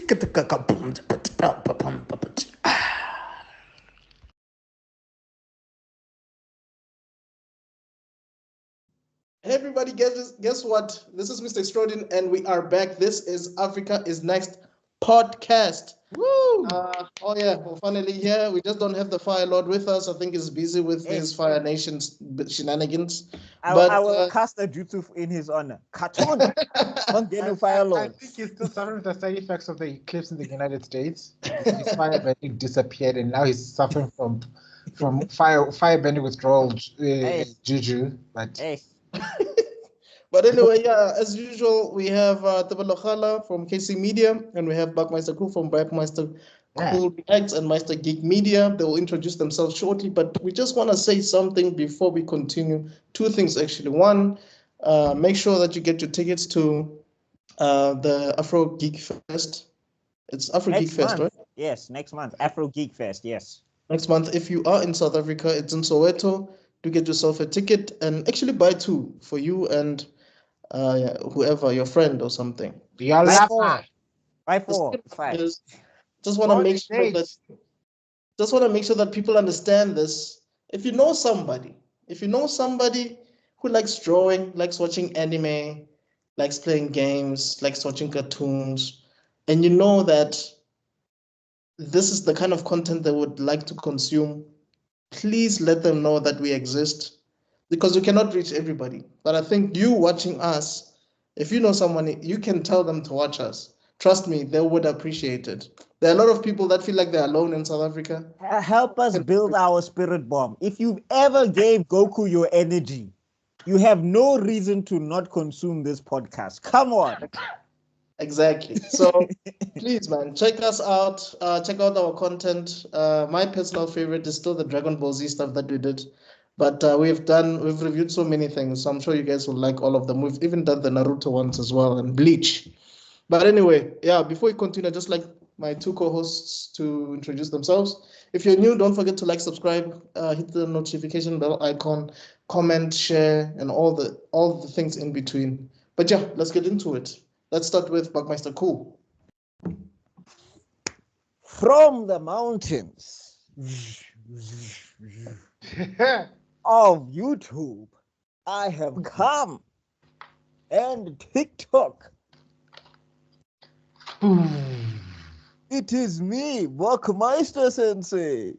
Hey everybody, guess what? This is Mr. Extraordin, and we are back. This is Africa is Next podcast. Woo! Oh yeah, we're finally here. We just don't have the Fire Lord with us. I think he's busy with his Fire Nation's shenanigans. I will cast a jutsu in his honor. Cartoon. Fire Lord. I think he's still suffering the side effects of the eclipse in the United States. His firebending disappeared, and now he's suffering from firebending withdrawal juju. But But anyway, yeah, as usual, we have Tebelo Khala from KC Media, and we have Buckmeister Cool from Buckmeister Cool Reacts and Meister Geek Media. They will introduce themselves shortly, but we just want to say something before we continue. Two things, actually. One, make sure that you get your tickets to the Afro Geek Fest. It's Afro Geek Fest, right? Yes, next month. Afro Geek Fest, yes. Next month. If you are in South Africa, it's in Soweto. Do get yourself a ticket and actually buy two for you and whoever, your friend or something. Buy four. Five. Just want to make sure that people understand this. If you know somebody who likes drawing, likes watching anime, likes playing games, likes watching cartoons, and you know that this is the kind of content they would like to consume, please let them know that we exist, because we cannot reach everybody. But I think you watching us, if you know someone, you can tell them to watch us. Trust me, they would appreciate it. There are a lot of people that feel like they're alone in South Africa. Help us build our spirit bomb. If you ever gave Goku your energy, you have no reason to not consume this podcast. Come on. Exactly. So please, man, check us out. Check out our content. My personal favorite is still the Dragon Ball Z stuff that we did. But we've reviewed so many things. So I'm sure you guys will like all of them. We've even done the Naruto ones as well and Bleach. But anyway, yeah, before we continue, I'd just like my two co-hosts to introduce themselves. If you're new, don't forget to like, subscribe, hit the notification bell icon, comment, share, and all the things in between. But yeah, let's get into it. Let's start with Buckmeister Cool. From the mountains of YouTube, I have come, and TikTok. It is me, Buckmeister Sensei.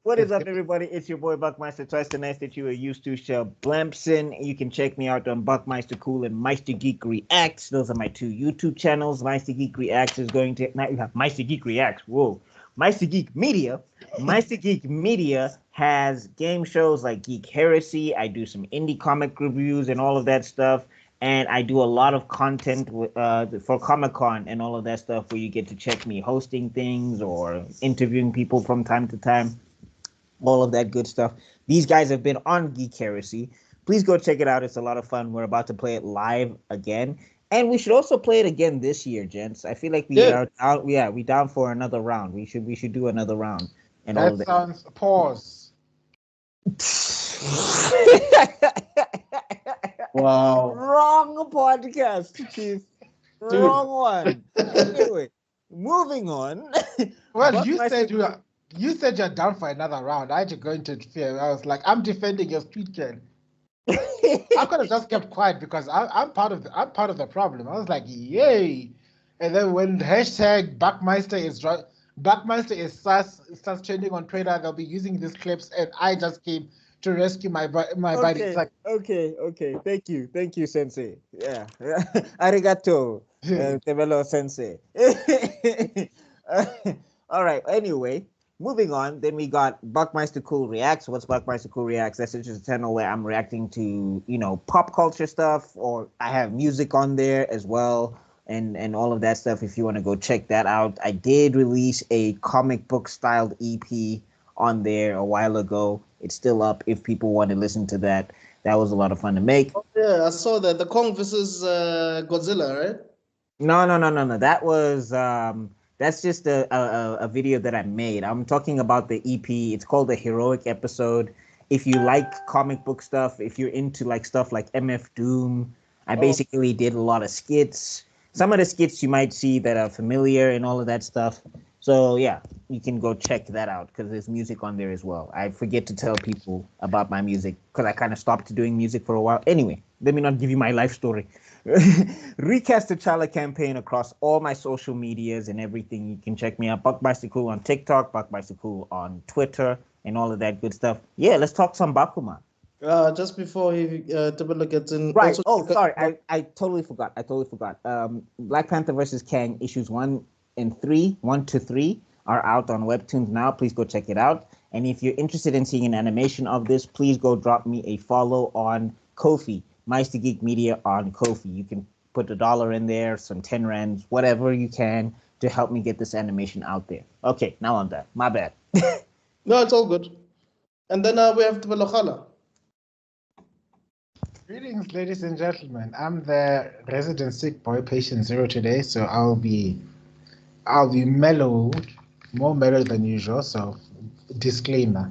What is up, everybody? It's your boy Buckmeister, twice the nice that you are used to, Shell Blampson. You can check me out on Buckmeister Cool and Meister Geek Reacts. Those are my two YouTube channels. Meister Geek Reacts is going to... Now you have Meister Geek Reacts. Whoa. Meister Geek Media. Meister Geek Media has game shows like Geek Heresy. I do some indie comic reviews and all of that stuff. And I do a lot of content for Comic-Con and all of that stuff where you get to check me hosting things or interviewing people from time to time. All of that good stuff. These guys have been on Geek Heresy. Please go check it out. It's a lot of fun. We're about to play it live again. And we should also play it again this year, gents. I feel like we down for another round. We should do another round. And that all of that. Sounds pause. Wow. Wrong podcast, Chief. Wrong one. Anyway, moving on. Well, you said you're down for another round. I had to go into fear. I was like, I'm defending your street cred. I could have just kept quiet because I'm part of the problem. I was like, yay! And then when hashtag Buckmeister is sus starts trending on Twitter, they'll be using these clips, and I just came to rescue my buddy. It's like, okay. Thank you, Sensei. Yeah. Arigato, Tebelo Sensei. All right. Anyway. Moving on, then we got Buckmeister Cool Reacts. What's Buckmeister Cool Reacts? That's just a channel where I'm reacting to, pop culture stuff, or I have music on there as well, and all of that stuff. If you want to go check that out, I did release a comic book styled EP on there a while ago. It's still up if people want to listen to that. That was a lot of fun to make. Oh, yeah, I saw that. The Kong versus Godzilla, right? No. That was that's just a video that I made. I'm talking about the EP. It's called The Heroic Episode. if you like comic book stuff, if you're into like stuff like MF Doom, I basically did a lot of skits. Some of the skits you might see that are familiar and all of that stuff. So yeah, you can go check that out because there's music on there as well. I forget to tell people about my music because I kind of stopped doing music for a while. Anyway, let me not give you my life story. Recast the Chala campaign across all my social medias and everything. You can check me out, Buckmeister Cool on TikTok, Buckmeister Cool on Twitter, and all of that good stuff. Yeah, let's talk some Bakuman. Just before he Tebelo gets in. Right. Sorry. I totally forgot. Black Panther versus Kang issues 1 to 3 are out on Webtoons now. Please go check it out. And if you're interested in seeing an animation of this, please go drop me a follow on Ko-fi, Meister Geek Media on Ko-fi. You can put $1 in there, some 10 rands, whatever you can to help me get this animation out there. Okay, now I'm done. My bad. No, it's all good. And then we have Tebelo Khala. Greetings, ladies and gentlemen. I'm the resident sick boy, patient 0 today, so I'll be mellow, more mellow than usual. So, disclaimer.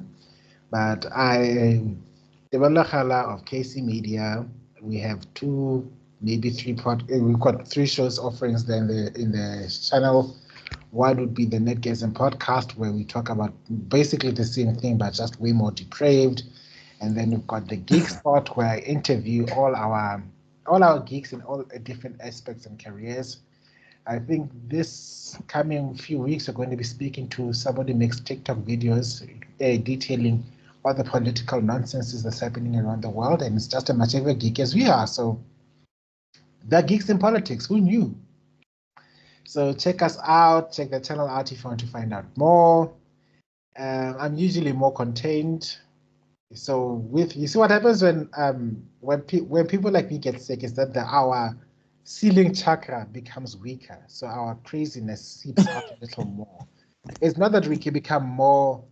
But Tebelo Khala of KC Media. We have 2, maybe 3 we've got 3 shows offerings there in the channel. One would be the Netgasm podcast, where we talk about basically the same thing, but just way more depraved. And then we've got the Geek Spot, where I interview all our geeks in all different aspects and careers. I think this coming few weeks, we're going to be speaking to somebody who makes TikTok videos detailing all the political nonsense that's happening around the world, and it's just as much of a geek as we are. So they're geeks in politics. Who knew? So check us out. Check the channel out if you want to find out more. I'm usually more contained. So you see what happens when people like me get sick is that our ceiling chakra becomes weaker. So our craziness seeps out a little more. It's not that we can become more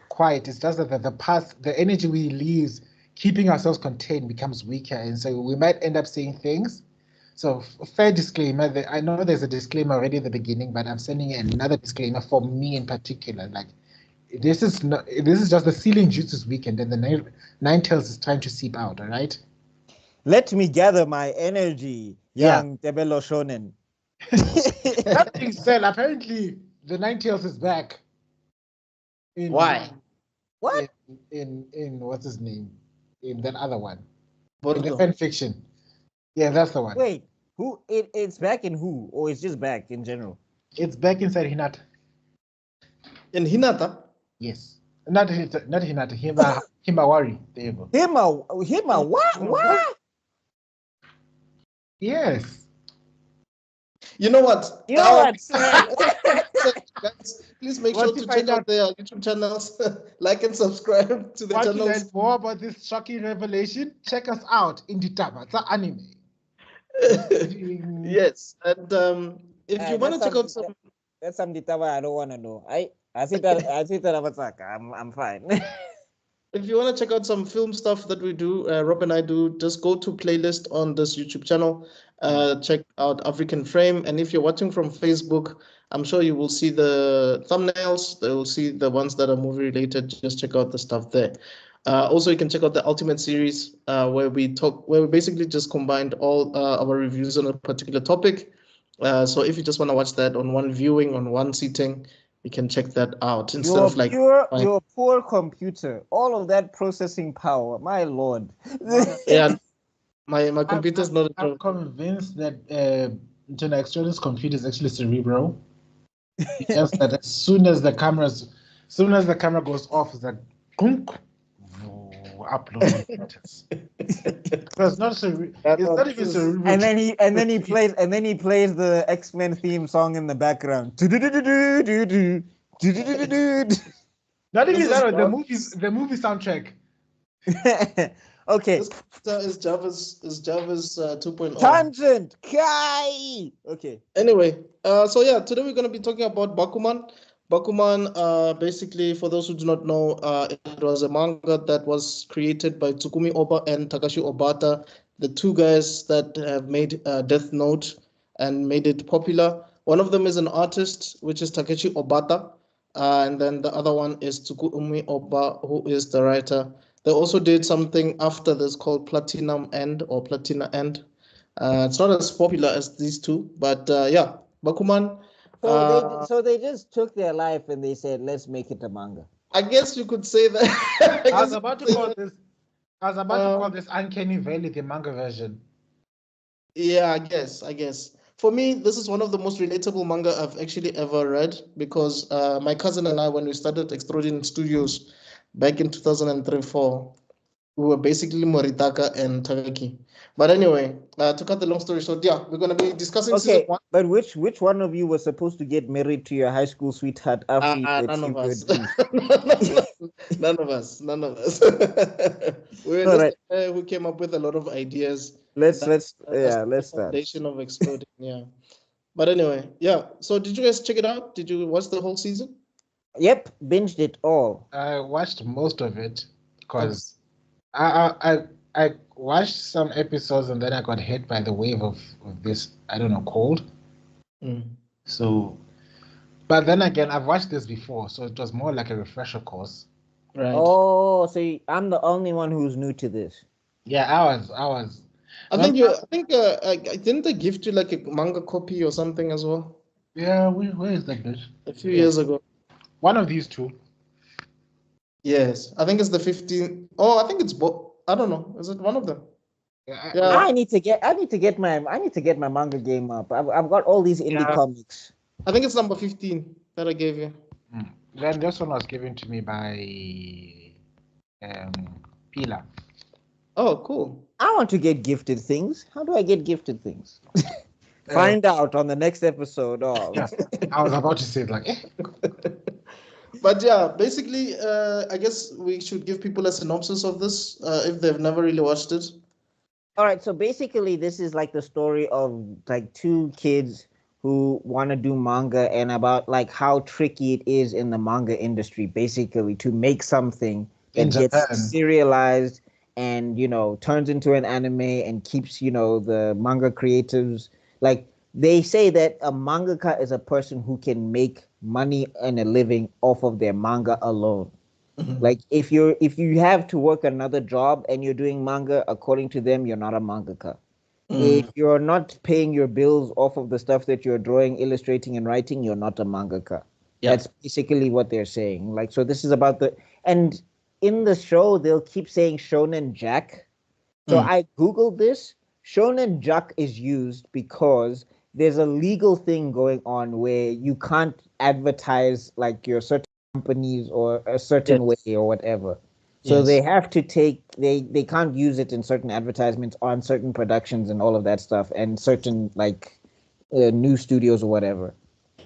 quiet. It's just that the energy we release, keeping ourselves contained, becomes weaker, and so we might end up saying things. So fair disclaimer. I know there's a disclaimer already at the beginning, but I'm sending another disclaimer for me in particular. Like, this is just the ceiling juice is weakened, and the nine tails is trying to seep out. All right. Let me gather my energy, young Tebelo Shonen. That being said, apparently the nine tails is back. Why? What? In what's his name? In that other one. Boruto. In the fan fiction. Yeah, that's the one. Wait, who? It's back in who? Or it's just back in general? It's back inside Hinata. In Hinata? Yes. Not Hinata. Himawari. There you go. Hima, what? Yes. You know what? Guys, please make sure to check out their YouTube channels, like and subscribe to the channels. Want to learn more about this shocking revelation? Check us out in the Tabata anime. Yes, and if you want to check out some, that's some detail I don't want to know. I see that I'm fine. If you want to check out some film stuff that we do, Rob and I do, just go to playlist on this YouTube channel. Check out African Frame, and if you're watching from Facebook, I'm sure you will see the thumbnails. They will see the ones that are movie related. Just check out the stuff there. Also, you can check out the Ultimate series, where we basically just combined all our reviews on a particular topic. So if you just want to watch that on one viewing, on one sitting, you can check that out instead of like your poor computer, all of that processing power. My lord. Yeah, my computer's not. I'm convinced that Internet Extraordin's computer is actually cerebral. Just that as soon as the camera goes off, it's like upload. So it's not even cerebral. And then he plays the X-Men theme song in the background. Not even that, the movie soundtrack. Okay. This is Java's 2.0. Tangent. Kai. Okay. Anyway, so yeah, today we're going to be talking about Bakuman. Bakuman, basically, for those who do not know, it was a manga that was created by Tsukumi Oba and Takashi Obata, the two guys that have made Death Note and made it popular. One of them is an artist, which is Takeshi Obata, and then the other one is Tsukumi Oba, who is the writer. They also did something after this called Platinum End or Platina End. It's not as popular as these two, but yeah, Bakuman. So they just took their life and they said, let's make it a manga. I guess you could say that. I was about to call this. I was about to call this Uncanny Valley the manga version. Yeah, I guess. For me, this is one of the most relatable manga I've actually ever read because my cousin and I, when we started Extruding Studios back in 2003-4, we were basically Moritaka and Takaki. But anyway, to cut the long story short, yeah, we're going to be discussing season 1. But which one of you was supposed to get married to your high school sweetheart after you None of us. None of us. We're just who came up with a lot of ideas. Let's start. Foundation of Exploding, yeah. But anyway, yeah. So did you guys check it out? Did you watch the whole season? Yep, binged it all. I watched most of it because I watched some episodes and then I got hit by the wave of this, I don't know, cold. So, but then again, I've watched this before, so it was more like a refresher course. Right. Oh, so I'm the only one who's new to this. Yeah, I was. I think didn't they gift you like a manga copy or something as well? Yeah, where is that bitch? A few years ago. One of these two. Yes, I think it's the 15. Oh, I think it's both. I don't know. Is it one of them? Yeah. I need to get my manga game up. I've got all these indie comics. I think it's number 15 that I gave you. Then this one was given to me by Pila. Oh, cool. I want to get gifted things. How do I get gifted things? Find out on the next episode of. Yeah, I was about to say it like. But yeah, basically, I guess we should give people a synopsis of this if they've never really watched it. All right, so basically, this is like the story of like two kids who want to do manga and about like how tricky it is in the manga industry, basically, to make something that gets serialized and, you know, turns into an anime and keeps, you know, the manga creatives. Like, they say that a mangaka is a person who can make money and a living off of their manga alone. Like, if you have to work another job and you're doing manga, according to them, you're not a mangaka. If you're not paying your bills off of the stuff that you're drawing, illustrating, and writing, you're not a mangaka. Yeah. That's basically what they're saying. Like, so this is about and in the show, they'll keep saying Shonen Jack. So I Googled this. Shonen Jack is used because there's a legal thing going on where you can't advertise like your certain companies or a certain way or whatever. So they have to they can't use it in certain advertisements on certain productions and all of that stuff and certain like new studios or whatever.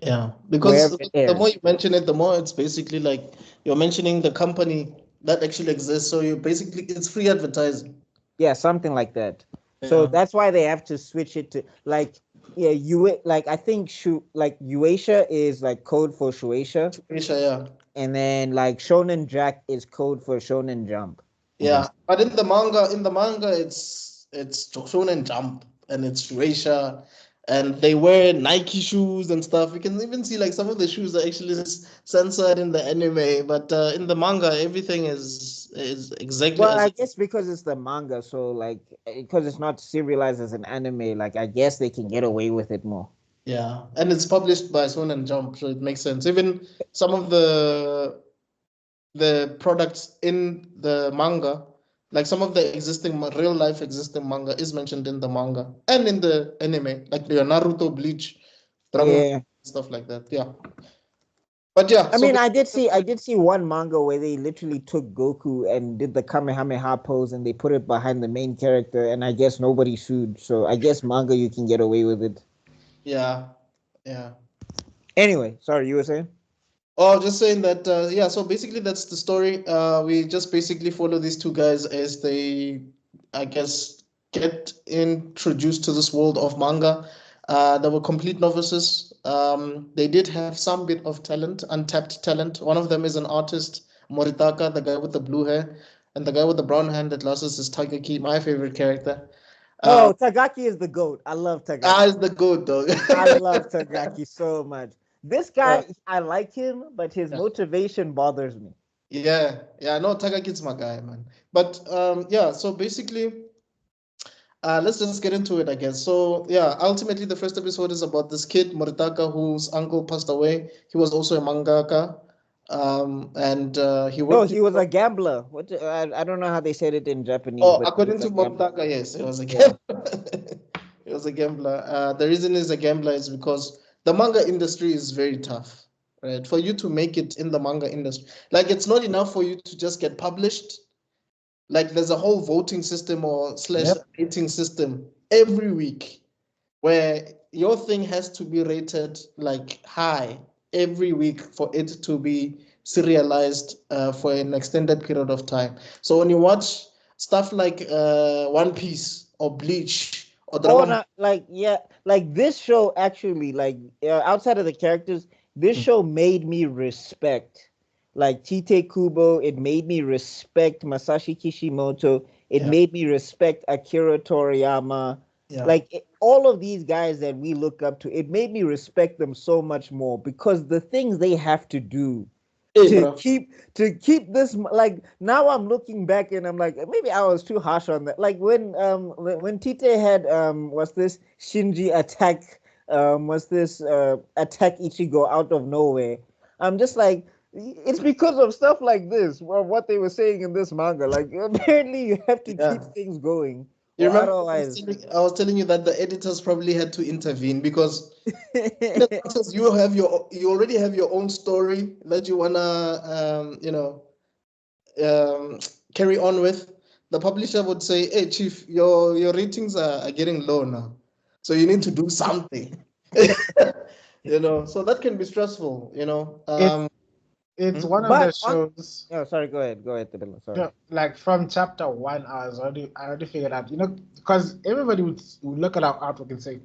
Yeah, because the more you mention it, the more it's basically like you're mentioning the company that actually exists. So you basically it's free advertising. Yeah, something like that. Yeah. So that's why they have to switch it to like I think Shueisha is like code for Shueisha. Shueisha, yeah. And then like Shonen Jack is code for Shonen Jump. Yeah, but in the manga it's Shonen Jump and it's Shueisha, and they wear Nike shoes and stuff. You can even see like some of the shoes are actually censored in the anime, but in the manga everything is exactly. Well, I guess because it's the manga, so like because it's not serialized as an anime, like I guess they can get away with it more. Yeah, and it's published by Shonen Jump, so it makes sense. Even some of the products in the manga, like some of the existing real life existing manga, is mentioned in the manga and in the anime, like the Naruto, Bleach, Dragon, stuff like that. Yeah, but yeah, I mean, I did see one manga where they literally took Goku and did the Kamehameha pose and they put it behind the main character, and I guess nobody sued. So I guess manga you can get away with it. Yeah. Anyway, sorry, you were saying? Oh, just saying that, so basically that's the story. We just basically follow these two guys as they, I guess, get introduced to this world of manga. They were complete novices. They did have some bit of talent, untapped talent. One of them is an artist, Moritaka, the guy with the blue hair, and the guy with the brown hand that glasses is Takaki, my favorite character. Tagaki is the GOAT. I love Tagaki. Is the GOAT, dog. I love Tagaki so much. This guy, I like him, but his motivation bothers me. Yeah, no, Takakit's my guy, man. But yeah, so basically, let's just get into it, I guess. So yeah, ultimately the first episode is about this kid, Moritaka, whose uncle passed away. He was also a mangaka. And he No, worked. he was a gambler. What? I don't know how they said it in Japanese, Oh, but he according was to a gambler. Moritaka, yes, he was a Yeah. gambler. He was a gambler. The reason he's a gambler is because the manga industry is very tough, right? For you to make it in the manga industry, like it's not enough for you to just get published. Like there's a whole voting system or slash Yep. rating system every week where your thing has to be rated like high every week for it to be serialized for an extended period of time. So when you watch stuff like One Piece or Bleach or Oh, Dragon, no, like yeah, like this show actually, like outside of the characters, this Mm. show made me respect, like Tite Kubo. It made me respect Masashi Kishimoto. It yeah, made me respect Akira Toriyama. yeah, Like all of these guys that we look up to, it made me respect them so much more because the things they have to do hey, to bro, keep this, like now I'm looking back and I'm like maybe I was too harsh on that. Like when Tite had was this Shinji attack, was this attack Ichigo out of nowhere. I'm just like, it's because of stuff like this or what they were saying in this manga. Like apparently you have to keep yeah. things going You or remember otherwise. I was telling you that the editors probably had to intervene because as much as you already have your own story that you wanna um, carry on with, the publisher would say, "Hey, chief, your ratings are getting low now, so you need to do something." So that can be stressful. It's it's Hmm? one of the But on, shows. oh, sorry, go ahead, Tabitha, sorry. Like from chapter one, I already figured out. Because everybody would look at our artwork and say,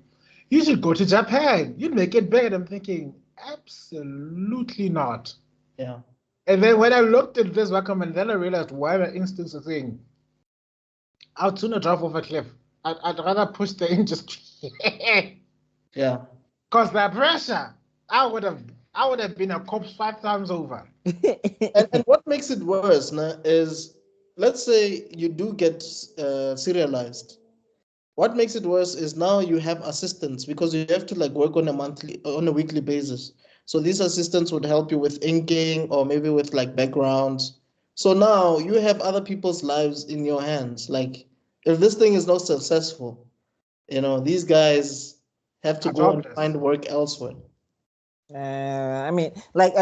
"You should go to Japan. You'd make it big." And I'm thinking, absolutely not. Yeah. And then when I looked at this Bakuman, then I realized why my instincts are saying, "I'd sooner drop off a cliff. I'd rather push the industry." Yeah. Because that pressure, I would have been a corpse 5 times over. And what makes it worse, nah, is let's say you do get serialized. What makes it worse is now you have assistants because you have to like work on a weekly basis. So these assistants would help you with inking or maybe with like backgrounds. So now you have other people's lives in your hands. Like if this thing is not successful, these guys have to Are go and jobless. find work elsewhere. I mean, like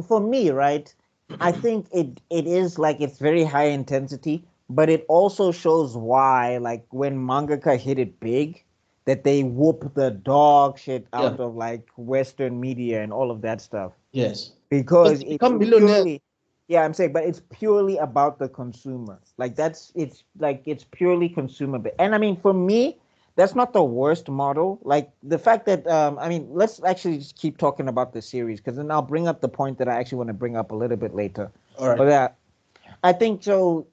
for me, right? I think it is like it's very high intensity, but it also shows why, like when mangaka hit it big, that they whoop the dog shit Yeah. out of like Western media and all of that stuff Yes. Because because they it's become millionaires. purely, yeah, I'm saying, but it's purely about the consumer. Like it's purely consumer. And I mean, for me, that's not the worst model. Like the fact that I mean, let's actually just keep talking about the series because then I'll bring up the point that I actually want to bring up a little bit later. All right. But I think so.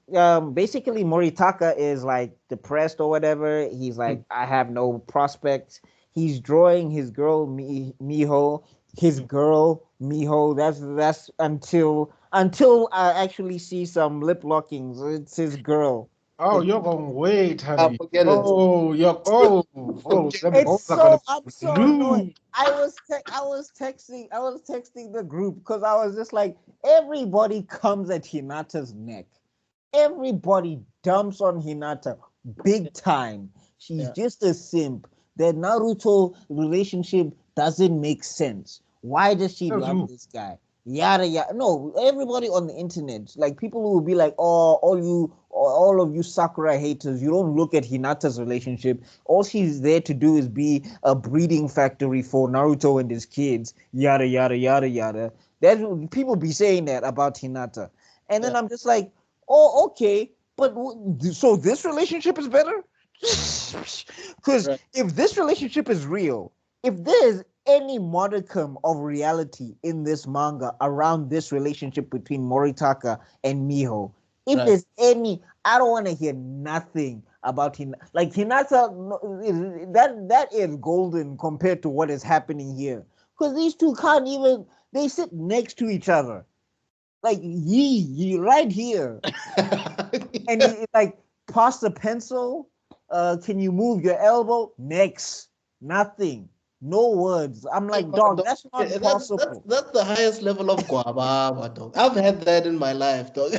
Basically, Moritaka is like depressed or whatever. He's like, I have no prospects. He's drawing his girl Miho, his girl Miho. That's until I actually see some lip lockings. It's his girl. Oh, you're going wait, honey. Forget it. Oh, them It's balls are gonna so I'm be so annoyed. blue. I was texting the group because I was just like everybody comes at Hinata's neck. Everybody dumps on Hinata big time. She's Yeah. just a simp. The Naruto relationship doesn't make sense. Why does she Tells love you. this guy? Yada yada. No, everybody on the internet, like people who will be like, "Oh, all of you Sakura haters, you don't look at Hinata's relationship. All she's there to do is be a breeding factory for Naruto and his kids." Yada yada yada yada. That's people be saying that about Hinata, and then Yeah. I'm just like, oh, okay, but so this relationship is better? Because Right. if this relationship is real, if there's any modicum of reality in this manga around this relationship between Moritaka and Miho, if Right. there's any, I don't want to hear nothing about him. Like Hinata, that is golden compared to what is happening here. Because these two can't even, they sit next to each other. like ye right here, and he like pass the pencil. Can you move your elbow? Next, nothing, no words. I'm like, dog, that's not possible. That's the highest level of guababa, dog. I've had that in my life, dog.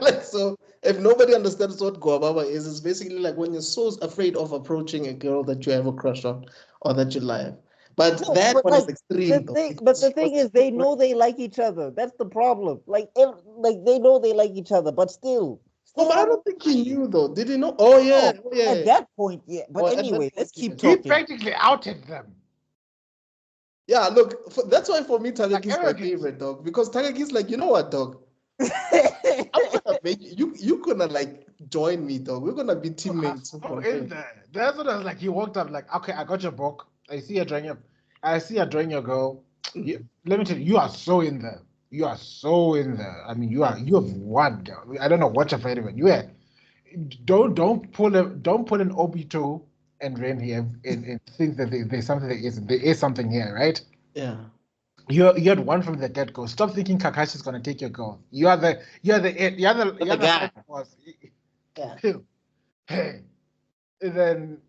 Like, so if nobody understands what guababa is, it's basically like when you're so afraid of approaching a girl that you have a crush on or that you like. But No, that but one is like extreme, though. the thing is, they know they like each other. That's the problem. Like, like they know they like each other, but still. Oh, but I don't think he knew though. Did he know? Oh yeah, No, oh yeah. at that point, yeah. But Oh, at that anyway, point, let's keep yes. He talking. practically outed them. Yeah, look, that's why for me Tagaki is my arrogant. favorite, dog. Because Tagaki is like, you know what, dog? I'm gonna make you gonna like join me, dog. We're gonna be teammates. So in there. That's what I was like. He walked up like, okay, I got your book. I see you're drawing your girl. Let me tell you, you are so in there. You are so in there. I mean, you have won, girl. I don't know what you're afraid of. You are. Don't pull an Obito and Ren here and think that there's something that isn't. There is something here, right? Yeah. You had one from the get go. Stop thinking Kakashi's gonna take your girl. You're the guy. boss. Yeah. Hey, and then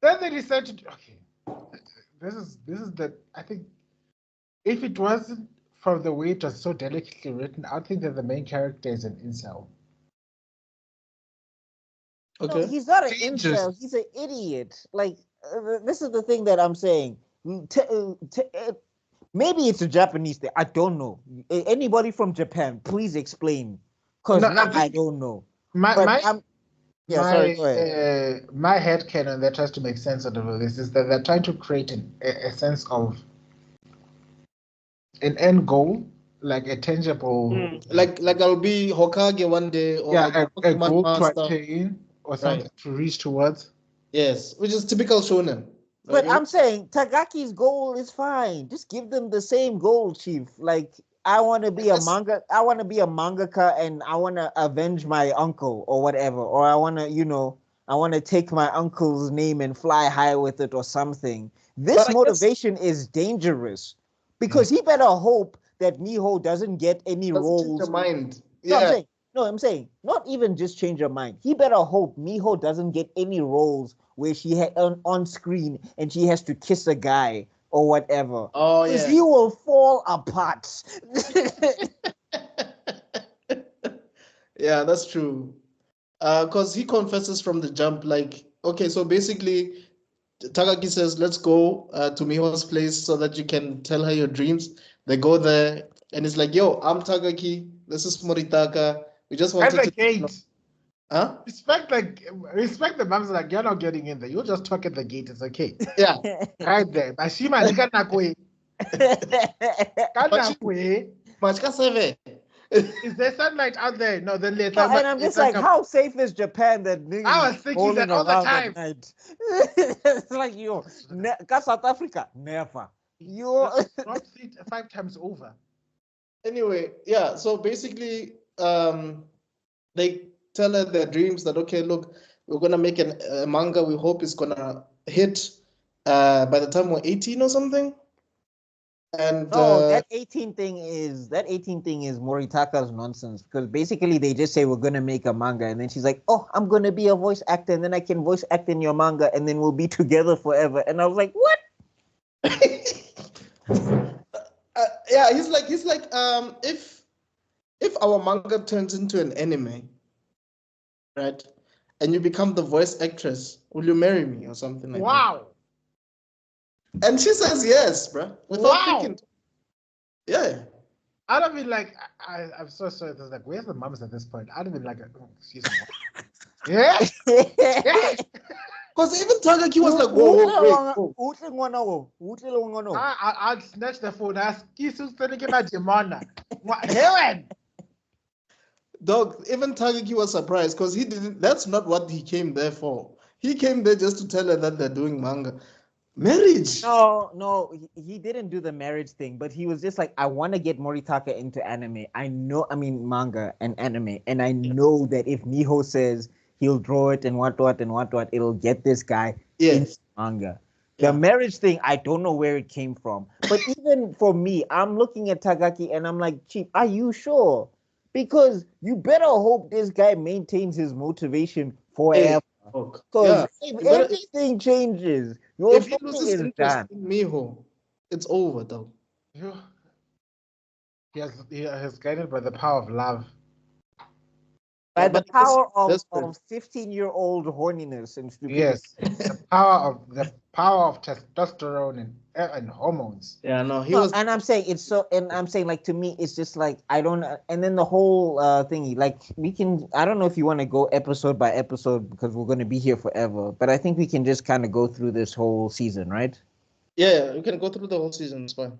they decided to, okay. This is the, I think if it wasn't for the way it was so delicately written, I think that the main character is an incel. Okay. No, he's not an incel. He's an idiot. Like, this is the thing that I'm saying. Maybe it's a Japanese thing. I don't know. Anybody from Japan, please explain. Because I don't know. My head canon that tries to make sense out of this is that they're trying to create a sense of an end goal, like a tangible, like I'll be Hokage one day, or a goal to attain or something to reach towards. Yes, which is typical shonen. But I'm saying Tagaki's goal is fine. Just give them the same goal, Chief. Like, I want to be a mangaka, and I want to avenge my uncle or whatever, or I want to take my uncle's name and fly high with it or something. This motivation is dangerous because he better hope that Miho doesn't get any roles. Mind. Yeah. I'm saying not even just change your mind. He better hope Miho doesn't get any roles where she had on screen and she has to kiss a guy or whatever. Oh yeah. Because he will fall apart. Yeah, that's true. Because he confesses from the jump, like, okay, so basically Tagaki says, let's go to Miho's place so that you can tell her your dreams. They go there and it's like, yo, I'm Tagaki. This is Moritaka. We just wanted at the gate. Huh? Respect the moms, like, you're not getting in there. You'll just talk at the gate. It's okay. Yeah. Right there. Bashima, is there sunlight out there? No, then later. And I'm just like, how safe is Japan that niggas I was thinking that all the time. It's like, South Africa, never. Not 5 times over. Anyway, yeah, so basically, they tell her their dreams that, okay, look, we're going to make a manga. We hope it's going to hit by the time we're 18 or something. And that 18 thing is Moritaka's nonsense, because basically they just say we're going to make a manga, and then she's like, oh, I'm going to be a voice actor, and then I can voice act in your manga, and then we'll be together forever. And I was like, what? Yeah, he's like if our manga turns into an anime, right, and you become the voice actress, will you marry me or something like that? Wow. And she says yes, bro. Without thinking. Yeah. I'd have been like, I'm so sorry. It's like, where's the moms at this point? I'd have been like, excuse me. Yeah. Because even Tagaki was like, whoa. I'd snatch the phone. Ask, Helen. Dog, even Tagaki was surprised because he didn't. That's not what he came there for. He came there just to tell her that they're doing manga. Marriage. No, he didn't do the marriage thing, but he was just like, I want to get Moritaka into anime. Manga and anime. And I know that if Miho says he'll draw it and what, it'll get this guy into manga. The marriage thing, I don't know where it came from. But even for me, I'm looking at Tagaki and I'm like, Chief, are you sure? Because you better hope this guy maintains his motivation forever. Because if anything changes, if he loses interest in Miho, it's over though. He has guided by the power of love. By the power of 15-year-old horniness and stupidity. Yes, the power of testosterone and hormones. Yeah, no, and I'm saying it's so, and I'm saying like to me, it's just like I don't. And then the whole thingy, like we can. I don't know if you want to go episode by episode because we're going to be here forever. But I think we can just kind of go through this whole season, right? Yeah, we can go through the whole season. It's fine.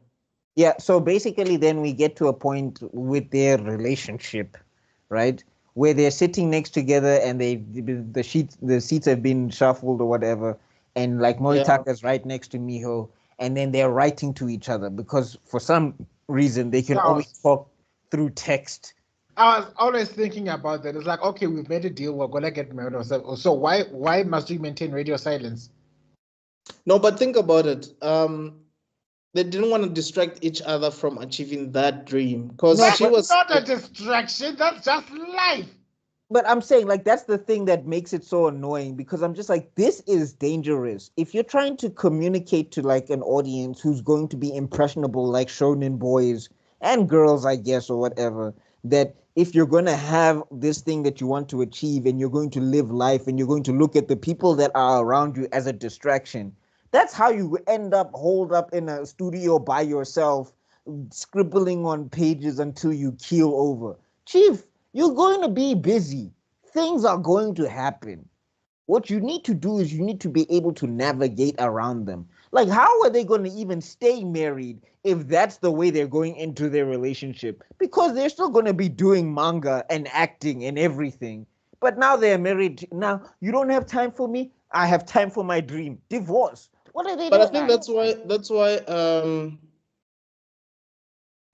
Yeah. So basically, then we get to a point with their relationship, right? Where they're sitting next together and the seats have been shuffled or whatever, and like Moritaka's right next to Miho, and then they're writing to each other because for some reason they can only talk through text. I was always thinking about that. It's like, okay, we've made a deal, we're gonna get married ourselves. So why must we maintain radio silence? No, but think about it. They didn't want to distract each other from achieving that dream because she was not a distraction. That's just life. But I'm saying like that's the thing that makes it so annoying because I'm just like this is dangerous. If you're trying to communicate to like an audience who's going to be impressionable like shonen boys and girls, I guess, or whatever, that if you're going to have this thing that you want to achieve and you're going to live life and you're going to look at the people that are around you as a distraction, that's how you end up holed up in a studio by yourself, scribbling on pages until you keel over. Chief, you're going to be busy. Things are going to happen. What you need to do is you need to be able to navigate around them. Like, how are they going to even stay married if that's the way they're going into their relationship? Because they're still going to be doing manga and acting and everything. But now they're married. Now, you don't have time for me? I have time for my dream. Divorce. What are they doing? But I think that's why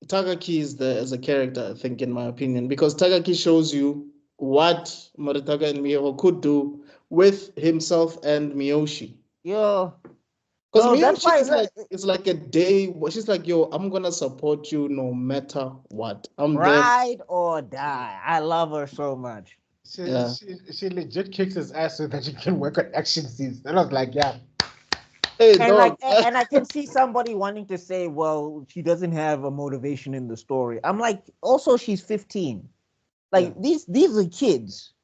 Tagaki is there as a character, I think, in my opinion, because Tagaki shows you what Moritaka and Miho could do with himself and Miyoshi. Yeah. Because Miyoshi is like a day. She's like, yo, I'm gonna support you no matter what. I'm ride or die. I love her so much. She legit kicks his ass so that she can work on action scenes. And I was like, yeah. Hey, and I can see somebody wanting to say, well, she doesn't have a motivation in the story. I'm like, also she's 15. Like these are kids.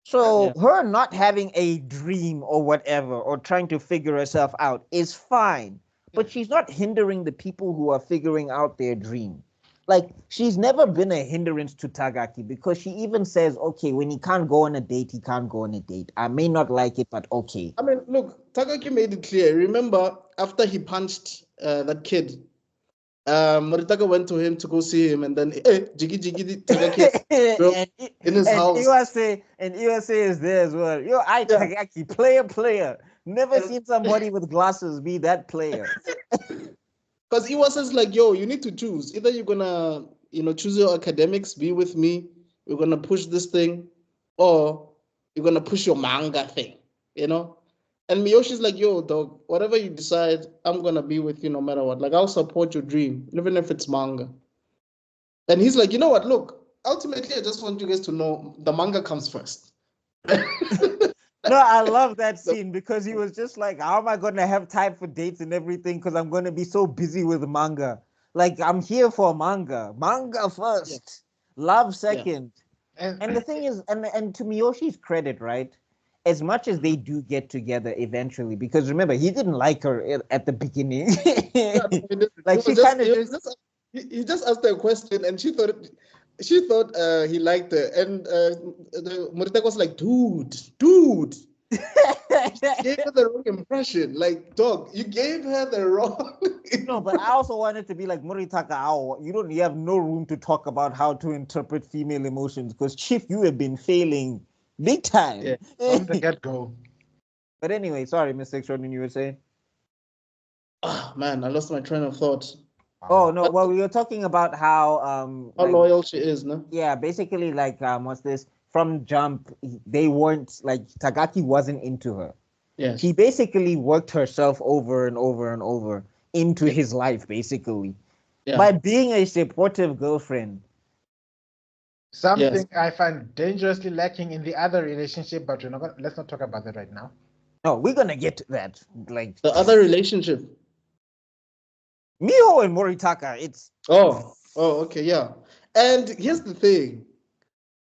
So her not having a dream or whatever, or trying to figure herself out is fine. But she's not hindering the people who are figuring out their dream. Like, she's never been a hindrance to Tagaki because she even says, okay, when he can't go on a date, he can't go on a date. I may not like it, but okay. I mean, look, Tagaki made it clear. Remember, after he punched that kid, Moritaka went to him to go see him, and then, hey, Jiggy, Tagaki, bro, in his house. Iwase is there as well. Yo, Tagaki, player. Never seen somebody with glasses be that player. Because he was like, yo, you need to choose. Either you're gonna, choose your academics, be with me, we're gonna push this thing, or you're gonna push your manga thing, And Miyoshi's like, yo, dog, whatever you decide, I'm gonna be with you no matter what. Like, I'll support your dream, even if it's manga. And he's like, you know what? Look, ultimately, I just want you guys to know the manga comes first. No, I love that scene because he was just like, how am I going to have time for dates and everything? Because I'm going to be so busy with manga. Like, I'm here for manga. Manga first. Love second. And the thing is, and to Miyoshi's credit, right? As much as they do get together eventually, because remember, he didn't like her at the beginning. Like, she kind of just... He just asked her a question and she thought he liked her, and Moritaka was like, dude. You gave her the wrong impression. Like, dog, you gave her the wrong. No, but I also wanted to be like, Moritaka, you have no room to talk about how to interpret female emotions because Chief, you have been failing big time. From the get-go. But anyway, sorry, Mr. Extraordinary, you were saying? Oh man, I lost my train of thought. Oh no! Well, we were talking about how loyal she is, no? Yeah, basically, like what's this? From jump, they weren't like Tagaki wasn't into her, Yes. She basically worked herself over and over and over into his life, basically, by being a supportive girlfriend. Something I find dangerously lacking in the other relationship, but let's not talk about that right now. No, we're gonna get to that. Like the other relationship. Miho and Moritaka, it's okay, yeah. And here's the thing.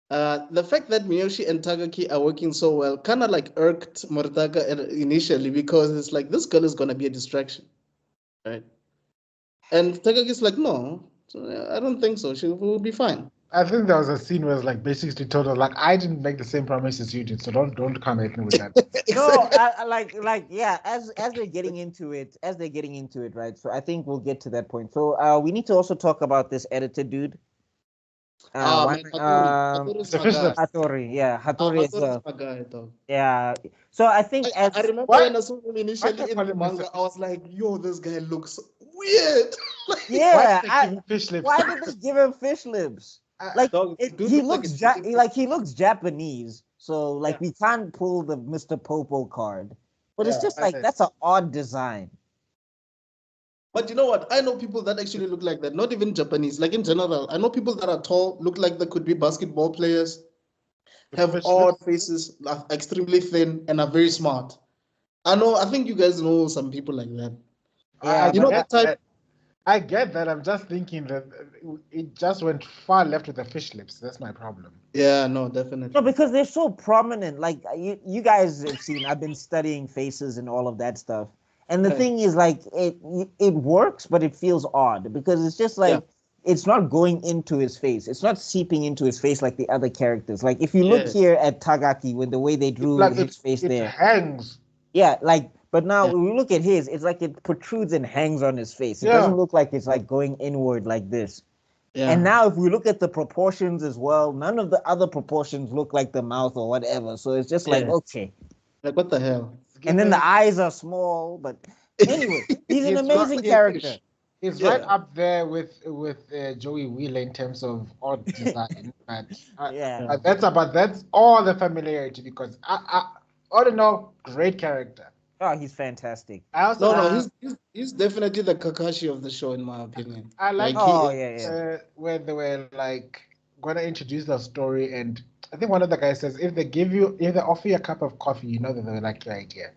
The fact that Miyoshi and Takaki are working so well kind of like irked Moritaka initially, because it's like, this girl is gonna be a distraction, right? And Takaki's like, no, I don't think so. She will be fine. I think there was a scene where it's like basically told her, like, I didn't make the same promises you did, so don't come at me with that. No, I like yeah. As they're getting into it, right? So I think we'll get to that point. So we need to also talk about this editor dude. Hattori, yeah, Hattori is my guy, though. yeah. So I think I remember when I saw him initially in the manga, I was like, yo, this guy looks weird. Yeah, why did they give him fish lips? Like he looks he looks Japanese, so like we can't pull the Mr. Popo card. But it's just like that's an odd design. But you know what? I know people that actually look like that. Not even Japanese. Like in general, I know people that are tall, look like they could be basketball players, have odd faces, are extremely thin, and are very smart. I think you guys know some people like that. Yeah, you know that type. I get that. I'm just thinking that it just went far left with the fish lips. That's my problem. Yeah, no, definitely. No, because they're so prominent. Like you guys have seen, I've been studying faces and all of that stuff. And the thing is, like, it works, but it feels odd because it's just like it's not going into his face. It's not seeping into his face like the other characters. Like if you look here at Tagaki with the way they drew his face there, it hangs. Yeah, like, but now when we look at his, it's like it protrudes and hangs on his face. It doesn't look like it's like going inward like this. Yeah. And now if we look at the proportions as well, none of the other proportions look like the mouth or whatever. So it's just like, okay. Like, what the hell? And then the eyes are small, but anyway, he's an amazing character. He's right up there with Joey Wheeler in terms of odd design. But that's all the familiarity, because all in all, great character. Oh, he's fantastic. He's definitely the Kakashi of the show, in my opinion. I like where they were like gonna introduce the story, and I think one of the guys says if they offer you a cup of coffee, you know that they like your idea.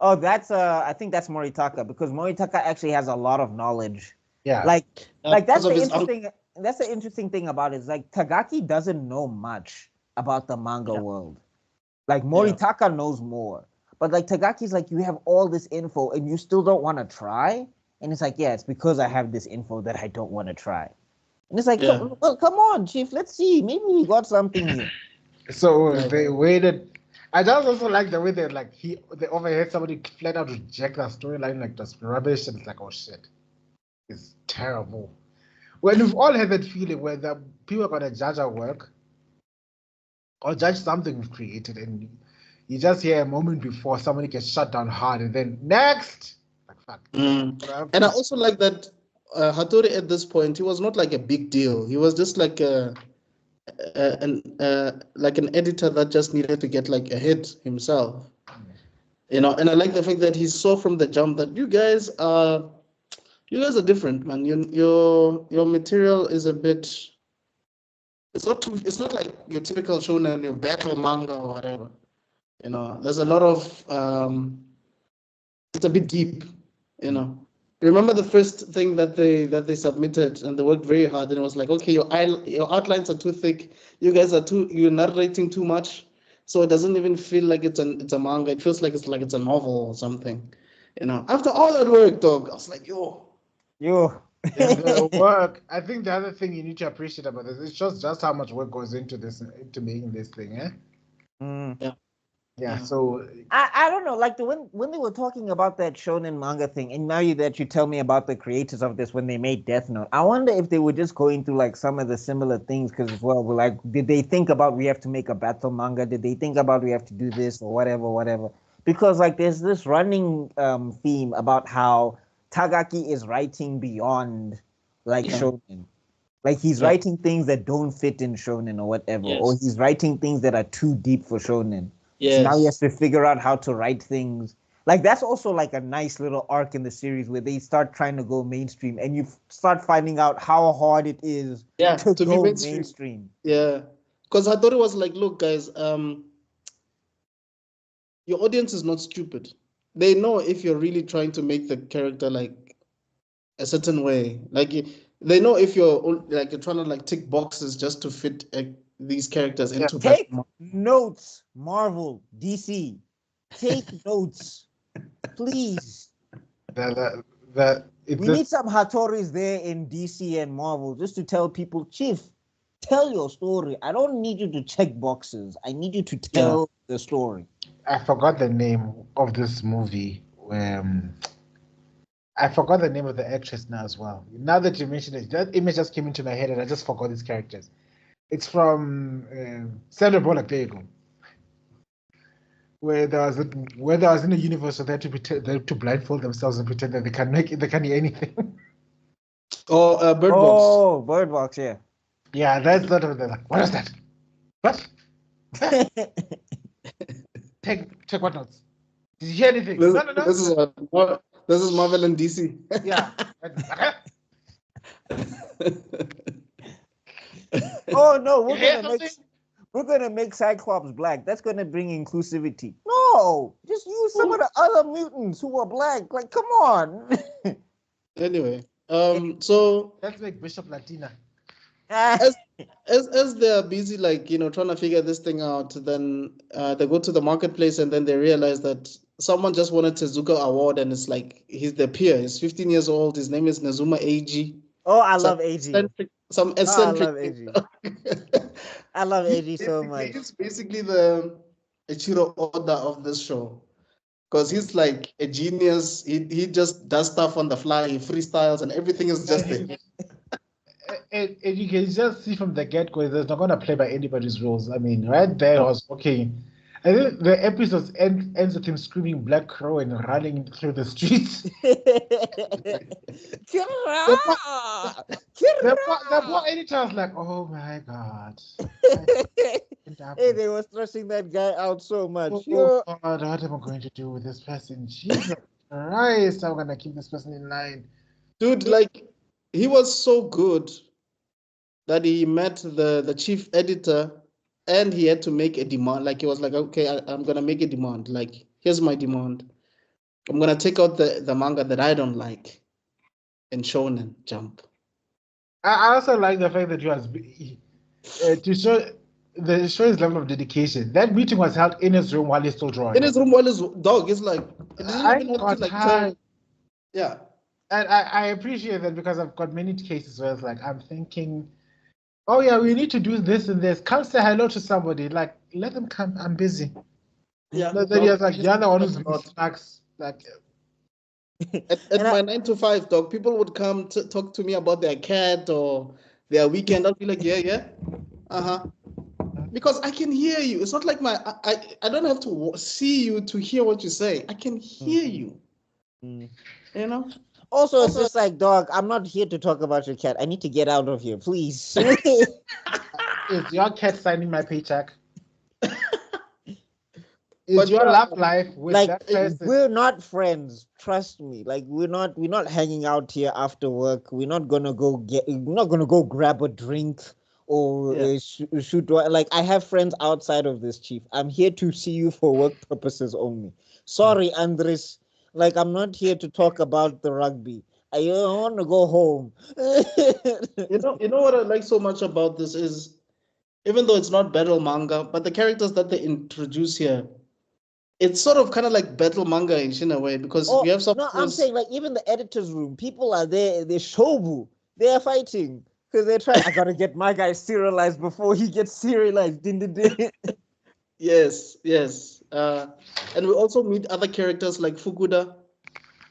Oh, that's I think that's Moritaka, because Moritaka actually has a lot of knowledge. Yeah. Like that's the interesting that's the interesting thing about it, is like Tagaki doesn't know much about the manga world. Like Moritaka knows more. But like Tagaki's like, you have all this info and you still don't want to try? And it's like, yeah, it's because I have this info that I don't want to try. And it's like, well, come on, Chief, let's see. Maybe we got something here. So they waited. I just also like the way they overheard somebody flat out reject that storyline like that's rubbish, and it's like, oh shit, it's terrible. Well, we've all had that feeling where the people are gonna judge our work or judge something we've created, and you just hear a moment before somebody gets shut down hard, and then next, like fuck. And I also like that Hattori at this point, he was not like a big deal. He was just like an editor that just needed to get like a hit himself, And I like the fact that he saw from the jump that you guys are different, man. Your material is a bit. It's not like your typical shonen, your battle manga or whatever. There's a lot of it's a bit deep. Remember the first thing that they submitted, and they worked very hard, and it was like, okay, your outlines are too thick. You're narrating too much, so it doesn't even feel like it's a manga. It feels like it's a novel or something. After all that work, dog, I was like, yo. The work. I think the other thing you need to appreciate about this is just how much work goes into making this thing, Yeah, so I don't know, like when they were talking about that shonen manga thing, and now that you tell me about the creators of this when they made Death Note, I wonder if they were just going through like some of the similar things, because we're like, did they think about we have to make a battle manga? Did they think about we have to do this or whatever? Because like there's this running theme about how Tagaki is writing beyond like shonen. Like he's writing things that don't fit in shonen or whatever, or he's writing things that are too deep for shonen. So now he Yes. has to figure out how to write things. Like that's also like a nice little arc in the series where they start trying to go mainstream, and you start finding out how hard it is Yeah, to to be go mainstream. mainstream. Yeah. Because I thought it was like, look, guys, your audience is not stupid. They know if you're really trying to make the character like a certain way. They know if you're trying to like tick boxes just to fit these characters into Take Batman. notes, Marvel, DC. Take notes, please. We need some Hattoris there in DC and Marvel just to tell people, Chief, tell your story. I don't need you to check boxes. I need you to tell the story. I forgot the name of this movie. I forgot the name of the actress now as well. Now that you mentioned it, that image just came into my head and I just forgot these characters. It's from Sandra Bullock. There you go. Where there was in a universe where they had to blindfold themselves and pretend that they can't hear anything. Or Bird Box. Oh, Bird Box, yeah. Yeah, that's sort of like, what is that? What? Take what notes? Did you hear anything? This, No. this is Marvel and DC. Yeah. Oh no, we're gonna make Cyclops black. That's gonna bring inclusivity. No, just use some of the other mutants who are black. Like, come on. Anyway, so let's make Bishop Latina. as they're busy, like, trying to figure this thing out, then they go to the marketplace and then they realize that someone just won a Tezuka award, and it's like he's their peer. He's 15 years old. His name is Nazuma AG. Oh, I love AG. Some eccentric. I love AG. I love AG so much. He's basically the Ichiro Oda of this show, because he's like a genius. He just does stuff on the fly. He freestyles, and everything is just there. And you can just see from the get-go, there's not going to play by anybody's rules. I mean, right there was okay. And then the episode ends with him screaming Black Crow and running through the streets. The poor editor was like, oh my God. Hey, they were stressing that guy out so much. Oh God, what am I going to do with this person? Jesus Christ, I'm going to keep this person in line. Dude, like, he was so good that he met the chief editor and he had to make a demand. Like, he was like, okay, I'm going to make a demand. Like, here's my demand. I'm going to take out the manga that I don't like in Shonen Jump. I also like the fact that he was to show his level of dedication. That meeting was held in his room while he's still drawing. In his room while his dog is like, yeah. And I appreciate that, because I've got many cases where it's like, I'm thinking, oh yeah, we need to do this and this. Come say hello to somebody. Like, let them come. I'm busy. Yeah. Then you're like, you're the one who's snacks. Like, at my 9 to 5, dog, people would come to talk to me about their cat or their weekend. I'll be like, yeah. Because I can hear you. It's not like I don't have to see you to hear what you say. I can hear you. You know? Also, it's just like, dog, I'm not here to talk about your cat. I need to get out of here, please. Is your cat signing my paycheck? Is your love life with like, that person? We're not friends. Trust me. Like, we're not hanging out here after work. We're not gonna go grab a drink or shoot. Like, I have friends outside of this, Chief. I'm here to see you for work purposes only. Sorry, Andres. Like, I'm not here to talk about the rugby. I want to go home. You know what I like so much about this is, even though it's not battle manga, but the characters that they introduce here, it's sort of kind of like battle manga in a way, because we have some. No, I'm saying, like, even the editor's room, people are there. They're shobu. They are fighting because they're trying. I gotta get my guy serialized before he gets serialized. Yes. And we also meet other characters like Fukuda.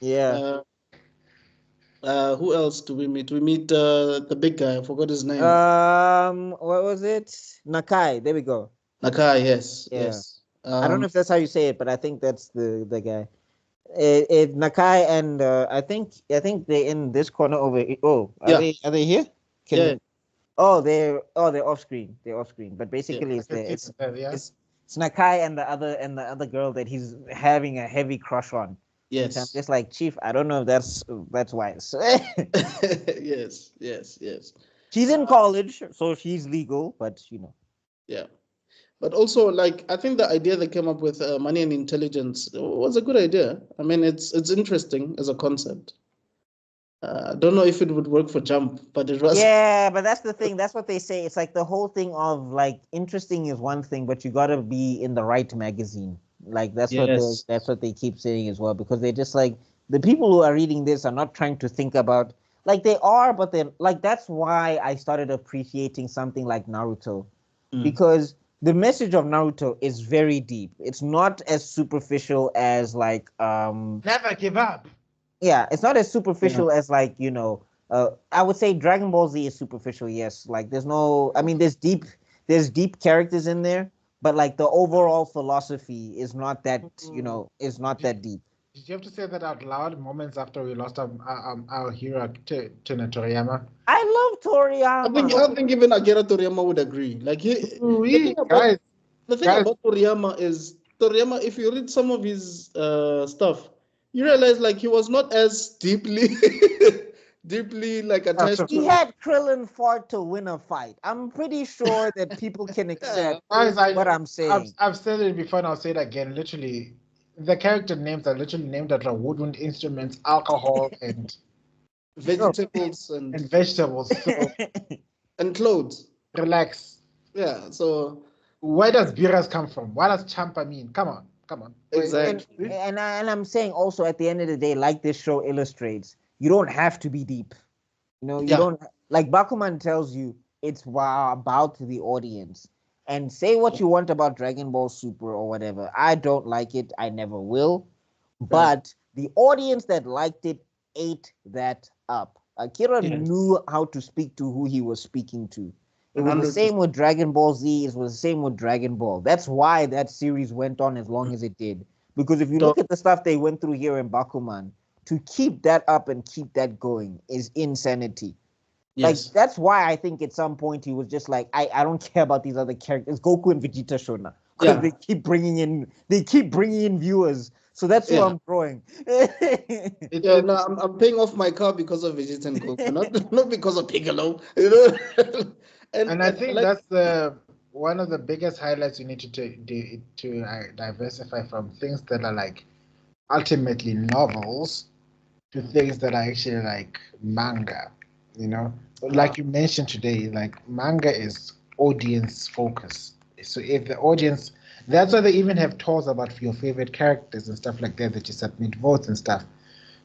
Yeah. Who else do we meet? We meet the big guy. I forgot his name. What was it? Nakai. There we go. Nakai. Yes. Yeah. Yes. I don't know if that's how you say it, but I think that's the guy. Nakai and I think they're in this corner over here. Oh, are they here? Yeah. Oh, they're off screen. They're off screen. But basically, it's Snakai and the other girl that he's having a heavy crush on. Yes. I'm just like, Chief, I don't know if that's wise. Yes. She's in college, so she's legal, but Yeah. But also, like, I think the idea they came up with, money and intelligence, was a good idea. I mean, it's interesting as a concept. I don't know if it would work for Jump, but it was. Yeah, but that's the thing. That's what they say. It's like the whole thing of like interesting is one thing, but you gotta be in the right magazine. Like that's Yes. what they keep saying as well, because they're just like the people who are reading this are not trying to think about like they are, but then like that's why I started appreciating something like Naruto, because the message of Naruto is very deep. It's not as superficial as like Never give up. yeah, it's not as superficial as like I would say Dragon Ball Z is superficial. Yes, like I mean, there's deep characters in there, but like the overall philosophy is not that is not that deep. Did you have to say that out loud moments after we lost our hero to Toriyama? I love Toriyama. I think even Akira Toriyama would agree. Like the thing about Toriyama is Toriyama. If you read some of his stuff, you realize like he was not as deeply like attached. He had Krillin fought to win a fight. I'm pretty sure that people can accept what I'm saying. I've said it before and I'll say it again. Literally, the character names are literally named after woodwind instruments, alcohol, and vegetables and vegetables. So, and clothes. Relax. Yeah. So where does Biras come from? What does Champa mean? Come on. Exactly. And I'm saying also at the end of the day, like this show illustrates, you don't have to be deep. You don't like Bakuman tells you it's about the audience. And say what you want about Dragon Ball Super or whatever. I don't like it. I never will. But the audience that liked it ate that up. Akira knew how to speak to who he was speaking to. It was 100%. The same with Dragon Ball Z. It was the same with Dragon Ball. That's why that series went on as long as it did. Because if you look at the stuff they went through here in Bakuman, to keep that up and keep that going is insanity. Yes. Like that's why I think at some point he was just like, I don't care about these other characters, Goku and Vegeta Shona, because they keep bringing in viewers. So that's who I'm drawing. I'm paying off my car because of Vegeta and Goku, not because of Piccolo. And I think that's one of the biggest highlights you need to diversify from things that are like ultimately novels to things that are actually like manga. Like you mentioned today, like manga is audience focus. So if the audience, that's why they even have tours about your favorite characters and stuff like that you submit votes and stuff,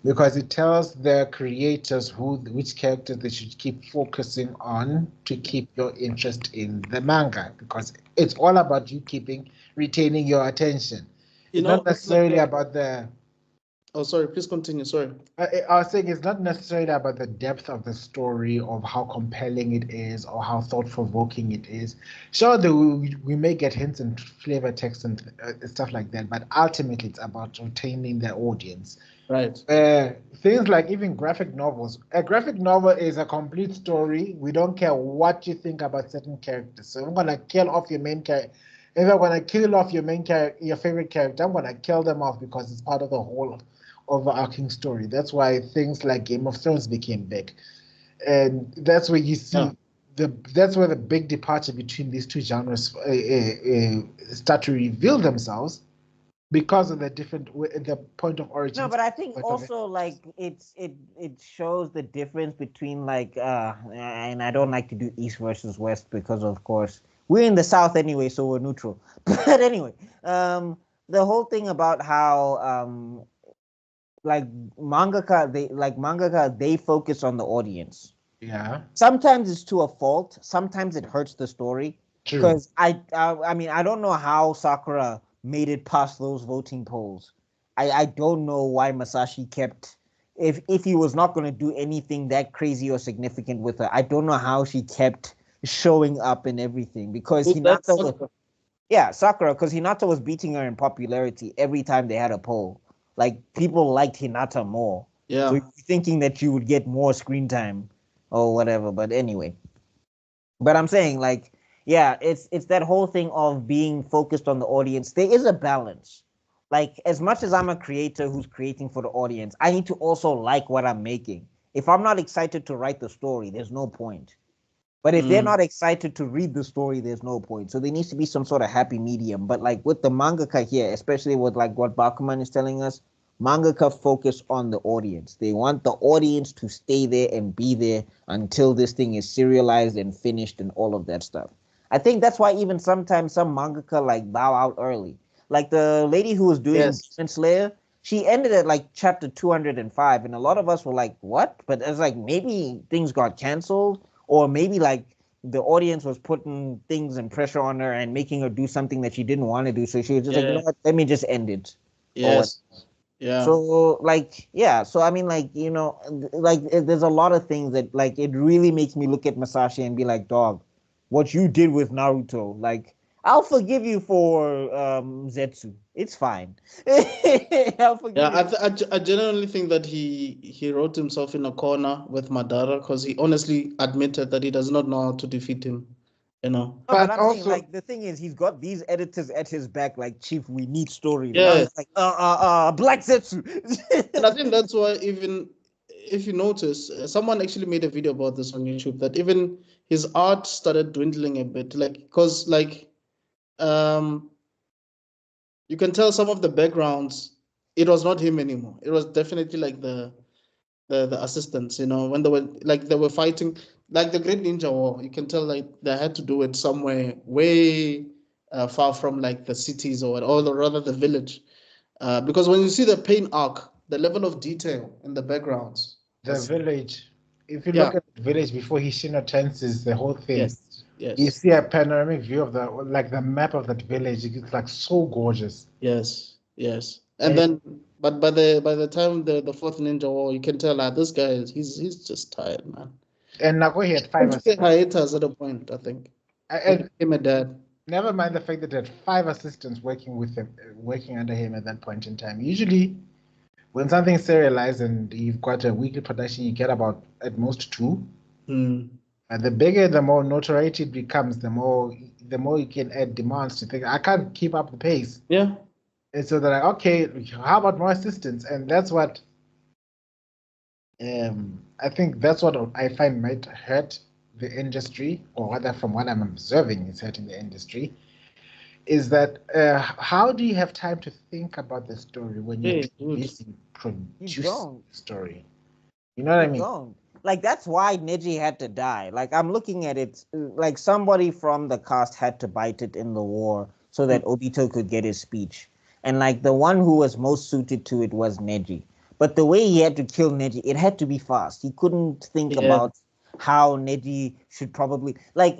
because it tells the creators which characters they should keep focusing on to keep your interest in the manga, because it's all about you retaining your attention. It's not necessarily about the. Oh, sorry. Please continue. Sorry. I was saying it's not necessarily about the depth of the story, of how compelling it is, or how thought-provoking it is. Sure, we may get hints and flavor text and stuff like that, but ultimately it's about retaining the audience. Right. Things like even graphic novels. A graphic novel is a complete story. We don't care what you think about certain characters. So I'm gonna kill off your main character. If I'm gonna kill off your favorite character, I'm gonna kill them off because it's part of the whole overarching story. That's why things like Game of Thrones became big, and that's where you see that's where the big departure between these two genres start to reveal themselves, because of the point of origin. No, but I think also like it shows the difference between like and I don't like to do East versus West because of course we're in the South anyway, so we're neutral. But anyway, the whole thing about how like mangaka they focus on the audience. Yeah. Sometimes it's to a fault. Sometimes it hurts the story. Because I mean I don't know how Sakura made it past those voting polls. I don't know why Masashi kept if he was not going to do anything that crazy or significant with her. I don't know how she kept showing up and everything, because Sakura, because Hinata was beating her in popularity every time they had a poll. Like people liked Hinata more. Yeah. So you're thinking that you would get more screen time or whatever. But anyway. But I'm saying like Yeah, it's that whole thing of being focused on the audience. There is a balance. Like as much as I'm a creator who's creating for the audience, I need to also like what I'm making. If I'm not excited to write the story, there's no point. But if they're not excited to read the story, there's no point. So there needs to be some sort of happy medium. But like with the mangaka here, especially with like what Bakuman is telling us, mangaka focus on the audience. They want the audience to stay there and be there until this thing is serialized and finished and all of that stuff. I think that's why even sometimes some mangaka like bow out early. Like the lady who was doing Demon Slayer, she ended at like chapter 205, and a lot of us were like, "What?" But it's like maybe things got canceled, or maybe like the audience was putting things and pressure on her and making her do something that she didn't want to do. So she was just like, "You know what? Let me just end it." Yes. Yeah. So like, yeah. So I mean, like, you know, like there's a lot of things that like it really makes me look at Masashi and be like, dog, what you did with Naruto, like I'll forgive you for Zetsu. It's fine. I'll forgive Yeah, you. I genuinely think that he wrote himself in a corner with Madara because he honestly admitted that he does not know how to defeat him. You know. No, but But I'm saying also, like the thing is he's got these editors at his back, like Chief, we need story. Now Yeah. he's like, Black Zetsu. And I think that's why even if you notice, someone actually made a video about this on YouTube that even his art started dwindling a bit, like because like um you can tell some of the backgrounds it was not him anymore. It was definitely like the assistants, you know, when they were fighting like the Great Ninja War. You can tell like they had to do it somewhere way far from like the cities or rather the village, because when you see the paint arc, the level of detail in the backgrounds the was village, if you yeah look at the village before he tenses the whole thing, you yes see a panoramic view of the map of that village. It's like so gorgeous. yes, and And, then but by the time the fourth Ninja War, you can tell that this guy he's just tired, man. and Nako, he had He five took a assistants. hiatus at a point, I think, when he And became a dad. never mind the fact that he had five assistants working with him, working under him at that point in time. Usually, when something's serialized and you've got a weekly production, you get about at most two. And the bigger, the more notoriety it becomes, the more you can add demands to think. I can't keep up the pace. Yeah. And so they're like, okay, how about more assistants? And that's what I think that's what I find might hurt the industry, or rather, from what I'm observing, is hurting the industry. Is that how do you have time to think about the story when you're Hey, too dude. busy You producing don't. the story? You know what I You mean? don't. Like that's why Neji had to die. Like I'm looking at it, like somebody from the cast had to bite it in the war so that Obito could get his speech. And like the one who was most suited to it was Neji. But the way he had to kill Neji, it had to be fast. He couldn't think Yeah. about how Neji should probably like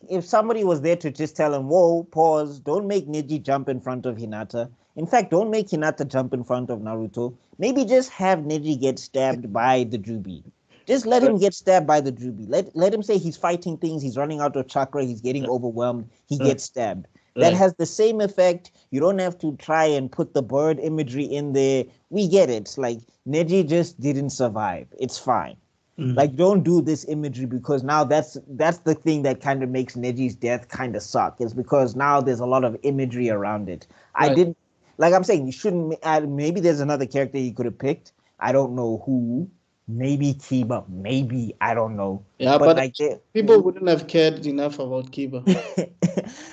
if somebody was there to just tell him, "Whoa, pause! Don't make Neji jump in front of Hinata. In fact, don't make Hinata jump in front of Naruto. Maybe just have Neji get stabbed by the Jubi. Just let him get stabbed by the Jubi. Let him say he's fighting things, he's running out of chakra, he's getting overwhelmed, he gets stabbed. That has the same effect. You don't have to try and put the bird imagery in there. We get it. Like Neji just didn't survive. It's fine. Like don't do this imagery because now that's the thing that kind of makes Neji's death kind of suck. Is because now there's a lot of imagery around it. I didn't like I'm saying you shouldn't. Maybe there's another character you could have picked. I don't know who. Maybe Kiba. Maybe I don't know. Yeah, But but like people wouldn't have cared enough about Kiba.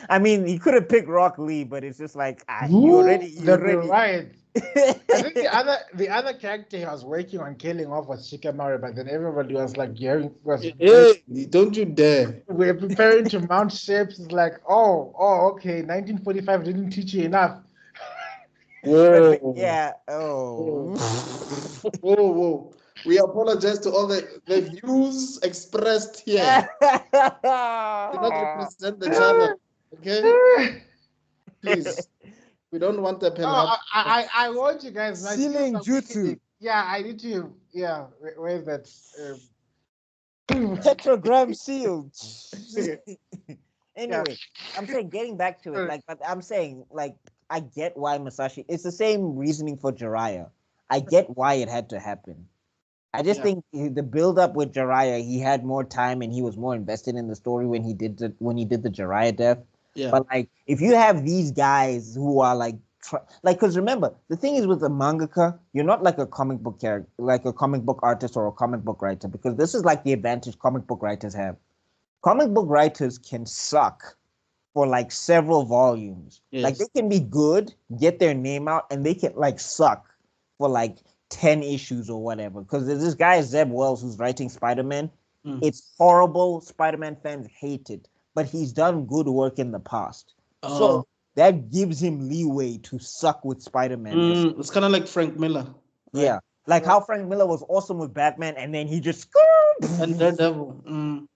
I mean, he could have picked Rock Lee, but it's just like you already. Right. I think the other character he was working on killing off was Shikamaru, but then everybody was like Hey, don't you dare. we're preparing to mount ships. It's like, oh, okay, 1945 didn't teach you enough. Whoa. Yeah. Oh. Whoa. We apologize to all the views expressed here. Do not represent the channel. Okay? Please. We don't want a pen. I want you guys. My Ceiling jutsu. Yeah, I need to. Yeah, where's that? Tetragram sealed. Anyway, Yeah. I'm saying getting back to it, like, but I'm saying like I get why Masashi. It's the same reasoning for Jiraiya. I get why it had to happen. I just think the build up with Jiraiya, he had more time and he was more invested in the story when he did the Jiraiya death. Yeah. But like, if you have these guys who are like, because remember, the thing is with the mangaka, you're not like a comic book character, like a comic book artist or a comic book writer, because this is like the advantage comic book writers have. Comic book writers can suck for like several volumes. Yes. Like they can be good, get their name out, and they can like suck for like 10 issues or whatever. Because there's this guy, Zeb Wells, who's writing Spider-Man. It's horrible. Spider-Man fans hate it, but he's done good work in the past. So that gives him leeway to suck with Spider-Man. It's kind of like Frank Miller. Right? Yeah. Like how Frank Miller was awesome with Batman, and then he just and Daredevil.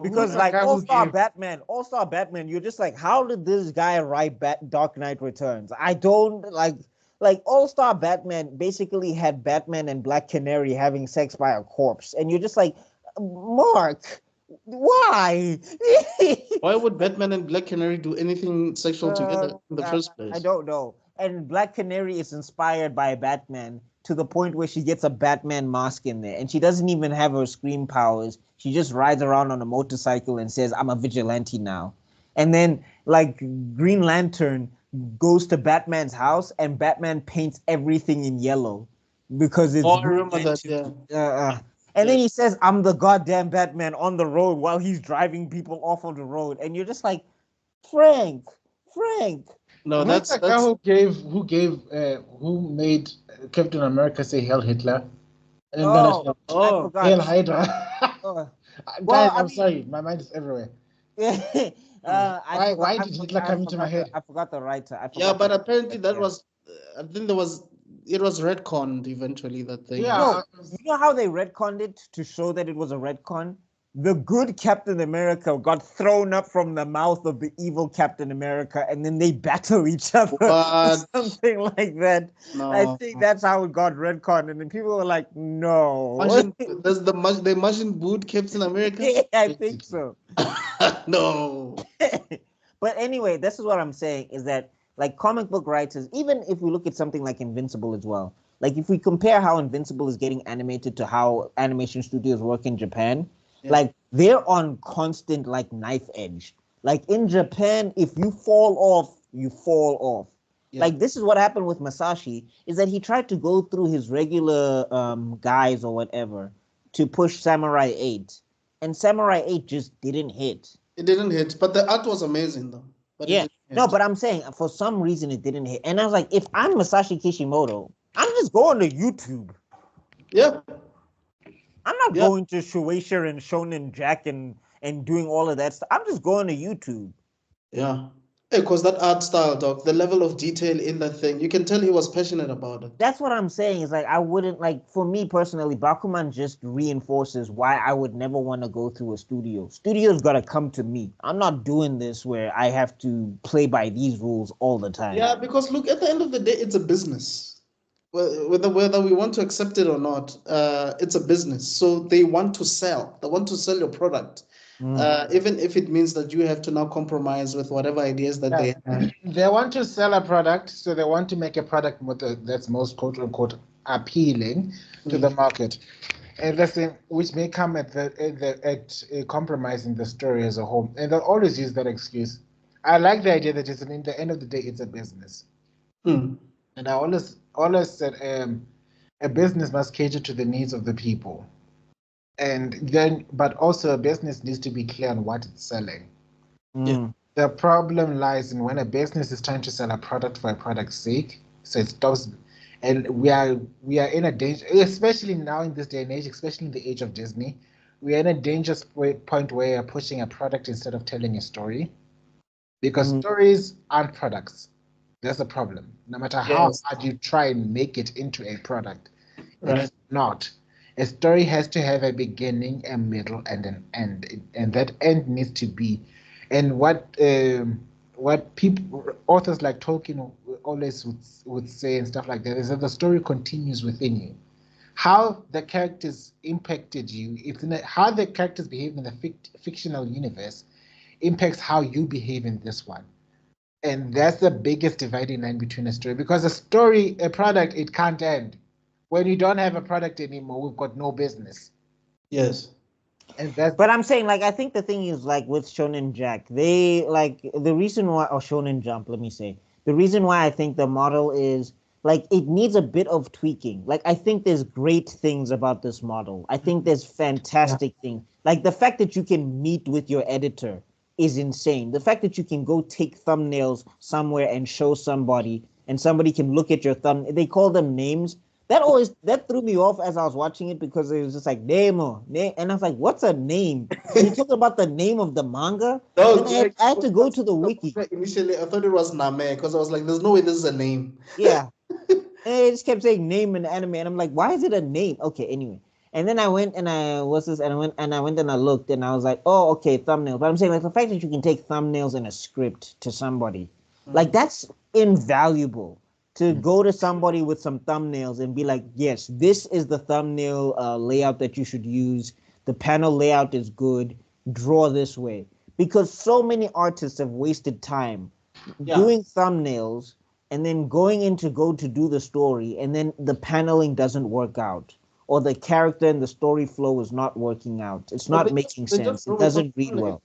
Because like All-Star Batman, you're just like, how did this guy write Dark Knight Returns? I don't like All-Star Batman basically had Batman and Black Canary having sex by a corpse, and you're just like, Mark, why? Why would Batman and Black Canary do anything sexual together in the first place? I don't know. And Black Canary is inspired by Batman to the point where she gets a Batman mask in there, and she doesn't even have her scream powers. She just rides around on a motorcycle and says, I'm a vigilante now. And then, like, Green Lantern goes to Batman's house, and Batman paints everything in yellow because it's... I remember that, yeah. And then he says, I'm the goddamn Batman on the road while he's driving people off of the road. And you're just like, Frank. No, that's the guy who made Captain America say Hail Hitler. And I forgot. Hail Hydra. Guys, I'm sorry, my mind is everywhere. Why did Hitler come into my head? I forgot the writer. But apparently that was, I think it was retconned eventually, that thing. Yeah. No, you know how they retconned it to show that it was a retcon? The good Captain America got thrown up from the mouth of the evil Captain America, and then they battle each other. Something like that. No. I think that's how it got retconned, and then people were like, no. They Martian boot Captain America? Yeah, I think so. No. But anyway, this is what I'm saying, is that like comic book writers, even if we look at something like Invincible as well, like if we compare how Invincible is getting animated to how animation studios work in Japan, like they're on constant like knife edge. Like in Japan, if you fall off, you fall off. Yeah. Like this is what happened with Masashi, is that he tried to go through his regular guys or whatever to push Samurai 8. And Samurai 8 just didn't hit. It didn't hit, but the art was amazing though. But no, but I'm saying for some reason it didn't hit. And I was like, if I'm Masashi Kishimoto, I'm just going to YouTube. Yeah. I'm not going to Shueisha and Shonen Jack and doing all of that stuff. I'm just going to YouTube. Yeah. Because that art style, dog, the level of detail in that thing, you can tell he was passionate about it. That's what I'm saying. Is like, I wouldn't, like, for me personally, Bakuman just reinforces why I would never want to go through a studio. Studio's got to come to me. I'm not doing this where I have to play by these rules all the time. Yeah, because look, at the end of the day, it's a business. Whether we want to accept it or not, it's a business. So they want to sell. They want to sell your product. Even if it means that you have to now compromise with whatever ideas that they have. They want to sell a product, so they want to make a product that's most quote-unquote appealing to the market. And listen, which may come at compromising the story as a whole. And they'll always use that excuse. I like the idea that in the end of the day, it's a business. And I always said a business must cater to the needs of the people. And then, but also a business needs to be clear on what it's selling. The problem lies in when a business is trying to sell a product for a product's sake, so it stops. And we are in a danger, especially now in this day and age, especially in the age of Disney, we are in a dangerous point where you're pushing a product instead of telling a story, because stories aren't products. That's the problem. No matter how hard you try and make it into a product, it's not. A story has to have a beginning, a middle, and an end, and that end needs to be. And what authors like Tolkien always would say and stuff like that is that the story continues within you. How the characters impacted you, how the characters behave in the fictional universe, impacts how you behave in this one. And that's the biggest dividing line between a story, because a product, it can't end. when you don't have a product anymore, we've got no business. Yes. And that's But I'm saying, like, I think the thing is, like, with Shonen Jack, they, like, the reason why, or Shonen Jump, let me say, the reason why I think the model is, like, it needs a bit of tweaking. Like, I think there's great things about this model. I think there's fantastic things. Like, the fact that you can meet with your editor is insane. The fact that you can go take thumbnails somewhere and show somebody, and somebody can look at your thumb, they call them names. That threw me off as I was watching it because it was just like name, and I was like, "What's a name?" And he talked about the name of the manga. No, And I had to go to the wiki. Initially, I thought it was Name because I was like, "There's no way this is a name." Yeah, and it just kept saying name in the anime, and I'm like, "Why is it a name?" Okay, anyway. And then I went and I went and I looked and I was like, "Oh, okay, thumbnails." But I'm saying like the fact that you can take thumbnails in a script to somebody, like that's invaluable. To go to somebody with some thumbnails and be like, yes, this is the thumbnail layout that you should use. The panel layout is good. Draw this way. Because so many artists have wasted time doing thumbnails and then going to do the story, and then the paneling doesn't work out. Or the character and the story flow is not working out. It's not making sense. It doesn't read well.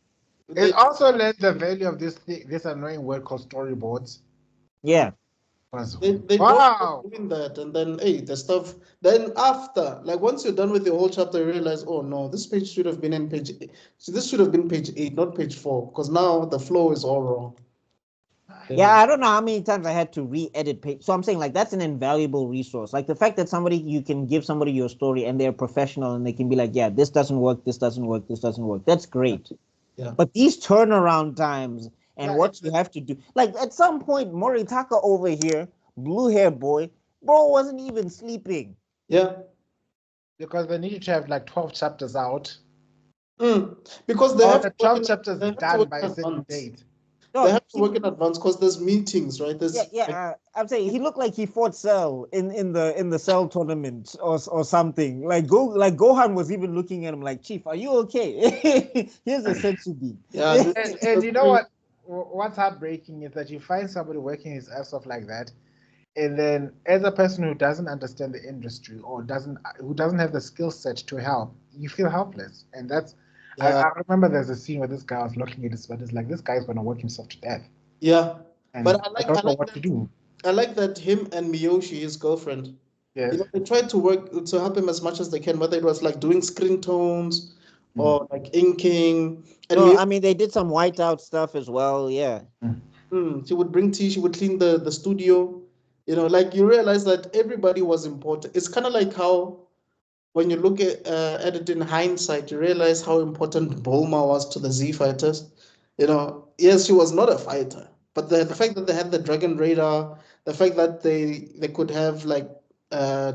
It also lends the value of this annoying word called storyboards. Yeah. They don't doing that, and then the stuff. Then after, like once you're done with the whole chapter, you realize, oh no, this page should have been in page 8. So this should have been page 8, not page 4, because now the flow is all wrong. Yeah, I don't know how many times I had to re-edit page. So I'm saying like that's an invaluable resource. Like the fact that you can give somebody your story and they're professional and they can be like, yeah, this doesn't work, this doesn't work, this doesn't work. That's great. Yeah. But these turnaround times and what you have to do, like at some point, Moritaka over here, blue hair boy, bro wasn't even sleeping. Yeah. Because they need to have like 12 chapters out. Because they have 12 chapters done by a certain date. They have to work in advance because there's meetings, right? I'm saying he looked like he fought Cell in the Cell tournament or something. Like Gohan was even looking at him like, Chief, are you okay? Here's a sensu bean. Yeah, and you know what? What's heartbreaking is that you find somebody working his ass off like that, and then as a person who doesn't understand the industry or who doesn't have the skill set to help, you feel helpless, and that's. I remember there's a scene where this guy was looking at his but it's like this guy's gonna work himself to death. Yeah, and but I don't know what to do. I like that him and Miyoshi, his girlfriend, they tried to work to help him as much as they can, whether it was like doing screen tones or like inking. And I mean, they did some whiteout stuff as well. Yeah. She would bring tea. She would clean the studio. Like you realize that everybody was important. It's kind of like how when you look at it in hindsight, you realize how important Bulma was to the Z fighters. Yes, she was not a fighter, but the fact that they had the Dragon Radar, the fact that they could have like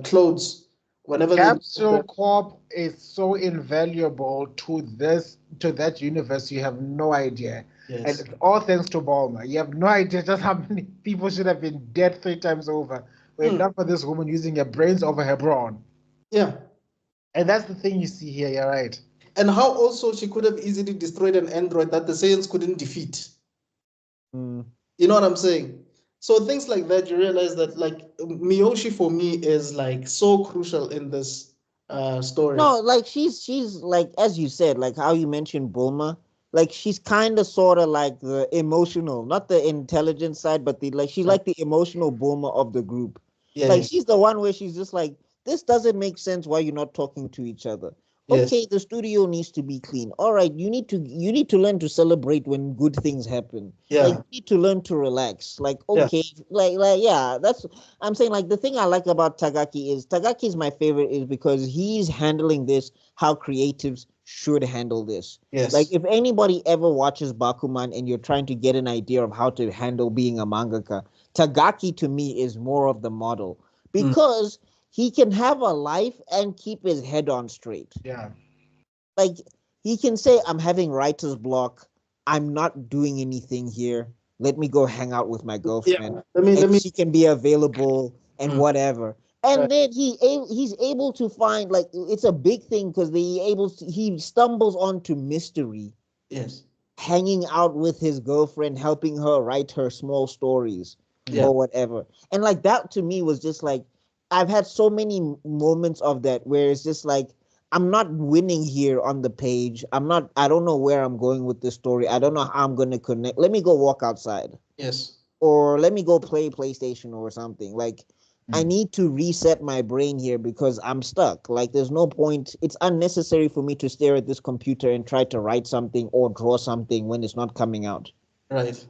clothes whenever Capsule Corp is so invaluable to that universe. You have no idea. Yes. And it's all thanks to Bulma. You have no idea just how many people should have been dead 3 times over. Were not for this woman using her brains over her brawn. Yeah. And that's the thing you see here, you're right. And how also she could have easily destroyed an android that the Saiyans couldn't defeat. You know what I'm saying? So things like that, you realize that like Miyoshi for me is like so crucial in this story. No, like she's like, as you said, like how you mentioned Bulma, like she's kind of sort of like the emotional, not the intelligent side, but she's like the emotional Bulma of the group. Yeah, like she's the one where she's just like, this doesn't make sense why you're not talking to each other. Yes. Okay, the studio needs to be clean. All right, you need to learn to celebrate when good things happen. Yeah. Like you need to learn to relax. Like, okay, that's I'm saying, like, the thing I like about Tagaki is my favorite is because he's handling this how creatives should handle this. Yes. Like if anybody ever watches Bakuman and you're trying to get an idea of how to handle being a mangaka, Tagaki to me is more of the model because he can have a life and keep his head on straight. Yeah. Like he can say, I'm having writer's block. I'm not doing anything here. Let me go hang out with my girlfriend. Yeah. She can be available and whatever. And then he's able to find, like, it's a big thing because he stumbles onto mystery. Yes. Hanging out with his girlfriend, helping her write her small stories or whatever. And like that to me was just like, I've had so many moments of that where it's just like I'm not winning here on the page. I don't know where I'm going with this story. I don't know how I'm going to connect. Let me go walk outside. Yes. Or let me go play PlayStation or something. Like I need to reset my brain here because I'm stuck. Like there's no point. It's unnecessary for me to stare at this computer and try to write something or draw something when it's not coming out. Right.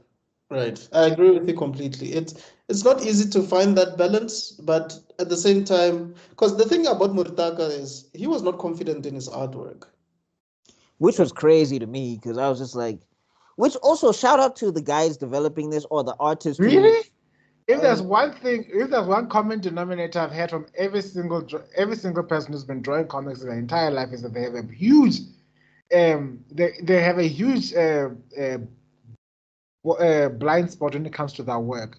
Right. I agree with you completely. It's not easy to find that balance, but at the same time, because the thing about Muritaka is he was not confident in his artwork. Which was crazy to me because I was just like, which also shout out to the guys developing this or the artists. Really? If there's one common denominator I've heard from every single person who's been drawing comics their entire life is that they have a huge, they have a huge blind spot when it comes to their work.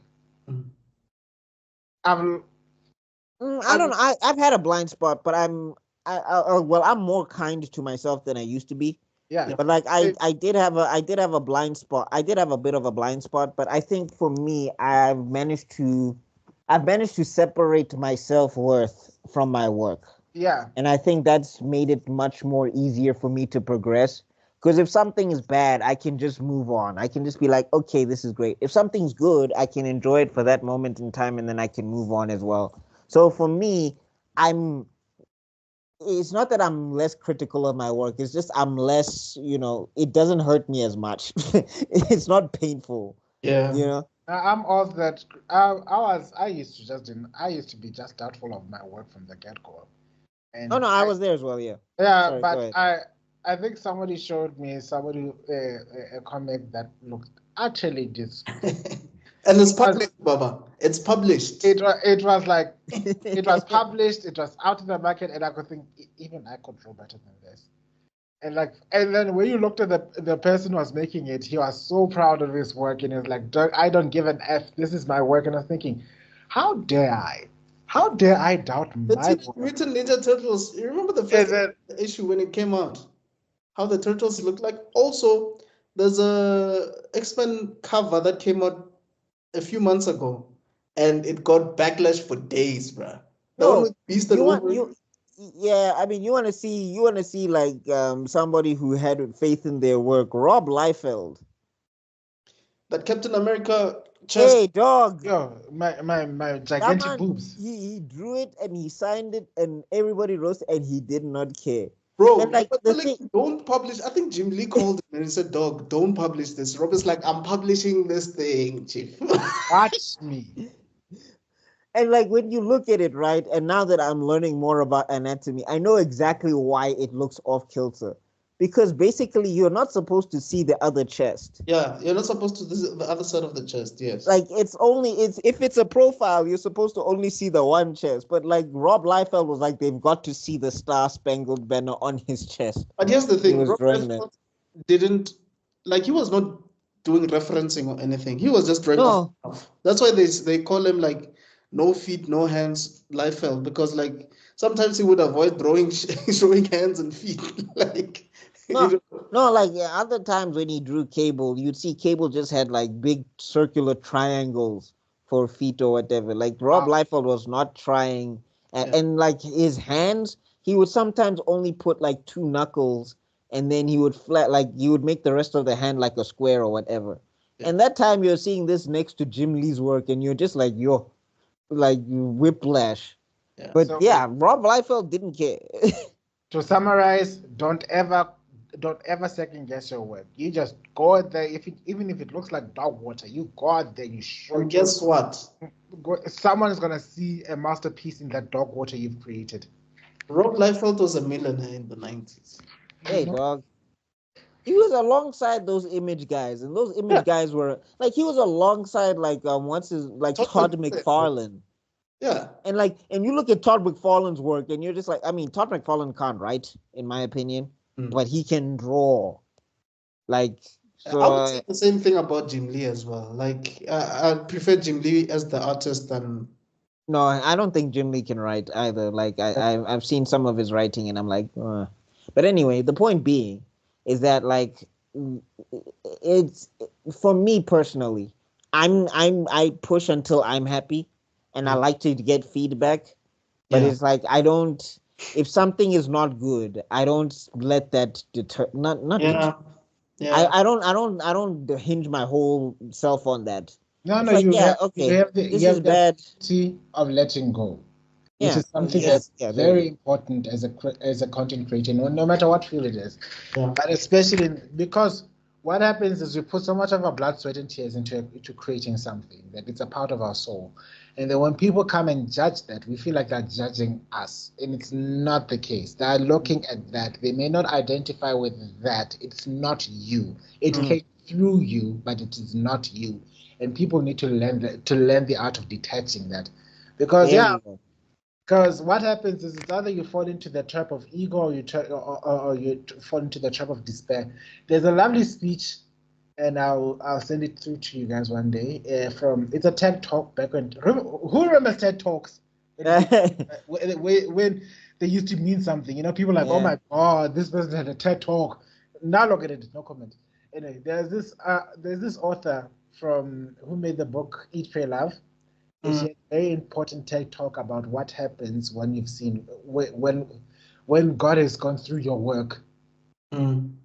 I don't know. I've had a blind spot, but I'm more kind to myself than I used to be. Yeah. But like I did have a blind spot. I did have a bit of a blind spot, but I think for me, I've managed to separate my self-worth from my work. Yeah. And I think that's made it much more easier for me to progress. Because if something is bad, I can just move on. I can just be like, okay, this is great. If something's good, I can enjoy it for that moment in time and then I can move on as well. So for me, it's not that I'm less critical of my work. It's just I'm less, it doesn't hurt me as much. It's not painful. Yeah. I'm off that. I used to be just doubtful of my work from the get-go. And I was there as well. Yeah. Yeah, sorry, but I think somebody showed me a comic that looked utterly disgusting. And it's published, Baba. It's published. It was like it was published. It was out in the market, and I could think even I could draw better than this. And then when you looked at the person who was making it, he was so proud of his work, and he was like, "I don't give an F. This is my work." And I was thinking, how dare I? How dare I doubt my work? Mutant Ninja Turtles. You remember the first issue when it came out? How the turtles look like? Also, there's a X-Men cover that came out a few months ago, and it got backlash for days, bruh. Yeah, I mean, you want to see like somebody who had faith in their work. Rob Liefeld. That Captain America chest. Hey, dog. Yo, my gigantic boobs. He drew it and he signed it and everybody wrote it and he did not care. Bro, don't publish. I think Jim Lee called him and he said, "Dog, don't publish this." Rob is like, "I'm publishing this thing, chief." Watch me. And like when you look at it, right, and now that I'm learning more about anatomy, I know exactly why it looks off kilter. Because basically you're not supposed to see the other chest. Yeah, you're not supposed to see the other side of the chest, yes. Like if it's a profile, you're supposed to only see the one chest. But like Rob Liefeld was like, they've got to see the Star-Spangled Banner on his chest. But here's the thing, Rob Liefeld didn't, like, he was not doing referencing or anything. He was just drawing off. That's why they call him like no feet, no hands Liefeld, because like sometimes he would avoid showing hands and feet. Like like other times when he drew Cable, you'd see Cable just had like big circular triangles for feet or whatever. Like Rob Liefeld was not trying, and like his hands, he would sometimes only put like 2 knuckles, and then he would make the rest of the hand like a square or whatever. Yeah. And that time you're seeing this next to Jim Lee's work, and you're just like, like whiplash. Yeah. But Rob Liefeld didn't care. To summarize, don't ever second guess your work. You just go out there. Even if it looks like dog water, you go out there. You show. And guess what? Someone is gonna see a masterpiece in that dog water you've created. Rob Liefeld was a millionaire in the 90s. Hey, dog. He was alongside those Image guys, and those Image guys were like he was alongside like Todd McFarlane. Yeah. And you look at Todd McFarlane's work, and you're just like, I mean, Todd McFarlane can't write, in my opinion, but he can draw. Like, so, I would say the same thing about Jim Lee as well. Like, I prefer Jim Lee as the artist than. No, I don't think Jim Lee can write either. Like, I've seen some of his writing, and I'm like, But anyway, the point being is that like, it's for me personally, I push until I'm happy. And I like to get feedback. But it's like I don't. If something is not good, I don't let that deter. Not deter. Yeah. I don't hinge my whole self on that. No, It's no, like, you yeah, have okay, you have the this you is have the bad. ability of letting go, which Yeah, is something yeah, that's yeah, very important as a content creator, no matter what field it is. Yeah. But especially because what happens is we put so much of our blood, sweat, and tears into creating something that it's a part of our soul. And then when people come and judge that, we feel like they're judging us. And it's not the case. They're looking at that. They may not identify with that. It's not you. It came through you, but it is not you. And people need to learn the art of detaching that. Because because what happens is it's either you fall into the trap of ego or you fall into the trap of despair. There's a lovely speech, and I'll send it through to you guys one day. It's a TED talk back when who remembers TED talks? When they used to mean something, people like, oh my god, this person had a TED talk. Now look at it, no comment. Anyway, there's this author from who made the book Eat, Pray, Love. And she had a very important TED talk about what happens when you've seen when God has gone through your work, and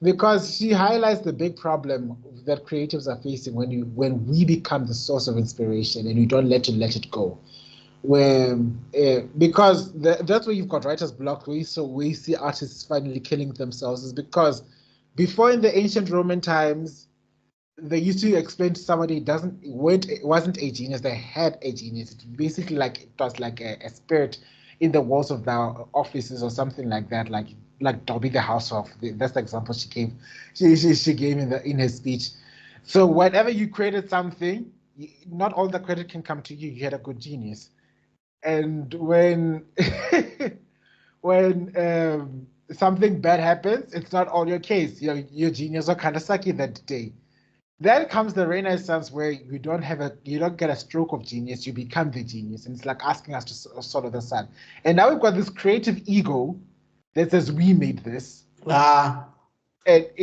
because she highlights the big problem that creatives are facing when we become the source of inspiration and you don't let it go. Because that's where you've got writer's block, we see artists finally killing themselves, is because before in the ancient Roman times, they used to explain to somebody it wasn't a genius, they had a genius. It's basically like it was like a spirit in the walls of their offices or something like that, like Dobby the house of. That's the example she gave. She gave in her speech. So whenever you created something, not all the credit can come to you. You had a good genius, and when when something bad happens, it's not all your case. Your genius are kind of sucky that day. Then comes the Renaissance, where you don't get a stroke of genius, you become the genius, and it's like asking us to swallow the sun. And now we've got this creative ego that says we made this, and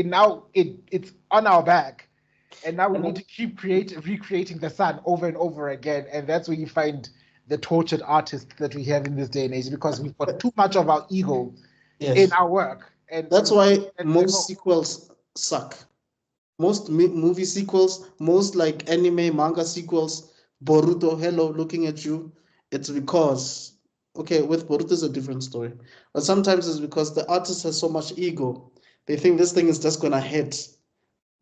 now it's on our back, and now we need to keep recreating the sun over and over again, and that's where you find the tortured artists that we have in this day and age, because we've got too much of our ego in our work, and that's why most sequels suck. Most movie sequels, most like anime, manga sequels, Boruto, hello, looking at you. It's because, okay, with Boruto is a different story. But sometimes it's because the artist has so much ego. They think this thing is just going to hit.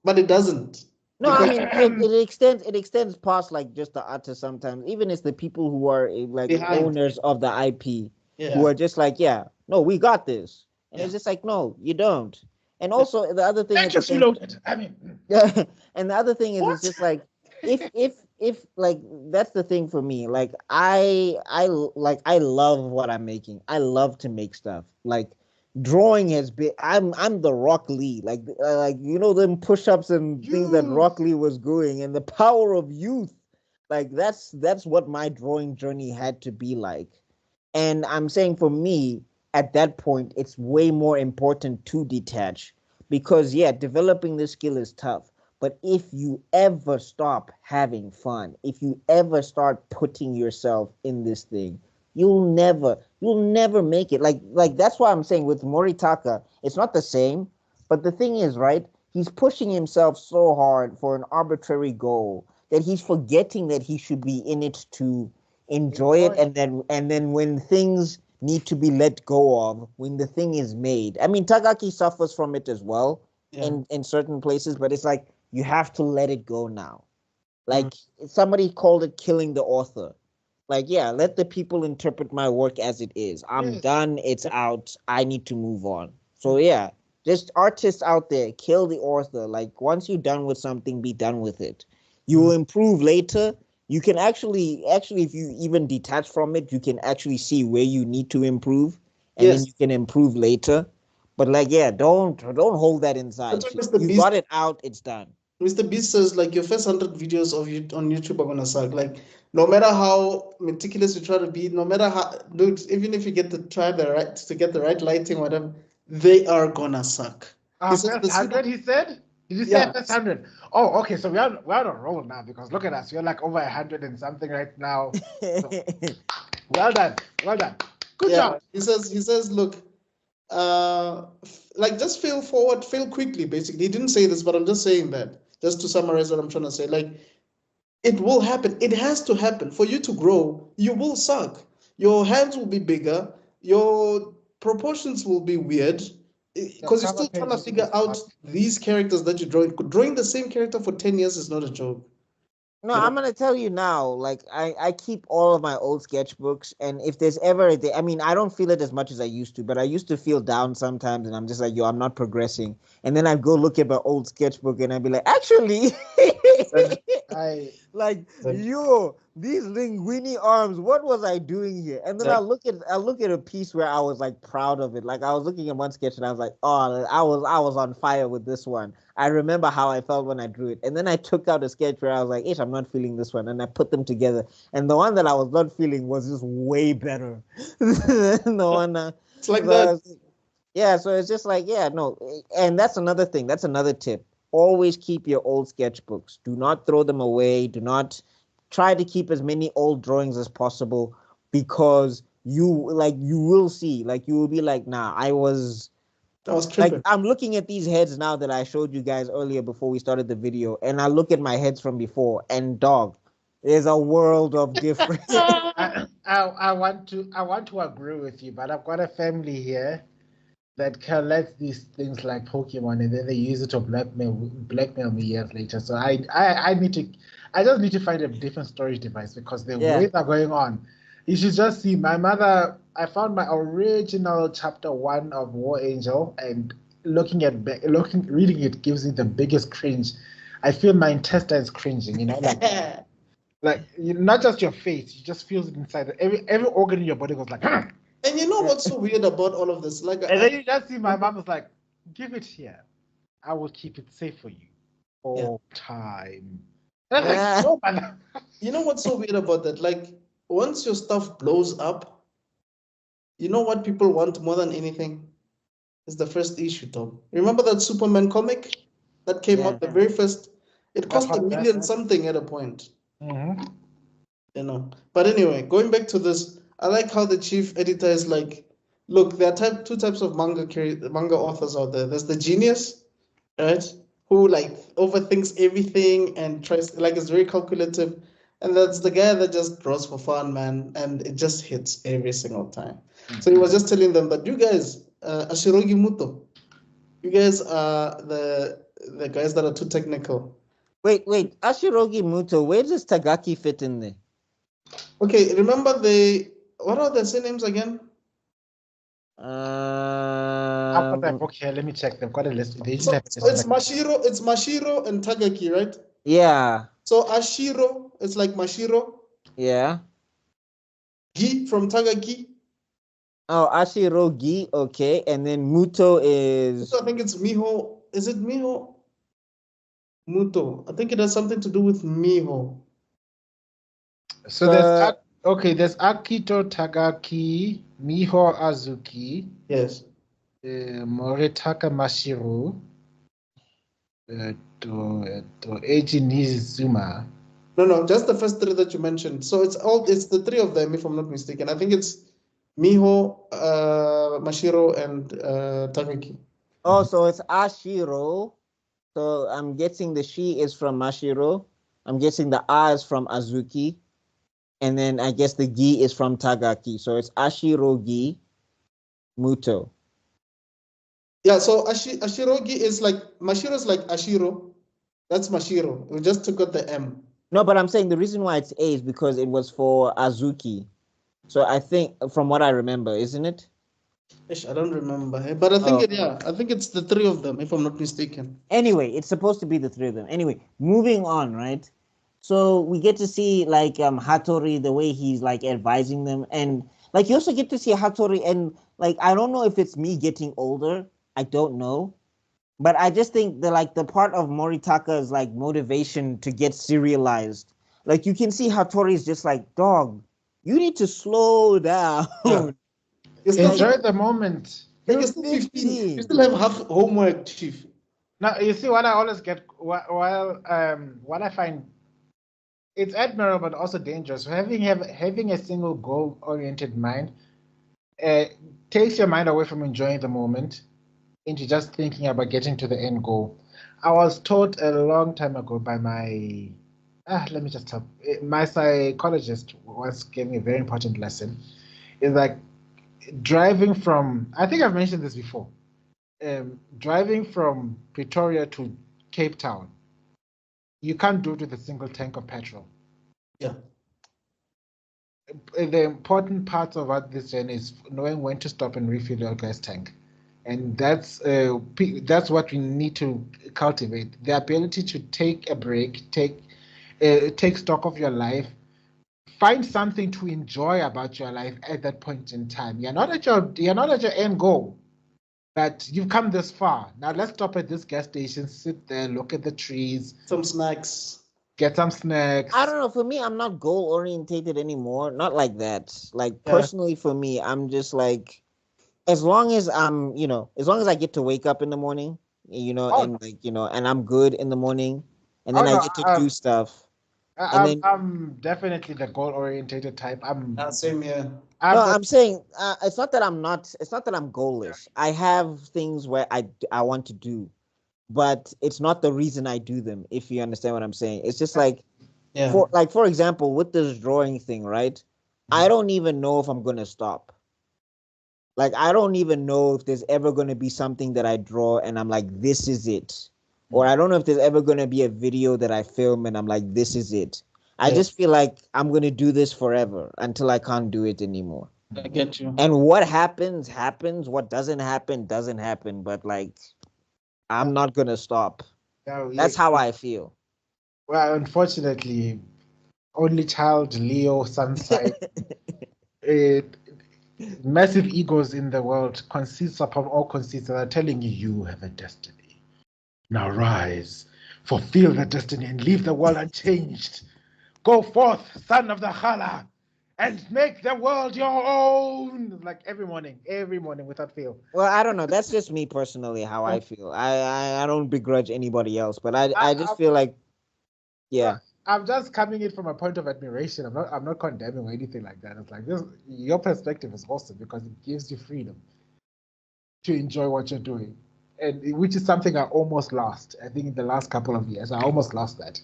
But it doesn't. No, I mean, it extends past like just the artist sometimes. Even it's the people who are like owners of the IP who are just like, no, we got this. And it's just like, no, you don't. And also the other thing just reloaded. I mean, and the other thing is it's just like if like that's the thing for me. Like I love what I'm making. I love to make stuff. Like drawing has been I'm the Rock Lee. Like them push-ups and things that Rock Lee was doing, and the power of youth. Like that's what my drawing journey had to be like. And I'm saying for me, at that point, it's way more important to detach, because developing this skill is tough. But if you ever stop having fun, if you ever start putting yourself in this thing, you'll never make it. Like that's why I'm saying with Moritaka, it's not the same. But the thing is, right? He's pushing himself so hard for an arbitrary goal that he's forgetting that he should be in it to enjoy it, and then when things need to be let go of, when the thing is made. I mean, Tagaki suffers from it as well in certain places, but it's like you have to let it go now. Like somebody called it killing the author. Like, let the people interpret my work as it is. I'm done. It's out. I need to move on. So just artists out there, kill the author. Like once you're done with something, be done with it. You will improve later. You can actually, if you even detach from it, you can actually see where you need to improve, and then you can improve later. But like, don't hold that inside. You got it out, it's done. Mr. Beast says, like, your first 100 videos of you on YouTube are gonna suck. Like, no matter how meticulous you try to be, no matter how, dude, even if you get to get the right lighting, whatever, they are gonna suck. First 100, he said. Did you say first 100? Oh, okay. So we're on a roll now because look at us. We're like over 100 and something right now. So, well done. Good job. He says, look, like just fail forward, fail quickly. Basically, he didn't say this, but I'm just saying that just to summarize what I'm trying to say. Like, it will happen. It has to happen for you to grow. You will suck. Your hands will be bigger. Your proportions will be weird because you're still trying to figure out these characters that you're drawing. Drawing the same character for 10 years is not a joke. No, I'm gonna tell you now. Like I keep all of my old sketchbooks, and if there's ever a day, I mean, I don't feel it as much as I used to, but I used to feel down sometimes, and I'm just like, yo, I'm not progressing. And then I'd go look at my old sketchbook, and I'd be like, actually, yo, these linguini arms, what was I doing here? And then I look at a piece where I was like proud of it. Like I was looking at one sketch, and I was like, oh, I was on fire with this one. I remember how I felt when I drew it. And then I took out a sketch where I was like, I'm not feeling this one. And I put them together. And the one that I was not feeling was just way better than the one. It's like that. So it's just like, no. And that's another thing. That's another tip. Always keep your old sketchbooks. Do not throw them away. Do not try to keep as many old drawings as possible because you will see. Like, you will be like, nah, I was like, I'm looking at these heads now that I showed you guys earlier before we started the video, and I look at my heads from before, and dog, there's a world of difference. I want to agree with you, but I've got a family here that collects these things like Pokemon, and then they use it to blackmail me years later. So I just need to find a different storage device because the way they're going on. You should just see my mother. I found my original chapter 1 of War Angel, and reading it gives me the biggest cringe. I feel my intestines cringing, like not just your face, you just feel it inside. Every organ in your body goes like. And you know what's so weird about all of this? Like, and then you just see my mom was like, "Give it here, I will keep it safe for you all time." And I'm like, "No, man." You know what's so weird about that? Like, once your stuff blows up, you know what people want more than anything? Is the first issue, Tom. Remember that Superman comic that came out, the very first? It cost $1 million something at a point. Mm-hmm. But anyway, going back to this, I like how the chief editor is like, look, there are two types of manga authors out there. There's the genius, right? Who like overthinks everything and tries, like, is very calculative. And that's the guy that just draws for fun, man, and it just hits every single time. So he was just telling them that you guys, Ashirogi Muto, you guys are the guys that are too technical. Wait, Ashirogi Muto, where does Tagaki fit in there? Okay, remember what are their surnames again? I've got that book here. Let me check. They've got a list. So it's Mashiro and Tagaki, right? Yeah. So Ashiro, it's like Mashiro. Yeah. Gi from Tagaki. Oh, Ashiro Gi, okay. And then Muto is... I think it's Miho. Is it Miho? Muto. I think it has something to do with Miho. So there's Akito Tagaki, Miho Azuki. Yes. Moritaka Mashiro. To Eiji Nizuma. No, just the first 3 that you mentioned. So it's the 3 of them, if I'm not mistaken. I think it's Miho, Mashiro, and Tagaki. Oh, so it's Ashiro. So I'm guessing the she is from Mashiro. I'm guessing the A is from Azuki. And then I guess the Gi is from Tagaki. So it's Ashiro Gi Muto. Yeah, so Ashirogi is like, Mashiro is like Ashiro. That's Mashiro. We just took out the M. No, but I'm saying the reason why it's A is because it was for Azuki. So I think, from what I remember, isn't it? I don't remember. But I think I think it's the 3 of them, if I'm not mistaken. Anyway, it's supposed to be the 3 of them. Anyway, moving on, right? So we get to see like Hattori, the way he's like advising them. And like you also get to see Hattori, and like I don't know if it's me getting older. I don't know. But I just think the part of Moritaka's like motivation to get serialized. Like you can see Hattori's just like, dog, you need to slow down. Yeah. Enjoy the moment. You're still 15. You still have half homework, Chief. Now you see what I always get. Well, what I find it's admirable but also dangerous. Having a single goal-oriented mind takes your mind away from enjoying the moment into just thinking about getting to the end goal. I was taught a long time ago by my let me just tell my psychologist once gave me a very important lesson. Is like driving from, I think I've mentioned this before. Driving from Pretoria to Cape Town, you can't do it with a single tank of petrol. Yeah. The important part about this journey is knowing when to stop and refill your gas tank, and that's what we need to cultivate: the ability to take a break, take stock of your life, find something to enjoy about your life at that point in time. You're not at your end goal, but you've come this far. Now let's stop at this gas station, sit there, look at the trees, Some snacks. get some snacks. I don't know. For me, I'm not goal orientated anymore. Not like that. Like personally, for me, I'm just like, as long as I'm, as long as I get to wake up in the morning, and like, and I'm good in the morning, and then I get to do stuff. I'm definitely the goal orientated type. Same here. I'm saying it's not that I'm not. It's not that I'm goalless. I have things where I want to do, but it's not the reason I do them. If you understand what I'm saying, it's just like, for example, with this drawing thing, right? I don't even know if I'm gonna stop. Like, I don't even know if there's ever gonna be something that I draw and I'm like, this is it, or I don't know if there's ever gonna be a video that I film and I'm like, this is it. I just feel like I'm gonna do this forever until I can't do it anymore. I get you. And what happens, happens. What doesn't happen, doesn't happen. But like, I'm not gonna stop. That's how I feel. Well, unfortunately, only child Leo Sunside, massive egos in the world consists upon all consists that are telling you you have a destiny. Now rise, fulfill that destiny, and leave the world unchanged. Go forth, son of the Khala, and make the world your own. Like every morning without fail. Well, I don't know. That's just me personally, how I feel. I don't begrudge anybody else, but I just feel like, yeah. I'm just coming in from a point of admiration. I'm not condemning or anything like that. It's like this. Your perspective is awesome because it gives you freedom to enjoy what you're doing, and which is something I almost lost. I think in the last couple of years, I almost lost that.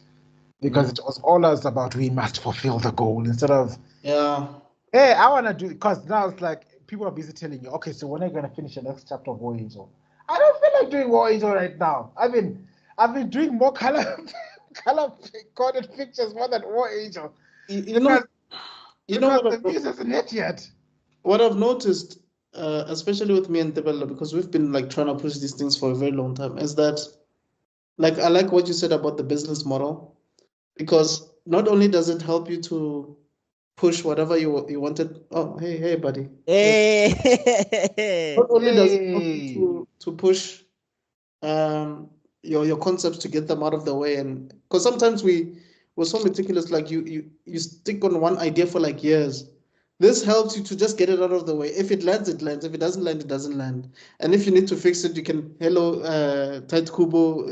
Because it was always about we must fulfill the goal instead of hey, I want to do, because now it's like people are busy telling you, okay, so when are you going to finish the next chapter of War Angel? I don't feel like doing War Angel right now. I've been doing more color coded pictures more than War Angel. Because the muse isn't hit yet. What I've noticed, especially with me and Tebella, because we've been like trying to push these things for a very long time, is that like I like what you said about the business model. Because not only does it help you to push whatever you wanted. Oh, hey, buddy. Hey. Not only does it help you to push your concepts to get them out of the way, and because sometimes we're so meticulous, like you stick on one idea for like years. This helps you to just get it out of the way. If it lands, it lands. If it doesn't land, it doesn't land. And if you need to fix it, you can Tight Kubo,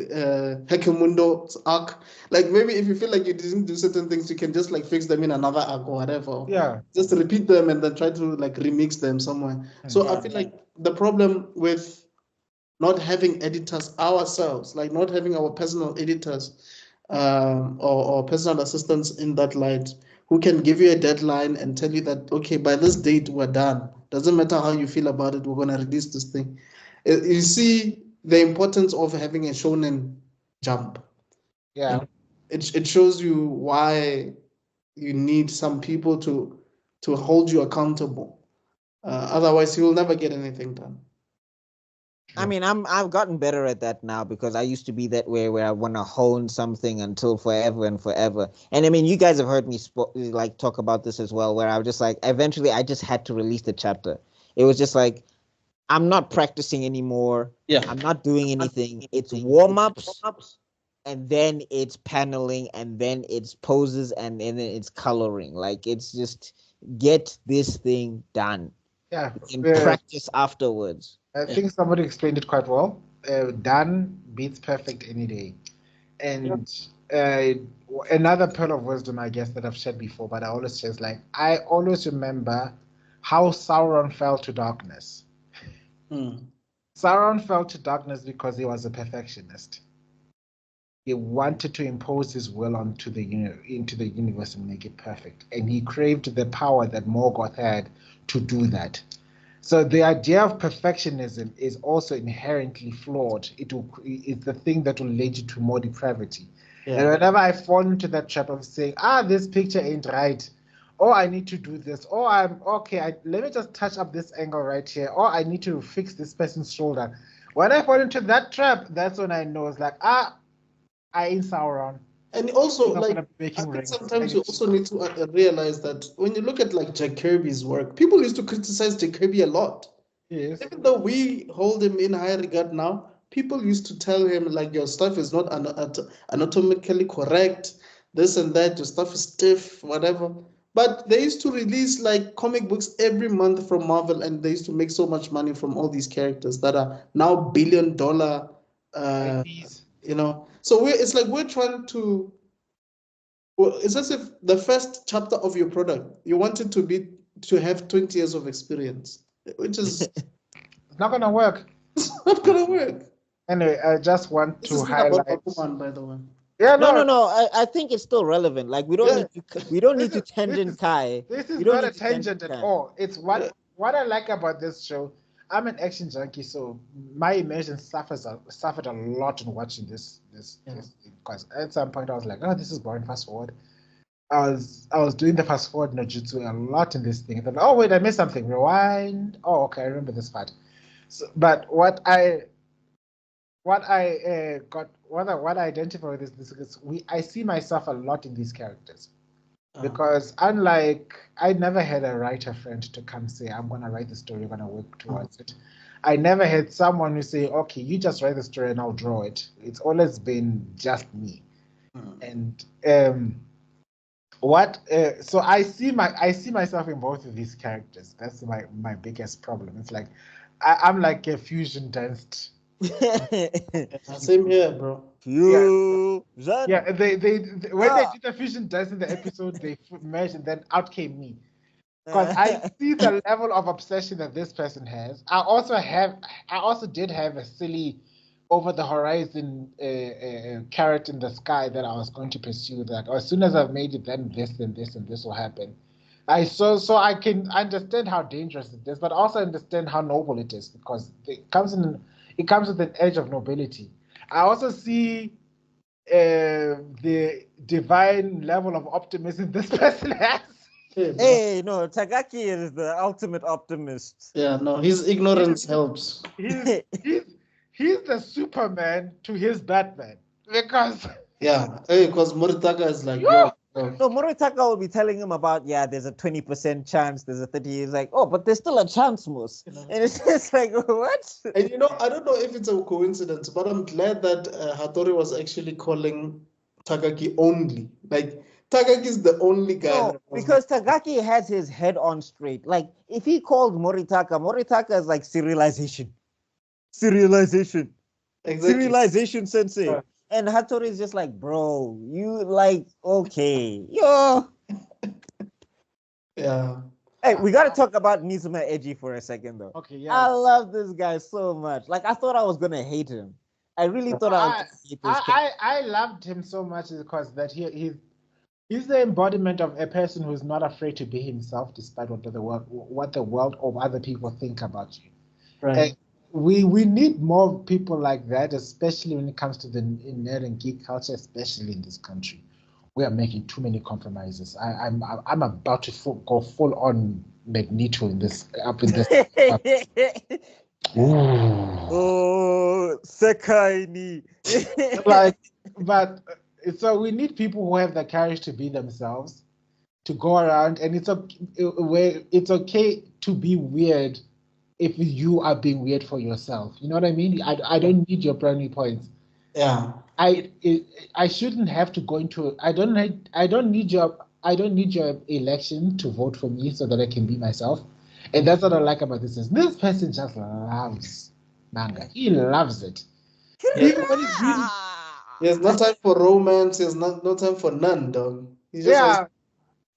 Hekemundo's arc. Like maybe if you feel like you didn't do certain things, you can just like fix them in another arc or whatever. Yeah. Just repeat them and then try to like remix them somewhere. So I feel like the problem with not having editors ourselves, like not having our personal editors or personal assistants in that light, who can give you a deadline and tell you that, okay, by this date, we're done. Doesn't matter how you feel about it, we're going to release this thing. You see the importance of having a shonen jump. Yeah. It shows you why you need some people to hold you accountable. Otherwise, you will never get anything done. I mean, I've gotten better at that now because I used to be that way where I want to hone something until forever and forever. And I mean, you guys have heard me like talk about this as well, where I was just like, eventually I just had to release the chapter. It was just like, I'm not practicing anymore. Yeah. I'm not doing anything. It's warm-ups, and then it's paneling, and then it's poses, and then it's coloring. Like, it's just get this thing done. Yeah. And practice afterwards. I think somebody explained it quite well. done beats perfect any day. And another pearl of wisdom, I guess, that I've shared before, but I always say is like, I always remember how Sauron fell to darkness. Sauron fell to darkness because he was a perfectionist. He wanted to impose his will into the universe and make it perfect. And he craved the power that Morgoth had to do that. So the idea of perfectionism is also inherently flawed. It's the thing that will lead you to more depravity. Yeah. And whenever I fall into that trap of saying, this picture ain't right, or I need to do this, or let me just touch up this angle right here, or I need to fix this person's shoulder. When I fall into that trap, that's when I know it's like, I ain't Sauron. And also, like, I think sometimes you also need to realize that when you look at like Jack Kirby's work, people used to criticize Jack Kirby a lot. Yes. Even though we hold him in high regard now, people used to tell him like, your stuff is not anatomically correct, this and that, your stuff is stiff, whatever. But they used to release like comic books every month from Marvel, and they used to make so much money from all these characters that are now billion-dollar, you know. So it's like we're trying to. Well, it's as if the first chapter of your product, you want it to have 20 years of experience, which is it's not gonna work. It's not gonna work. Anyway, I just want to highlight. Bakuman, by the way. Yeah, no. I think it's still relevant. Like we don't need to tangent Kai. This is not a tangent at all. It's what I like about this show. I'm an action junkie, so my immersion suffered a lot in watching this because at some point I was like, this is boring. Fast forward. I was doing the fast forward no jutsu a lot in this thing. And then, oh wait, I missed something. Rewind. Oh, okay, I remember this part. So, but what I identify with this is I see myself a lot in these characters. Because unlike, I never had a writer friend to come say, I'm going to write the story, I'm going to work towards it. I never had someone who say, okay, you just write the story and I'll draw it. It's always been just me. And so I see myself in both of these characters. That's my biggest problem. It's like, I'm like a fusion danced. Same here, bro. Yeah, they when they did the fusion dance in the episode, they merged and then out came me. Because I see the level of obsession that this person has. I also did have a silly over the horizon carrot in the sky that I was going to pursue. That as soon as I've made it, then this and this and this will happen. So I can understand how dangerous it is, but also understand how noble it is because it comes with an edge of nobility. I also see the divine level of optimism this person has. Hey, no, Tagaki is the ultimate optimist. Yeah, no, his ignorance helps. He's the Superman to his Batman because Moritaka is like, No, Moritaka will be telling him about, there's a 20% chance, there's a 30%. He's like, but there's still a chance, Moose. And it's just like, what? And I don't know if it's a coincidence, but I'm glad that Hattori was actually calling Tagaki only. Like, Tagaki is the only guy. No, because Tagaki has his head on straight. Like, if he called Moritaka is like serialization. Serialization. Exactly. Serialization sensei. Yeah. And Hattori is just like, bro, you like, okay. Yo. Yeah. Hey, we got to talk about Nizuma Eiji for a second, though. Okay, yeah. I love this guy so much. Like, I thought I was going to hate him. I really thought I was hate this I loved him so much because that he's the embodiment of a person who's not afraid to be himself despite what the world or other people think about you. Right. And we need more people like that, especially when it comes to the nerd and geek culture, especially in this country. We are making too many compromises. I'm about to go full on Magneto in this. Oh, Sekai ni. So we need people who have the courage to be themselves, to go around, and it's okay to be weird if you are being weird for yourself. You know what I mean? I don't need your brownie points. Yeah. I shouldn't have to go into. I don't need your election to vote for me so that I can be myself. And that's what I like about this. This person just loves manga. He loves it. Even when he's reading, He has no time for romance. He has no time for none, dog. He just wants.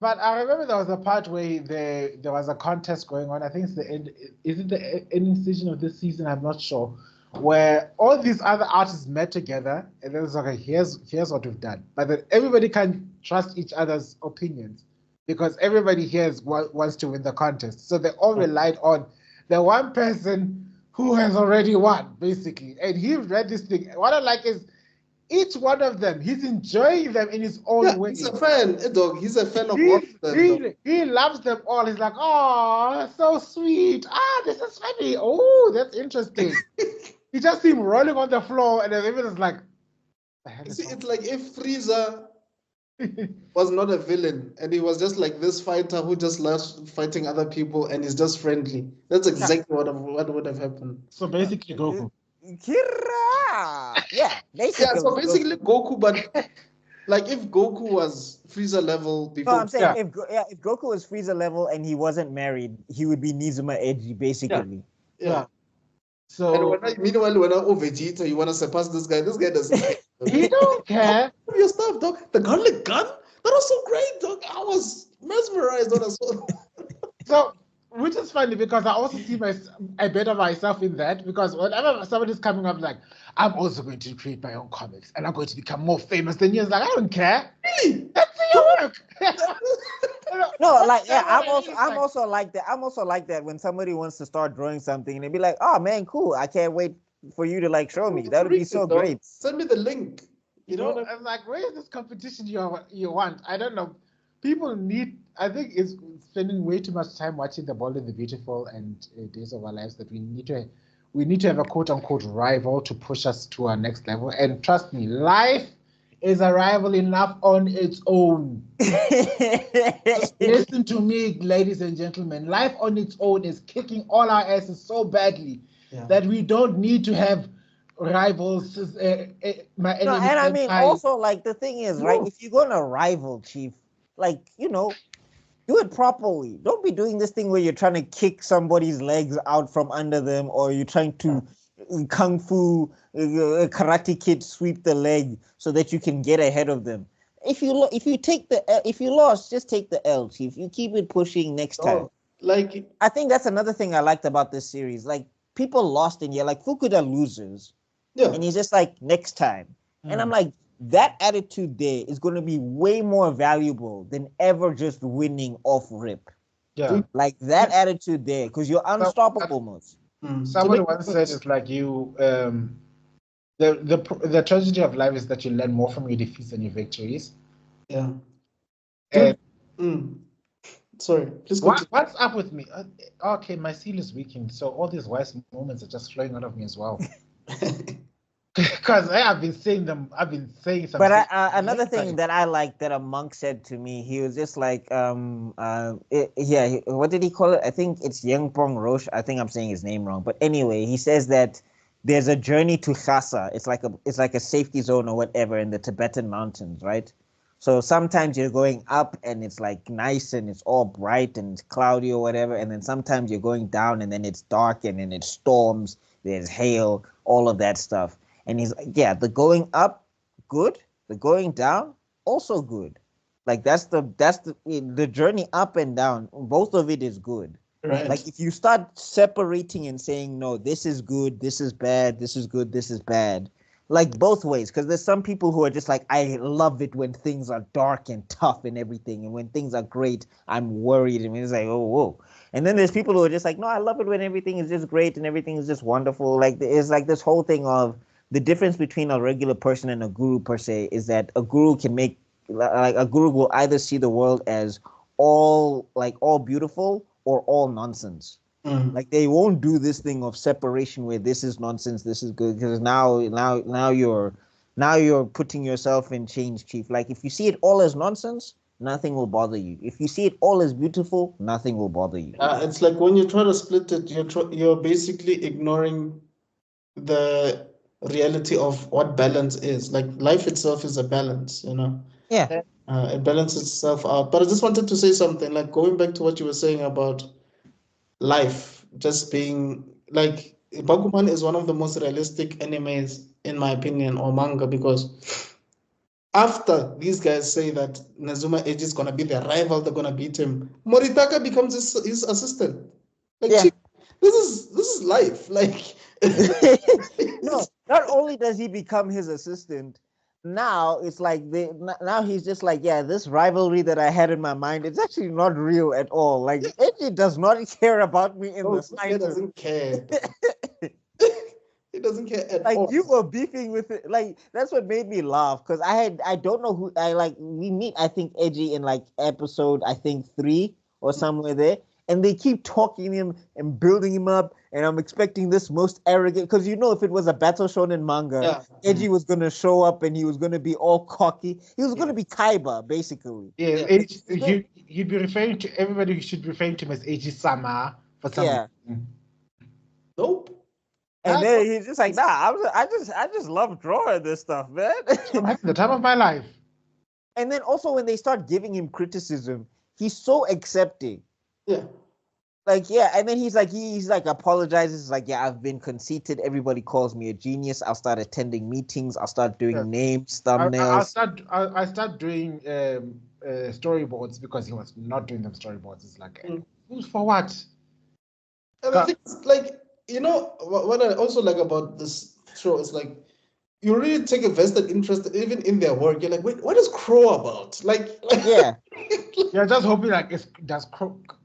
But I remember there was a part where there was a contest going on. I think it's the end. Is it the ending season of this season? I'm not sure. Where all these other artists met together, and then it's like, here's what we've done. But then everybody can trust each other's opinions because everybody here wants to win the contest. So they all relied on the one person who has already won, basically. And he read this thing. What I like is each one of them, he's enjoying them in his own way. He's a fan, dog. He's a fan of all of them. He loves them all. He's like, oh, so sweet. This is funny. Oh, that's interesting. He just see him rolling on the floor, and then everyone's like, it's like if Frieza was not a villain and he was just like this fighter who just loves fighting other people and is just friendly. That's exactly what would have happened. So basically, Goku. Kira! Yeah, basically. Yeah, so basically Goku, but like if Goku was Frieza level before. No, I'm saying if Goku was Frieza level and he wasn't married, he would be Nizuma Edgy, basically. Yeah. So and meanwhile, when I Vegeta, you want to surpass this guy. This guy doesn't care. He don't care. Your stuff, dog. The garlic gun? That was so great, dog. I was mesmerized when I saw it. So, which is funny because I also see a bit of myself in that because whenever somebody's coming up like, I'm also going to create my own comics and I'm going to become more famous than you. It's like, I don't care. Really? That's your work. No, like I'm also like that. I'm also like that when somebody wants to start drawing something and they be like, "Oh man, cool! I can't wait for you to like show me. That would be so great. Send me the link." You know, I'm like, where is this competition you want? I don't know. People need. I think it's spending way too much time watching The Bold and the Beautiful and Days of Our Lives that we need to have a quote unquote rival to push us to our next level. And trust me, life is a rival enough on its own. Listen to me, ladies and gentlemen. Life on its own is kicking all our asses so badly that we don't need to have rivals. I mean, also, like, the thing is, right, if you're going to rival, Chief, like, do it properly. Don't be doing this thing where you're trying to kick somebody's legs out from under them or you're trying to kung fu karate kid sweep the leg so that you can get ahead of them. If you lost, just take the L, Chief. You keep it pushing next time. Like, I think that's another thing I liked about this series. Like, people lost in here, like Fukuda losers. Yeah. And he's just like, next time. And I'm like, that attitude there is going to be way more valuable than ever just winning off rip. Yeah. Like that attitude there, because you're unstoppable most. Somebody once said it's like you the tragedy of life is that you learn more from your defeats than your victories. Yeah. And sorry, please what's up with me? Okay, my seal is weakened, so all these wise moments are just flowing out of me as well. Because I've been saying some. But another thing that I like that a monk said to me, he was just like, what did he call it? I think it's Yengpong Rosh. I think I'm saying his name wrong. But anyway, he says that there's a journey to Khasa. It's like a safety zone or whatever in the Tibetan mountains, right? So sometimes you're going up and it's like nice and it's all bright and it's cloudy or whatever. And then sometimes you're going down and then it's dark and then it storms. There's hail, all of that stuff. And he's like, yeah, the going up, good. The going down, also good. Like that's the journey up and down. Both of it is good. Right. Like if you start separating and saying, no, this is good, this is bad, this is good, this is bad. Like both ways, because there's some people who are just like, I love it when things are dark and tough and everything, and when things are great, I'm worried. And it's like, oh, whoa. And then there's people who are just like, no, I love it when everything is just great and everything is just wonderful. Like it's like this whole thing of the difference between a regular person and a guru per se is that a guru can make, like a guru will either see the world as all beautiful or all nonsense. Like they won't do this thing of separation where this is nonsense, this is good, because now you're putting yourself in change, Chief. Like if you see it all as nonsense, nothing will bother you. If you see it all as beautiful, nothing will bother you. It's like when you try to split it, you're basically ignoring the reality of what balance is. Like life itself is a balance, Yeah. It balances itself out. But I just wanted to say something, like going back to what you were saying about life just being like, Bakuman is one of the most realistic animes in my opinion, or manga, because after these guys say that Nazuma Edge is gonna be their rival, they're gonna beat him, Moritaka becomes his assistant. Like, Yeah. this is life. Like, No, not only does he become his assistant, now it's like now he's just like, yeah, this rivalry that I had in my mind, it's actually not real at all. Like, Edgy does not care about me in the he slightest. doesn't care. He doesn't care at Like, all. you were beefing with it. Like, that's what made me laugh, because I don't know who we meet, I think, Edgy in like episode, I think 3 or somewhere there, and they keep talking him and building him up, and I'm expecting this most arrogant, because if it was a battle shonen manga, Edgy was gonna show up and he was gonna be all cocky. He was gonna be Kaiba, basically. Yeah, you'd be referring to everybody. You should be referring to him as Eiji-sama for some reason. Nope. And then he's just like, nah, I just love drawing this stuff, man. I'm having the time of my life. And then also when they start giving him criticism, he's so accepting. Yeah. Like, yeah, and then he's like apologizes. He's like, yeah, I've been conceited. Everybody calls me a genius. I'll start attending meetings. I'll start doing names, thumbnails. I'll start doing storyboards, because he was not doing them storyboards. It's like, who's for what? And I think, like, what I also like about this show is, like, you really take a vested interest even in their work. You're like, wait, what is Crow about? Like yeah. You're just hoping, like,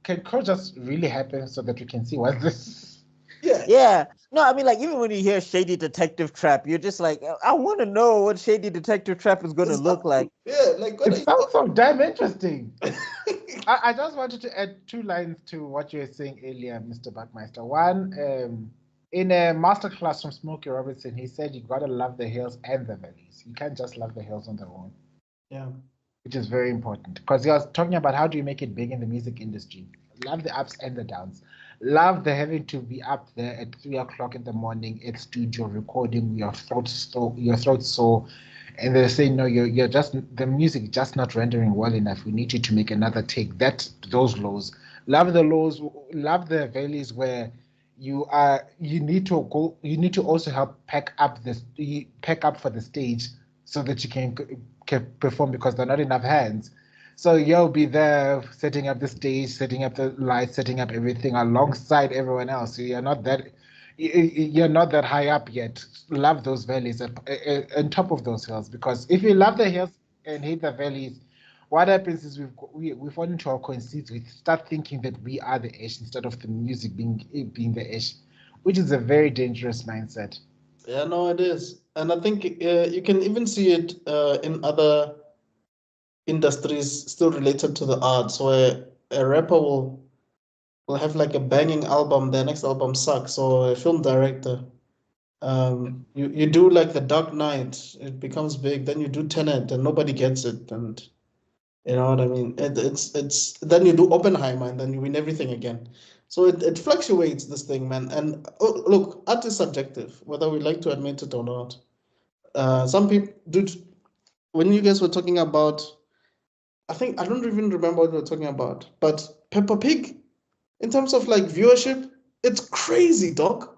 can Crow just really happen so that we can see what this. Yeah. No, I mean, like, even when you hear Shady Detective Trap, you're just like, I want to know what Shady Detective Trap is going to look like. Yeah, like, it sounds so damn interesting. I just wanted to add 2 lines to what you were saying earlier, Mr. Buckmeister. One, in a masterclass from Smokey Robinson, he said you gotta love the hills and the valleys. You can't just love the hills on their own. Yeah. Which is very important, because he was talking about how do you make it big in the music industry. Love the ups and the downs. Love the having to be up there at 3 o'clock in the morning at studio recording, your throat sore, and they're saying, no, you're just, the music just not rendering well enough. We need you to make another take. Those lows. Love the lows. Love the valleys where you need to also help pack up for the stage so that you can perform, because there are not enough hands. So you'll be there setting up the stage, setting up the lights, setting up everything alongside everyone else. So you're not that high up yet. Love those valleys on top of those hills, because if you love the hills and hate the valleys, what happens is we fall into our conceits. We start thinking that we are the Ash instead of the music being the Ash, which is a very dangerous mindset. Yeah, no, it is. And I think you can even see it in other industries still related to the arts, where a rapper will have like a banging album, their next album sucks. Or a film director, you do like The Dark Knight, it becomes big, then you do Tenet and nobody gets it, and you know what I mean? It's then you do Oppenheimer and then you win everything again. So it fluctuates, this thing, man. And look, art is subjective, whether we like to admit it or not. Some people do. When you guys were talking about, I don't even remember what we were talking about, but Peppa Pig, in terms of like viewership, it's crazy, dog.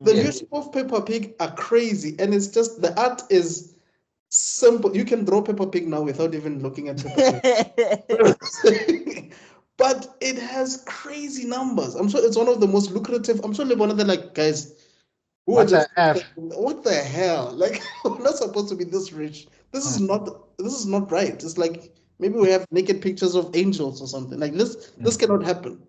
The viewership of Peppa Pig are crazy, and it's just the art is simple. You can draw Peppa Pig now without even looking at Peppa Pig. But it has crazy numbers. I'm sure it's one of the most lucrative. I'm sure one of the like guys who what are just the F? What the hell? Like, we're not supposed to be this rich. This is not right. It's like maybe we have naked pictures of angels or something. Like this cannot happen.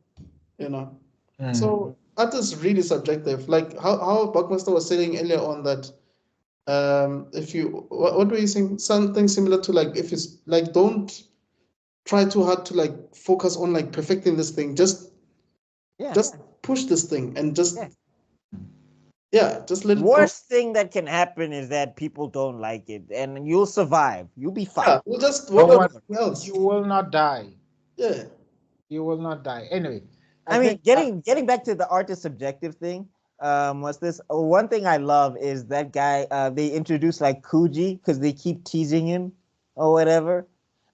So art is really subjective. Like how Buckmaster was saying earlier on that if you what were you saying? Something similar to, like, if it's like, don't try too hard to like focus on like perfecting this thing. Just push this thing and just just let it Worst thing that can happen is that people don't like it, and you'll survive. You'll be fine. Yeah, we'll just what else? You will not die. Yeah. You will not die. Anyway. I mean, getting back to the art is subjective thing. What's this? One thing I love is that guy. They introduced like Kuji because they keep teasing him or whatever,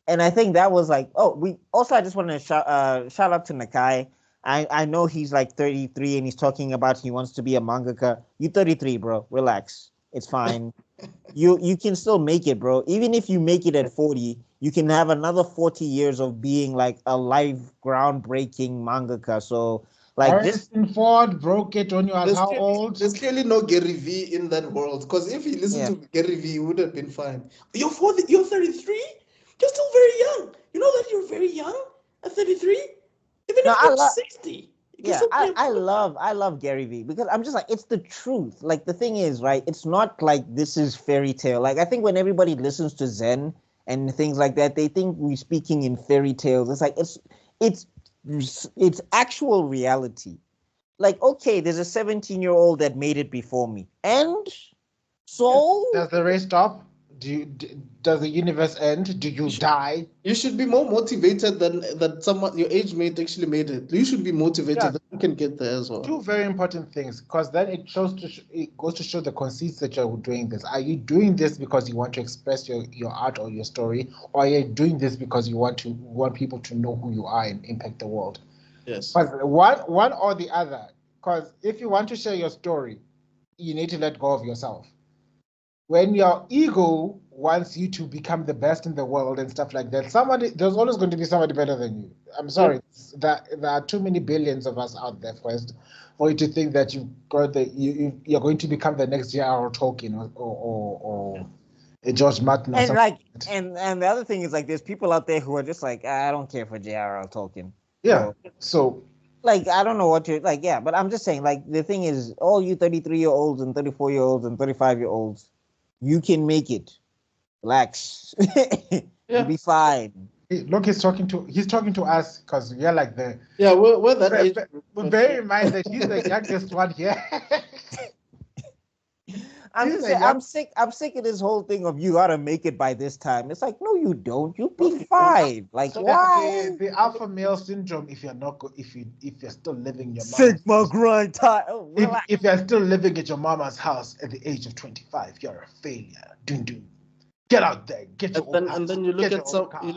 and I think that was like, I just want to shout out to Nakai. I know he's like 33 and he's talking about he wants to be a mangaka. You 33, bro. Relax. It's fine. you can still make it, bro. Even if you make it at 40, you can have another 40 years of being like a live groundbreaking mangaka. So like this, Harrison Ford broke it when he was how old? There's clearly no Gary V in that world. Because if he listened yeah. to Gary V, he would have been fine. You're 33? You're still very young. You know that you're very young at 33? Even No, if you're 60, you can yeah, still play I love Gary Vee because I'm just like, it's the truth. Like the thing is, right, it's not like this is fairy tale. Like I think when everybody listens to Zen and things like that, they think we're speaking in fairy tales. It's like it's it's actual reality. Like, okay, there's a 17-year-old that made it before me. And so Does the race stop? Does the universe end? Do you die? You should be more motivated than that someone your age mate actually made it. You should be motivated Yeah. that you can get there as well. Two very important things, because then it goes to show the conceits that you're doing this. Are you doing this because you want to express your art or your story, or are you doing this because you want people to know who you are and impact the world? Yes. Because one or the other. Because if you want to share your story, you need to let go of yourself. When your ego wants you to become the best in the world and stuff like that, there's always going to be somebody better than you. I'm sorry, that there are too many billions of us out there for you to think that you're going to become the next J.R.R. Tolkien or a George Martin. Or and something. like and the other thing is like there's people out there who are just like, I don't care for J.R.R. Tolkien. Yeah. So like I don't know what you're like, yeah, but I'm just saying, like the thing is, all you 33-year-olds and 34-year-olds and 35-year-olds, you can make it. Relax. You'll be fine. Look, he's talking to us because we are like the we're that age. But bear in mind that he's the youngest one here. I'm sick of this whole thing of you gotta make it by this time. It's like, no, you don't. You'll be fine. Like, why? The alpha male syndrome. If you're still living your Sigma grind time. Oh, if you're still living at your mama's house at the age of 25, you're a failure. Dun. Get out there. Get your own house. And then you look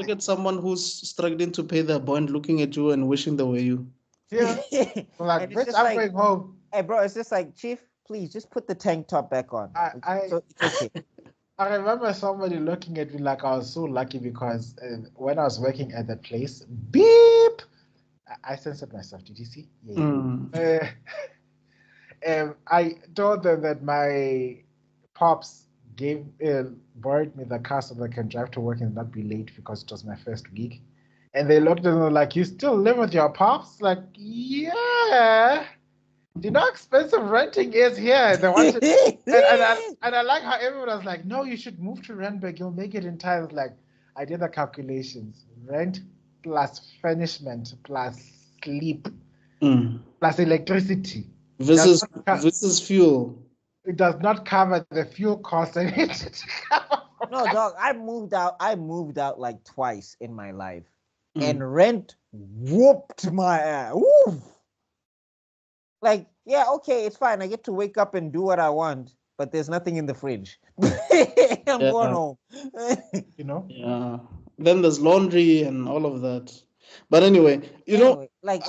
at someone who's struggling to pay their bond, looking at you and wishing they were you. Yeah. Like, bitch, I'm going home. Hey, bro, it's just like, Chief, please just put the tank top back on. It's okay. I remember somebody looking at me like I was so lucky because when I was working at that place, beep, I censored myself. Did you see? Yeah. I told them that my pops borrowed me the car so that I can drive to work and not be late because it was my first week. And they looked at me like, you still live with your pops? Like, yeah. Do you know how expensive renting is here? They wanted, and I like how everyone was like, no, you should move to Randburg. You'll make it in time. Like, I did the calculations. Rent plus furnishment plus sleep plus electricity. This is fuel. It does not cover the fuel cost. I need to cover. No, dog, I moved out like twice in my life. And rent whooped my ass. Woo! Like, yeah, okay, it's fine. I get to wake up and do what I want, but there's nothing in the fridge. I'm going home. You know? Yeah. Then there's laundry and all of that. But anyway, I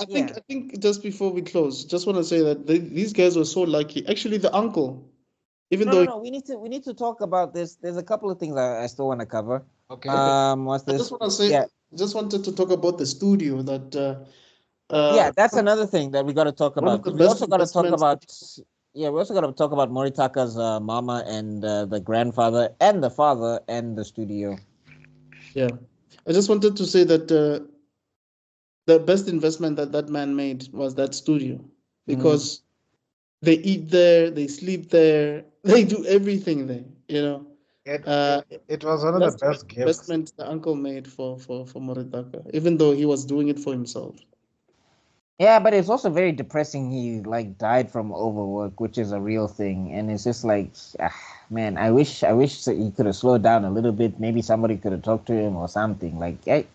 think just before we close, just want to say that these guys were so lucky. Actually, the uncle, No, we need to talk about this. There's a couple of things I still want to cover. Okay. What's this? I just want to say, just wanted to talk about the studio that. That's another thing that we got to talk about. We also got to talk about. Yeah, we also got to talk about Moritaka's mama and the grandfather and the father and the studio. Yeah, I just wanted to say that the best investment that man made was that studio, because they eat there, they sleep there, they do everything there. It was one of the best gifts. Investment the uncle made for Moritaka, even though he was doing it for himself. Yeah, but it's also very depressing. He like died from overwork, which is a real thing, and it's just like, man, I wish he could have slowed down a little bit. Maybe somebody could have talked to him or something. Like, hey,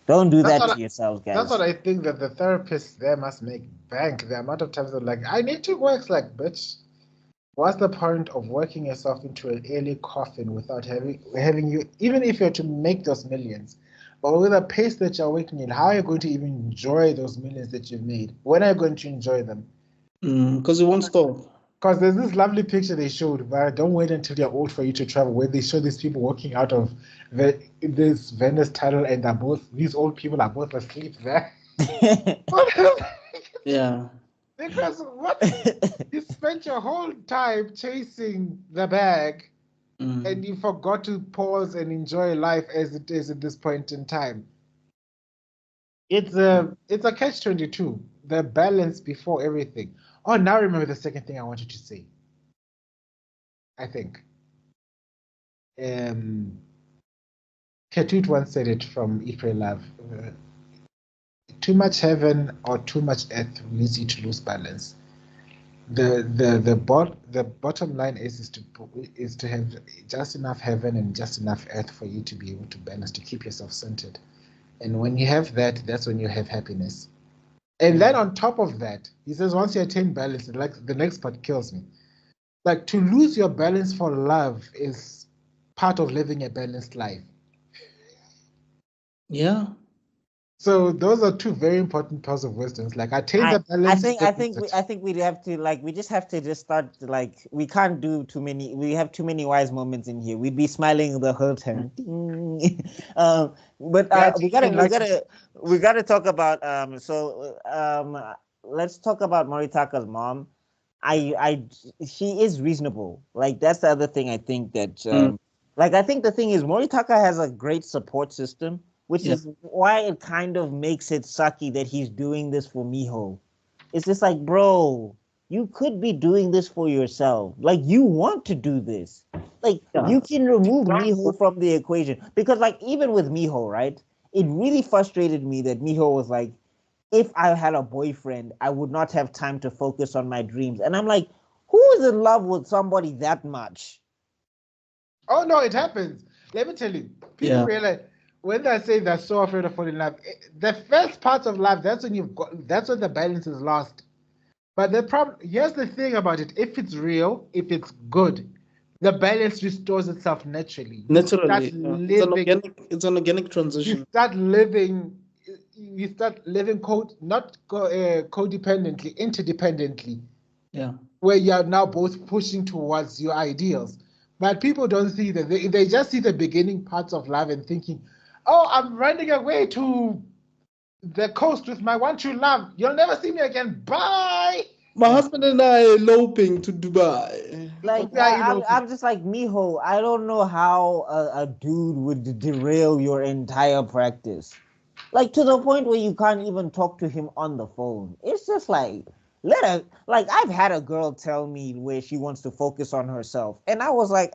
don't do that to yourselves, guys. That's what I think that the therapists there must make bank. The amount of times they're like, I need to work. Like, bitch, what's the point of working yourself into an early coffin without having you, even if you're to make those millions? But with the pace that you're working in, how are you going to even enjoy those millions that you've made? When are you going to enjoy them? Because you won't stop. Because there's this lovely picture they showed, but don't wait until you're old for you to travel, where they show these people walking out of this Venice tunnel, and these old people are both asleep there. Yeah. Because what you spent your whole time chasing the bag, and you forgot to pause and enjoy life as it is at this point in time. It's a catch-22. The balance before everything. Oh, now I remember the second thing I wanted to say. I think. Ketut once said it from If You Love. Too much heaven or too much earth leads you to lose balance. The bottom line is to have just enough heaven and just enough earth for you to be able to balance, to keep yourself centered. And when you have that, that's when you have happiness. And then on top of that, he says, once you attain balance, like the next part kills me. Like, to lose your balance for love is part of living a balanced life. Yeah. So those are two very important parts of wisdom. Like, attain the balance. I think we have to, like, we just have to just start, like, we can't do too many. We have too many wise moments in here. We'd be smiling the whole time. But we gotta talk about let's talk about Moritaka's mom. She is reasonable. Like, that's the other thing I think that like, I think the thing is Moritaka has a great support system, which is why it kind of makes it sucky that he's doing this for Miho. It's just like, bro, you could be doing this for yourself. Like, you want to do this. Like, you can remove Miho from the equation. Because, like, even with Miho, right, it really frustrated me that Miho was like, if I had a boyfriend, I would not have time to focus on my dreams. And I'm like, who is in love with somebody that much? Oh, no, it happens. Let me tell you. People realize, when they say they're so afraid of falling in love, the first part of love, that's when the balance is lost. But the problem, here's the thing about it: if it's real, if it's good, the balance restores itself naturally. It's an organic transition. You start living not codependently, interdependently. Yeah. Where you are now both pushing towards your ideals. But people don't see that. They just see the beginning parts of love and thinking, oh, I'm running away to the coast with my one true love. You'll never see me again. Bye. My husband and I are eloping to Dubai. Like, I'm just like, Miho, I don't know how a dude would derail your entire practice. Like, to the point where you can't even talk to him on the phone. It's just like, I've had a girl tell me where she wants to focus on herself. And I was like,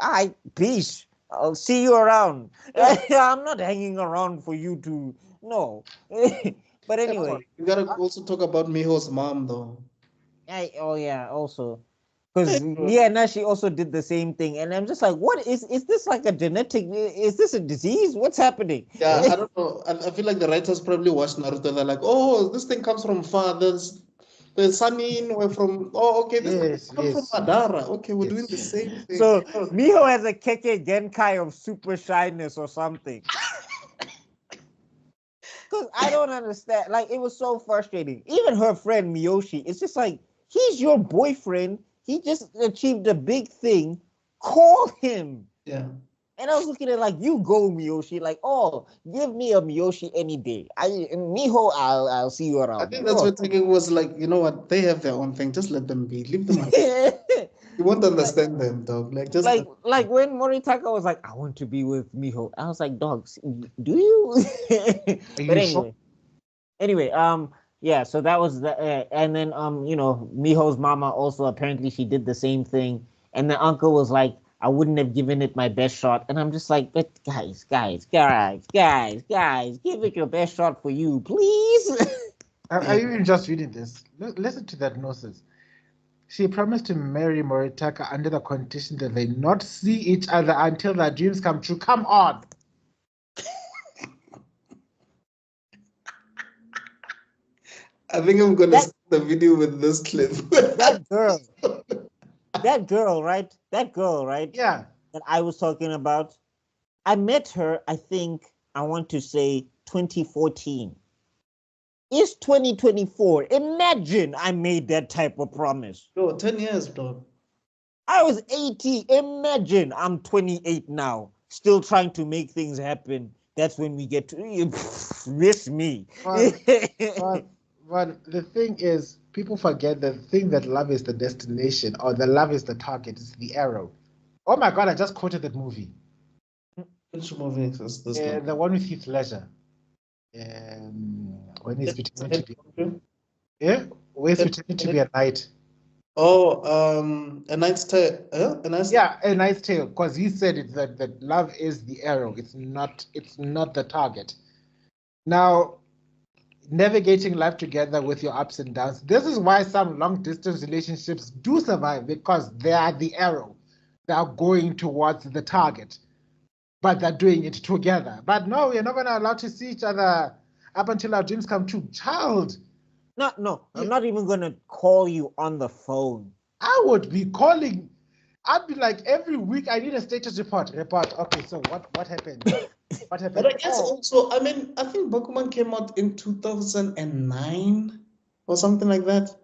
peace. I'll see you around. I'm not hanging around for you to, no. But anyway. You gotta also talk about Miho's mom, though. Also. Because now she also did the same thing. And I'm just like, what is this like a genetic, is this a disease? What's happening? Yeah, I don't know. I feel like the writers probably watched Naruto. They're like, oh, this thing comes from fathers. The Sanin were from, this comes from Madara. Okay, we're doing the same thing. So Miho has a Keke Genkai of super shyness or something. Because I don't understand. Like, it was so frustrating. Even her friend Miyoshi, it's just like, he's your boyfriend. He just achieved a big thing. Call him. Yeah. And I was looking at like, you go, Miyoshi. Like, oh, give me a Miyoshi any day. Miho, I'll see you around. I think that's what Tiki was like. You know what? They have their own thing. Just let them be. Leave them alone. You won't understand them, dog. Like, just like when Moritaka was like, I want to be with Miho. I was like, dogs, do you? But anyway, yeah. So that was the, and then Miho's mama also apparently she did the same thing, and the uncle was like, I wouldn't have given it my best shot. And I'm just like, but guys, give it your best shot for you, please. Are you even just reading this? Listen to that nonsense. She promised to marry Moritaka under the condition that they not see each other until their dreams come true. Come on. I think I'm going to start the video with this clip. That girl, right? Yeah. That I was talking about. I met her, I think, I want to say 2014. It's 2024. Imagine I made that type of promise. Bro, 10 years, bro. I was 80. Imagine I'm 28 now, still trying to make things happen. That's when we get to miss me. But the thing is, people forget the thing that love is the destination or the love is the target. It's the arrow. Oh my God! I just quoted that movie. Which movie is this one? The one with Heath Ledger. When he's pretending to be, when he's pretending to be a knight. Oh, A Knight's Tale. A Knight's A Knight's Tale. Because he said it that love is the arrow. It's not the target. Now, navigating life together with your ups and downs. This is why some long distance relationships do survive, because they are the arrow. They are going towards the target, but they're doing it together. But no, we're not going to allow to see each other up until our dreams come true. Child. No, I'm not even going to call you on the phone. I would be calling. I'd be like, every week I need a status report. Okay, so what happened? What happened? But I guess also, I mean, I think Bakuman came out in 2009 or something like that,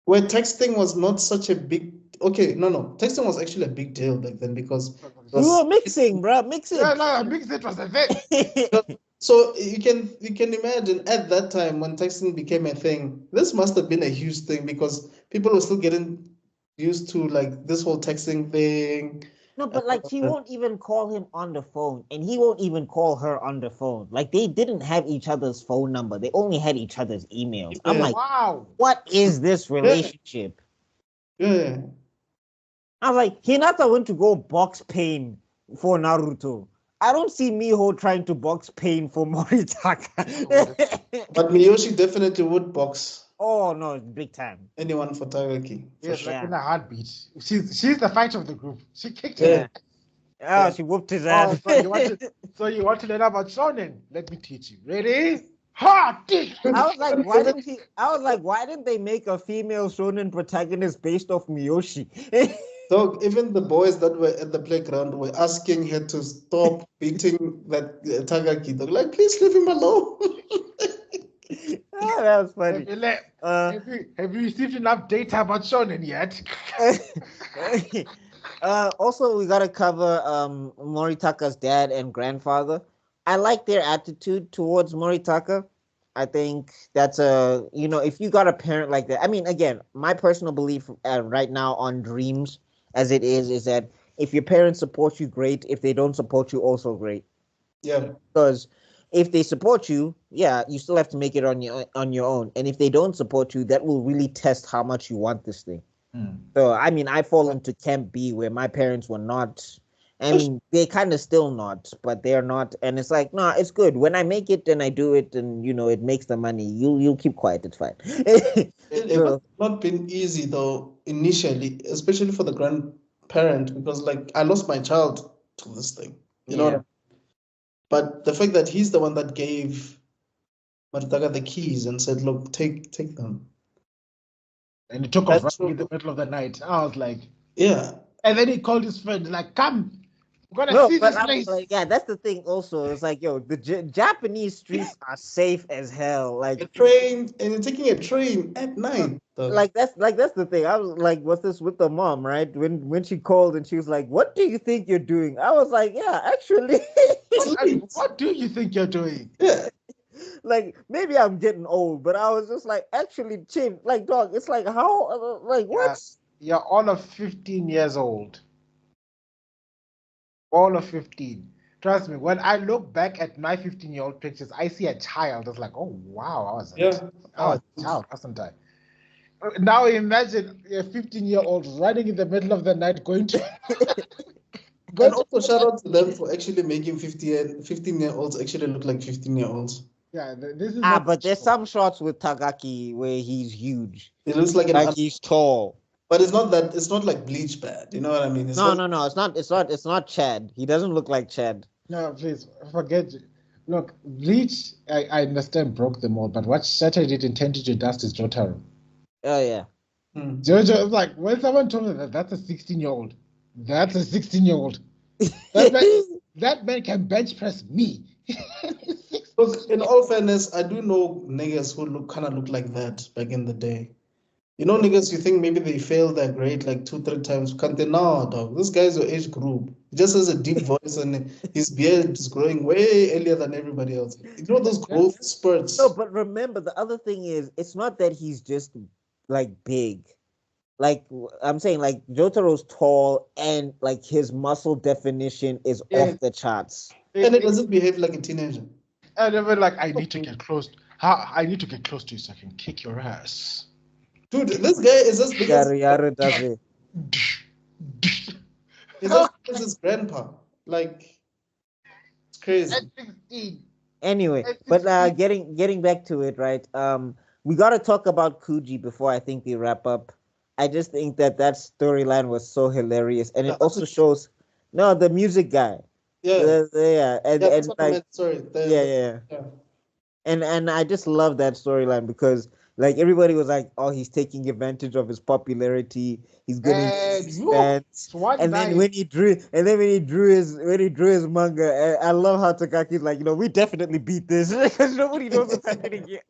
where texting was not such a big. Okay, no, texting was actually a big deal back then because we were mixing, bro. Mixing. No, mixing was a thing. So you can imagine at that time when texting became a thing, this must have been a huge thing because people were still getting used to like this whole texting thing. No, but like she won't even call him on the phone, and he won't even call her on the phone. Like they didn't have each other's phone number; they only had each other's emails. I'm like, wow, what is this relationship? Yeah. I was like, Hinata went to go box pain for Naruto. I don't see Miho trying to box pain for Moritaka. But Miyoshi definitely would box. Oh no, big time. Anyone for Tagaki. Yes, like in a heartbeat. She's the fight of the group. She kicked him. Oh, she whooped his ass. So you want to learn about shonen? Let me teach you. Ready? Ha! I was like, why didn't they make a female shonen protagonist based off Miyoshi? So even the boys that were at the playground were asking her to stop beating that Tagaki. They're like, please leave him alone. Oh, that was funny. Have you received enough data about shonen yet? Also, we gotta cover Moritaka's dad and grandfather. I like their attitude towards Moritaka. I think that's if you got a parent like that. I mean, again, my personal belief right now on dreams as it is that if your parents support you, great. If they don't support you, also great. Yeah. Because if they support you, you still have to make it on your own. And if they don't support you, that will really test how much you want this thing. So, I mean, I fall into Camp B where my parents were not. I mean, they kind of still not, but they're not. And it's like, no, it's good. When I make it and I do it and, it makes the money, you'll keep quiet. It's fine. It has not been easy, though, initially, especially for the grandparent, because, like, I lost my child to this thing. You know what I mean? But the fact that he's the one that gave Maritaga the keys and said, look, take them. And he took off right in the middle of the night. I was like, yeah. And then he called his friend, like, come. We're gonna see this place. Like, that's the thing. Also, it's like, the Japanese streets are safe as hell. Like a train, and you're taking a train at night. Like that's the thing. I was like, what's this with the mom, right? When she called and she was like, "What do you think you're doing?" I was like, "Yeah, actually." What do you think you're doing? Yeah. Like maybe I'm getting old, but I was just like, actually, Chip, like dog. It's like how, like what? You're all of 15 years old. All of 15. Trust me, when I look back at my 15-year-old pictures, I see a child. It's like, oh wow, I was a child, wasn't I? Now imagine a 15-year-old running in the middle of the night going to. And also shout out to them for actually making 15-year-olds actually look like 15-year-olds. Yeah, this is. But there's some shots with Tagaki where he's huge. It looks like he's tall. But it's not that. It's not like Bleach bad. You know what I mean? No. It's not Chad. He doesn't look like Chad. No, please forget. Look, Bleach. I understand broke them all, but what shattered it intended to dust is Jotaro. Oh yeah. Jojo is like when someone told me that's a 16-year-old. That's a 16-year-old. That man can bench press me. Look, in all fairness, I do know niggas who look like that back in the day. You know, niggas, you think maybe they failed their grade like 2-3 times. Can't they? No, dog. This guy's your age group. He just has a deep voice and his beard is growing way earlier than everybody else. You know those growth spurts. No, but remember, the other thing is, it's not that he's just like big. Like I'm saying, like Jotaro's tall and like his muscle definition is off the charts. And it doesn't behave like a teenager. And even like, I need to get close. I need to get close to you so I can kick your ass. Dude, this guy is as big as he's as big as his grandpa. Like, it's crazy. Anyway, but getting back to it, right? We got to talk about Kuji before I think we wrap up. I just think that storyline was so hilarious, and it also shows the music guy. Yeah, and I just love that storyline because like everybody was like, oh, he's taking advantage of his popularity. He's getting fans. And then when he drew his manga, I love how Takaki's like, we definitely beat this because nobody knows what's happening here.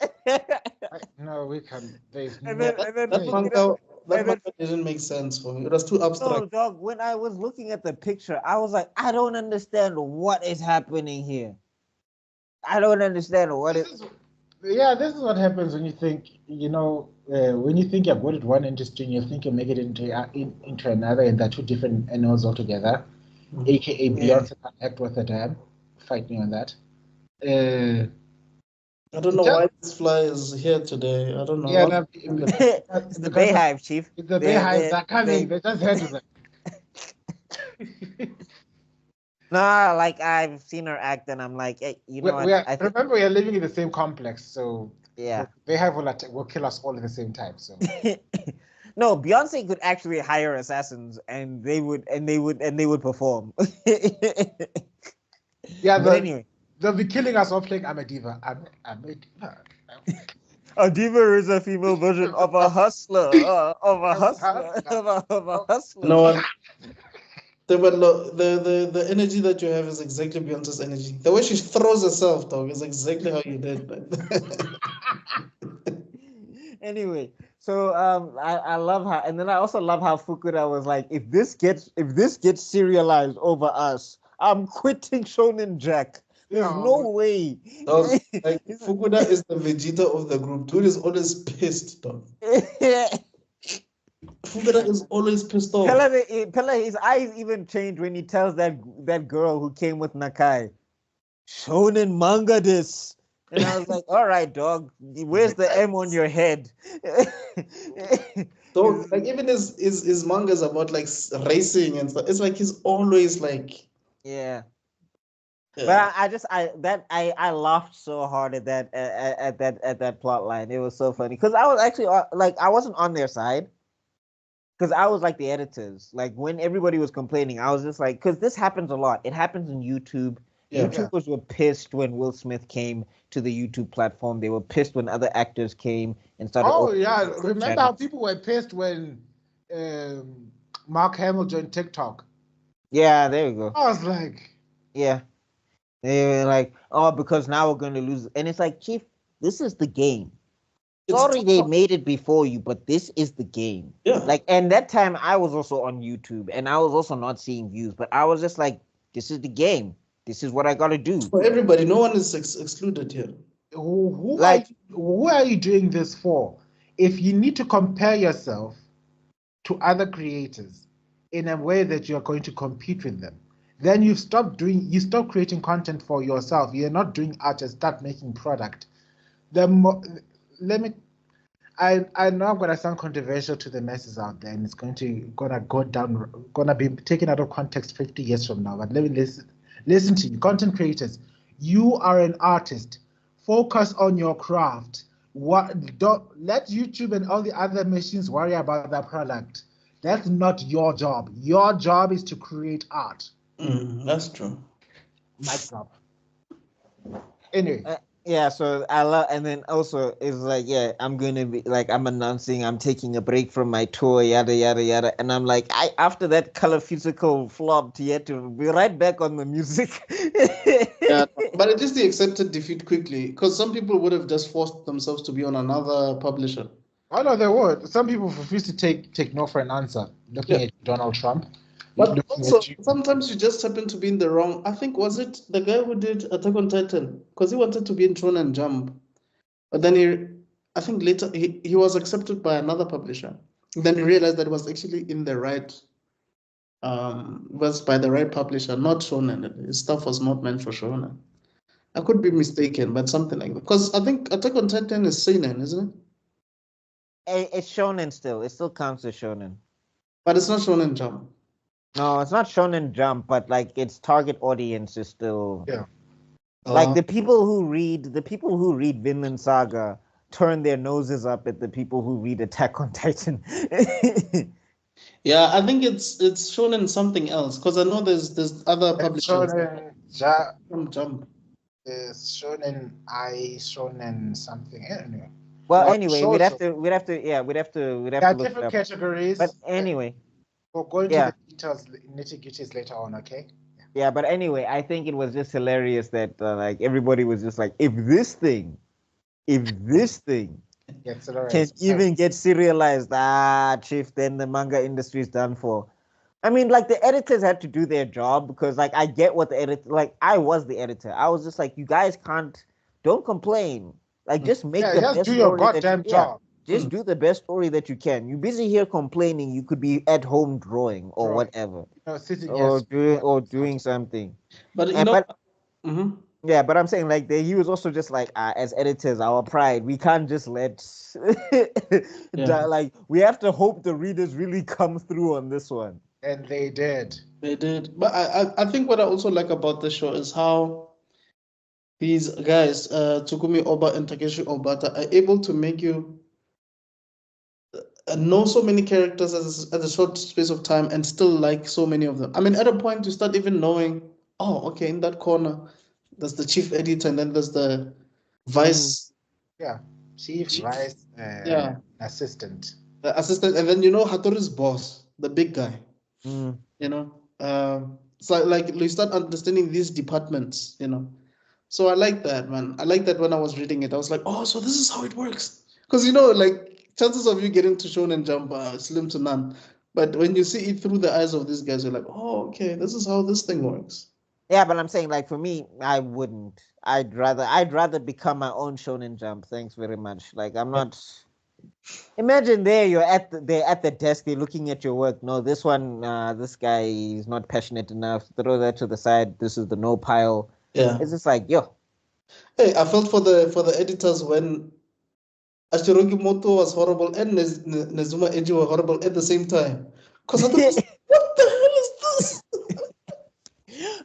No, we can. That manga didn't make sense for me. It was too abstract. No, dog. When I was looking at the picture, I was like, I don't understand what is happening here. I don't understand what is. Yeah, this is what happens when you think, when you think you're good at one industry and you think you make it into another, and they're two different animals altogether. Mm-hmm. AKA Beyonce can't act with a damn. Fight me on that. I don't know why this fly is here today. I don't know. Yeah, it's the Bayhive, Chief. It's the Bayhives are coming. They just heard of it. Nah, like I've seen her act, and I'm like, hey, remember, we are living in the same complex, so yeah, Bayhive will kill us all at the same time. So no, Beyonce could actually hire assassins, and they would perform. Yeah, but anyway. They'll be killing us all playing I'm a Diva. I'm a Diva. A diva is a female version of a hustler. Of a hustler. No, the energy that you have is exactly Beyonce's energy. The way she throws herself, dog, is exactly how you did. Anyway, so I love how, and then I also love how Fukuda was like, if this gets serialized over us, I'm quitting Shonen Jack. There's no way. Dog, like, Fukuda is the Vegeta of the group. Dude is always pissed, dog. Fukuda is always pissed off. Pella, his eyes even change when he tells that girl who came with Nakai, Shonen manga this. And I was like, all right, dog, where's the M on your head? Dog, like even his mangas about like racing and stuff. It's like he's always like yeah. But I laughed so hard at that plot line. It was so funny because I was actually I wasn't on their side because I was like the editors. Like when everybody was complaining, I was just like, because this happens a lot. It happens in YouTube. Yeah. YouTubers were pissed when Will Smith came to the YouTube platform. They were pissed when other actors came and started. Oh yeah, remember how people were pissed when Mark Hamill joined TikTok? Yeah, there you go. I was like, yeah. They were like, oh, because now we're going to lose. And it's like, Chief, this is the game. Sorry they made it before you, but this is the game. Yeah. Like, and that time I was also on YouTube and I was also not seeing views, but I was just like, this is the game. This is what I got to do. For everybody, no one is excluded here. Who are you doing this for? If you need to compare yourself to other creators in a way that you're going to compete with them, then you stop creating content for yourself. You're not doing art and start making product. I know I'm gonna sound controversial to the masses out there, and it's gonna be taken out of context 50 years from now. But let me listen to you, content creators. You are an artist. Focus on your craft. Don't let YouTube and all the other machines worry about that product. That's not your job. Your job is to create art. That's true. My job. Anyway. Yeah, so I love, and then also it's like, yeah, I'm gonna be like, I'm announcing I'm taking a break from my tour, yada yada yada, and I'm like, after that Color Physical flopped, he had to be right back on the music. Yeah, but it is the accepted defeat quickly, because some people would have just forced themselves to be on another publisher. Oh no, there would. Some people refuse to take no for an answer. Looking at Donald Trump. But also, sometimes you just happen to be in the wrong. I think, was it the guy who did Attack on Titan? Because he wanted to be in Shonen Jump. But then I think later, he was accepted by another publisher. Then he realized that it was actually in the right, was by the right publisher, not Shonen. His stuff was not meant for Shonen. I could be mistaken, but something like that. Because I think Attack on Titan is seinen, isn't it? It's shonen still. It still counts as shonen. But it's not Shonen Jump. No, it's not Shonen Jump, but like its target audience is still Yeah. like the people who read Vinland Saga turn their noses up at the people who read Attack on Titan. Yeah, I think it's Shonen something else because I know there's other publishers. Shonen Jump. There's Shonen something. Anyway. Well, Not anyway, sure, we'd have to look different it up. categories. But anyway, we'll go into the details, nitty-gritties later on, okay? Yeah, but anyway, I think it was just hilarious that like everybody was just like, if this thing can even get serialized, chief, then the manga industry is done for. I mean, like the editors had to do their job because like I get what the editor, like I was the editor. I was just like, you guys don't complain. Like just make the best do your goddamn job. Just do the best story that you can. You're busy here complaining. You could be at home drawing or whatever, doing something. But yeah, but I'm saying like he was also just like as editors, our pride. We can't just let like we have to hope the readers really come through on this one. And they did. They did. But I think what I also like about the show is how these guys, Tsukumi Oba and Takeshi Obata, are able to make you know so many characters at a short space of time and still like so many of them. I mean, at a point you start even knowing, oh, okay, in that corner, there's the chief editor and then there's the vice. Chief, vice, assistant. The assistant, and then Hattori's boss, the big guy. Mm. So like you start understanding these departments, So I like that, man. I like that when I was reading it. I was like, oh, so this is how it works. Because, like, chances of you getting to Shonen Jump are slim to none. But when you see it through the eyes of these guys, you're like, oh, okay, this is how this thing works. Yeah, but I'm saying, like, for me, I wouldn't. I'd rather become my own Shonen Jump. Thanks very much. Like, I'm not. Imagine you're at the desk, they're looking at your work. No, this one, this guy is not passionate enough. Throw that to the side. This is the no pile. Yeah, it's just like, yo. Hey, I felt for the editors when Ashirogi Moto was horrible and Nezuma Eiji were horrible at the same time. Because I thought, what the hell is this?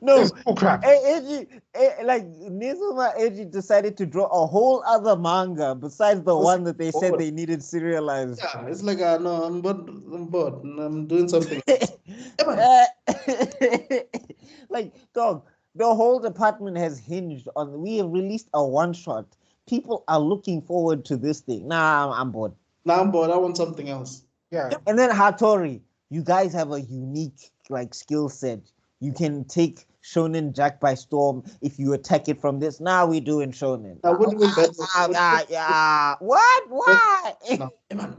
No, Eiji, like Nezuma Eiji decided to draw a whole other manga besides the one that they said they needed serialized. Yeah, it's like, no, I'm bored. I'm doing something. Like, dog. The whole department has hinged on. We have released a one-shot. People are looking forward to this thing. Nah, I'm bored. Nah, I'm bored. I want something else. Yeah. And then Hattori, you guys have a unique skill set. You can take Shonen Jack by storm if you attack it from this. Now we do in Shonen. Yeah. What? Why? No, man.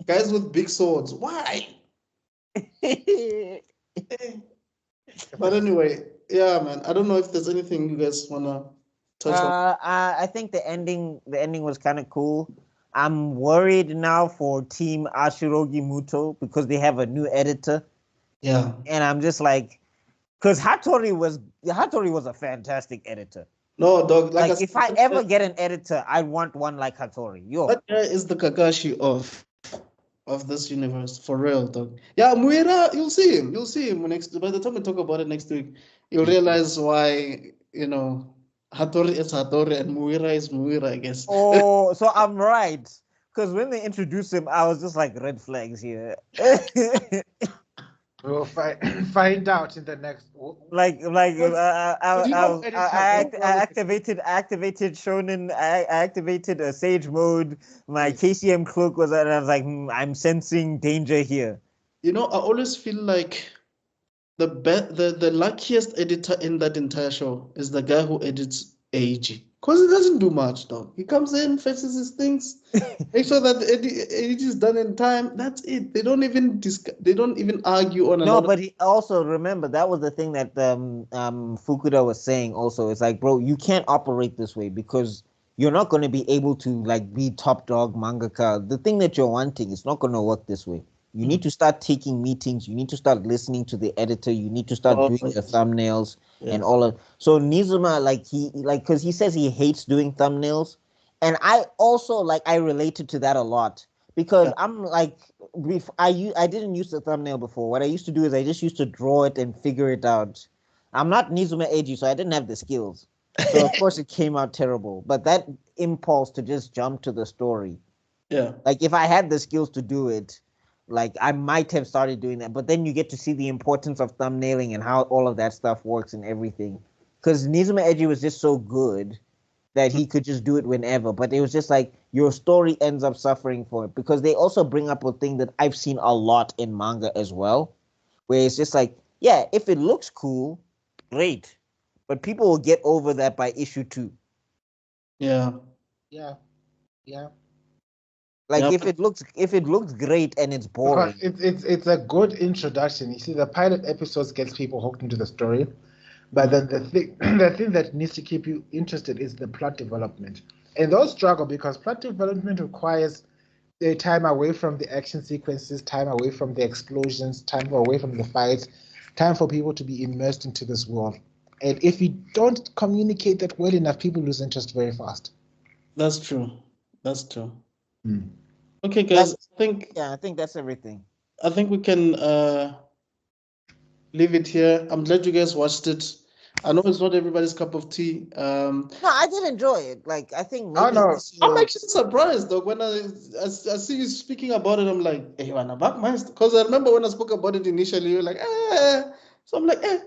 Guys with big swords. Why? But anyway, yeah, man. I don't know if there's anything you guys wanna touch on. I think the ending was kind of cool. I'm worried now for Team Ashirogi Muto because they have a new editor. Yeah. And I'm just like, because Hattori was a fantastic editor. No, dog. Like if I ever get an editor, I want one like Hattori. That guy is the Kakashi of this universe, for real, dog. Yeah, Muira, you'll see him by the time we talk about it next week. You'll realize why Hattori is Hattori and Muira is Muira, I guess. Oh, so I'm right, because when they introduced him, I was just like, red flags here. We'll find out in the next. I activated Shonen. I activated a Sage mode. My KCM cloak was, and I was like, I'm sensing danger here. I always feel like the luckiest editor in that entire show is the guy who edits AG. Because he doesn't do much, dog. He comes in, fixes his things, make sure that the edit is done in time. That's it. They don't even argue on No, but he also remember that was the thing that Fukuda was saying also. It's like, bro, you can't operate this way because you're not going to be able to like be top dog mangaka. The thing that you're wanting is not going to work this way. You need to start taking meetings. You need to start listening to the editor. You need to start doing the thumbnails and all of. So Nizuma, because he says he hates doing thumbnails, and I also I related to that a lot because I'm like, I didn't use the thumbnail before. What I used to do is I just used to draw it and figure it out. I'm not Nizuma Eiji, so I didn't have the skills. So of course it came out terrible. But that impulse to just jump to the story, like if I had the skills to do it, like I might have started doing that. But then you get to see the importance of thumbnailing and how all of that stuff works and everything. Because Nizuma Eiji was just so good that he could just do it whenever. But it was just like your story ends up suffering for it. Because they also bring up a thing that I've seen a lot in manga as well, where it's just like, yeah, if it looks cool, great. But people will get over that by issue 2. Yeah. Like if it looks great and it's boring. Because it's a good introduction. You see, the pilot episodes gets people hooked into the story. But then the thing that needs to keep you interested is the plot development. And those struggle because plot development requires the time away from the action sequences, time away from the explosions, time away from the fights, time for people to be immersed into this world. And if you don't communicate that well enough, people lose interest very fast. That's true. Okay, guys. I think that's everything. I think we can leave it here. I'm glad you guys watched it. I know it's not everybody's cup of tea. No, I did enjoy it. Like I think maybe I'm actually surprised though when I see you speaking about it. I'm like, hey, wanna Bakuman? Because I remember when I spoke about it initially, you're like, eh. So I'm like, eh.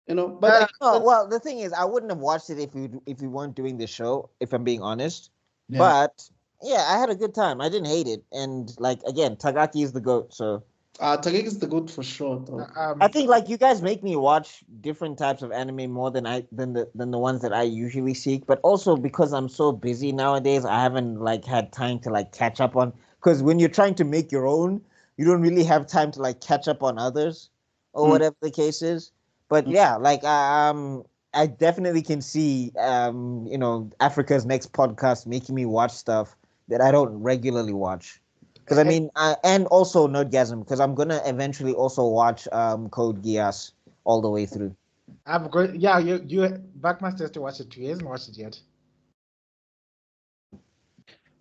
You know, but well, the thing is, I wouldn't have watched it if we weren't doing the show. If I'm being honest, Yeah. But yeah, I had a good time. I didn't hate it, and like again, Tagaki is the GOAT. So Tagaki is the GOAT for sure. Though. I think like you guys make me watch different types of anime more than the ones that I usually seek. But also because I'm so busy nowadays, I haven't like had time to like catch up on. Because when you're trying to make your own, you don't really have time to like catch up on others or whatever the case is. But yeah, like I definitely can see Africa's Next podcast making me watch stuff that I don't regularly watch. Because I mean, and also Nerdgasm, because I'm gonna eventually also watch Code Geass all the way through. I'm going. Yeah, you Backmaster has to watch it too. He hasn't watched it yet.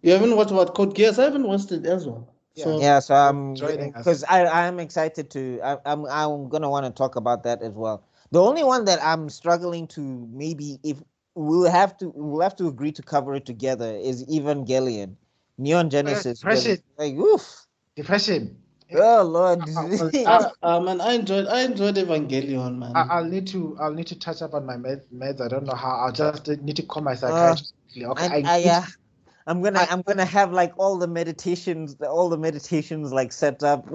You haven't watched what Code Geass? I haven't watched it as well. So I'm because I am excited to. I'm gonna want to talk about that as well. The only one that I'm struggling to maybe if we'll have to agree to cover it together is Evangelion. Neon Genesis. Depression. Like oof. Depression. Oh Lord. Man, I enjoyed Evangelion, man. I'll need to touch up on my meds. I don't know how. I'll just need to call my psychiatrist. Okay. I'm gonna have like all the meditations like set up.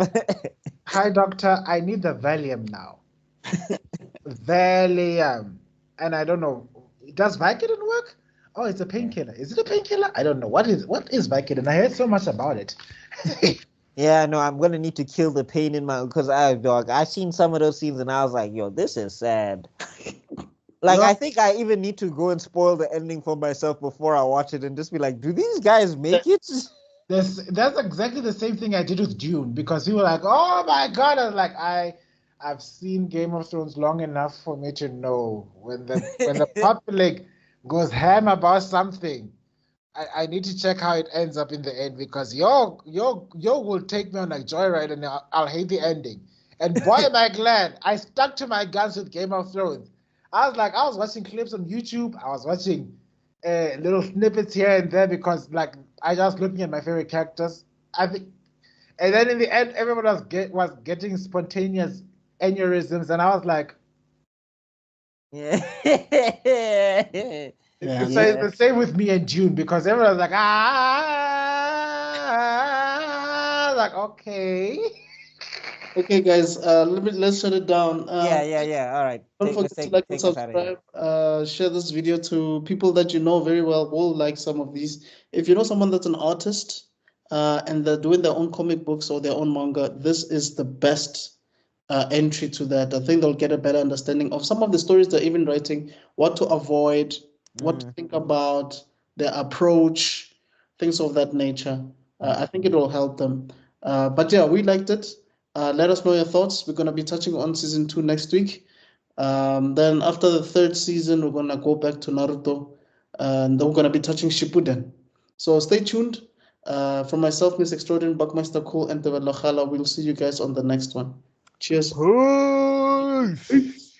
Hi doctor, I need the Valium now. Valium, and I don't know. Does Vicodin work? Oh, it's a painkiller. Is it a painkiller? I don't know. What is Vicodin? I heard so much about it. Yeah, no, I'm gonna need to kill the pain in my because I seen some of those scenes and I was like, yo, this is sad. Like I think I even need to go and spoil the ending for myself before I watch it and just be like, do these guys make it? That's exactly the same thing I did with Dune because people were like, oh my god, I was like, I've seen Game of Thrones long enough for me to know when the public goes ham about something, I need to check how it ends up in the end because yo will take me on a joyride and I'll hate the ending. And boy am I glad I stuck to my guns with Game of Thrones. I was watching clips on YouTube. I was watching little snippets here and there because like I was looking at my favorite characters. I think, and then in the end, everyone was getting spontaneous aneurysms, and I was like, yeah. It's the same with me and June because everyone was like, like okay. Okay, guys, let's shut it down. Yeah. All right. Don't forget to like and subscribe. share this video to people that you know very well will like some of these. If you know someone that's an artist and they're doing their own comic books or their own manga, this is the best entry to that. I think they'll get a better understanding of some of the stories they're even writing, what to avoid, what to think about, their approach, things of that nature. I think it will help them. But yeah, we liked it. Let us know your thoughts. We're going to be touching on season 2 next week. Then after the 3rd season, we're going to go back to Naruto. And then we're going to be touching Shippuden. So stay tuned. From myself, Miss Extraordinary, Buckmaster Cool, and Tebet Lachala, we'll see you guys on the next one. Cheers. Peace.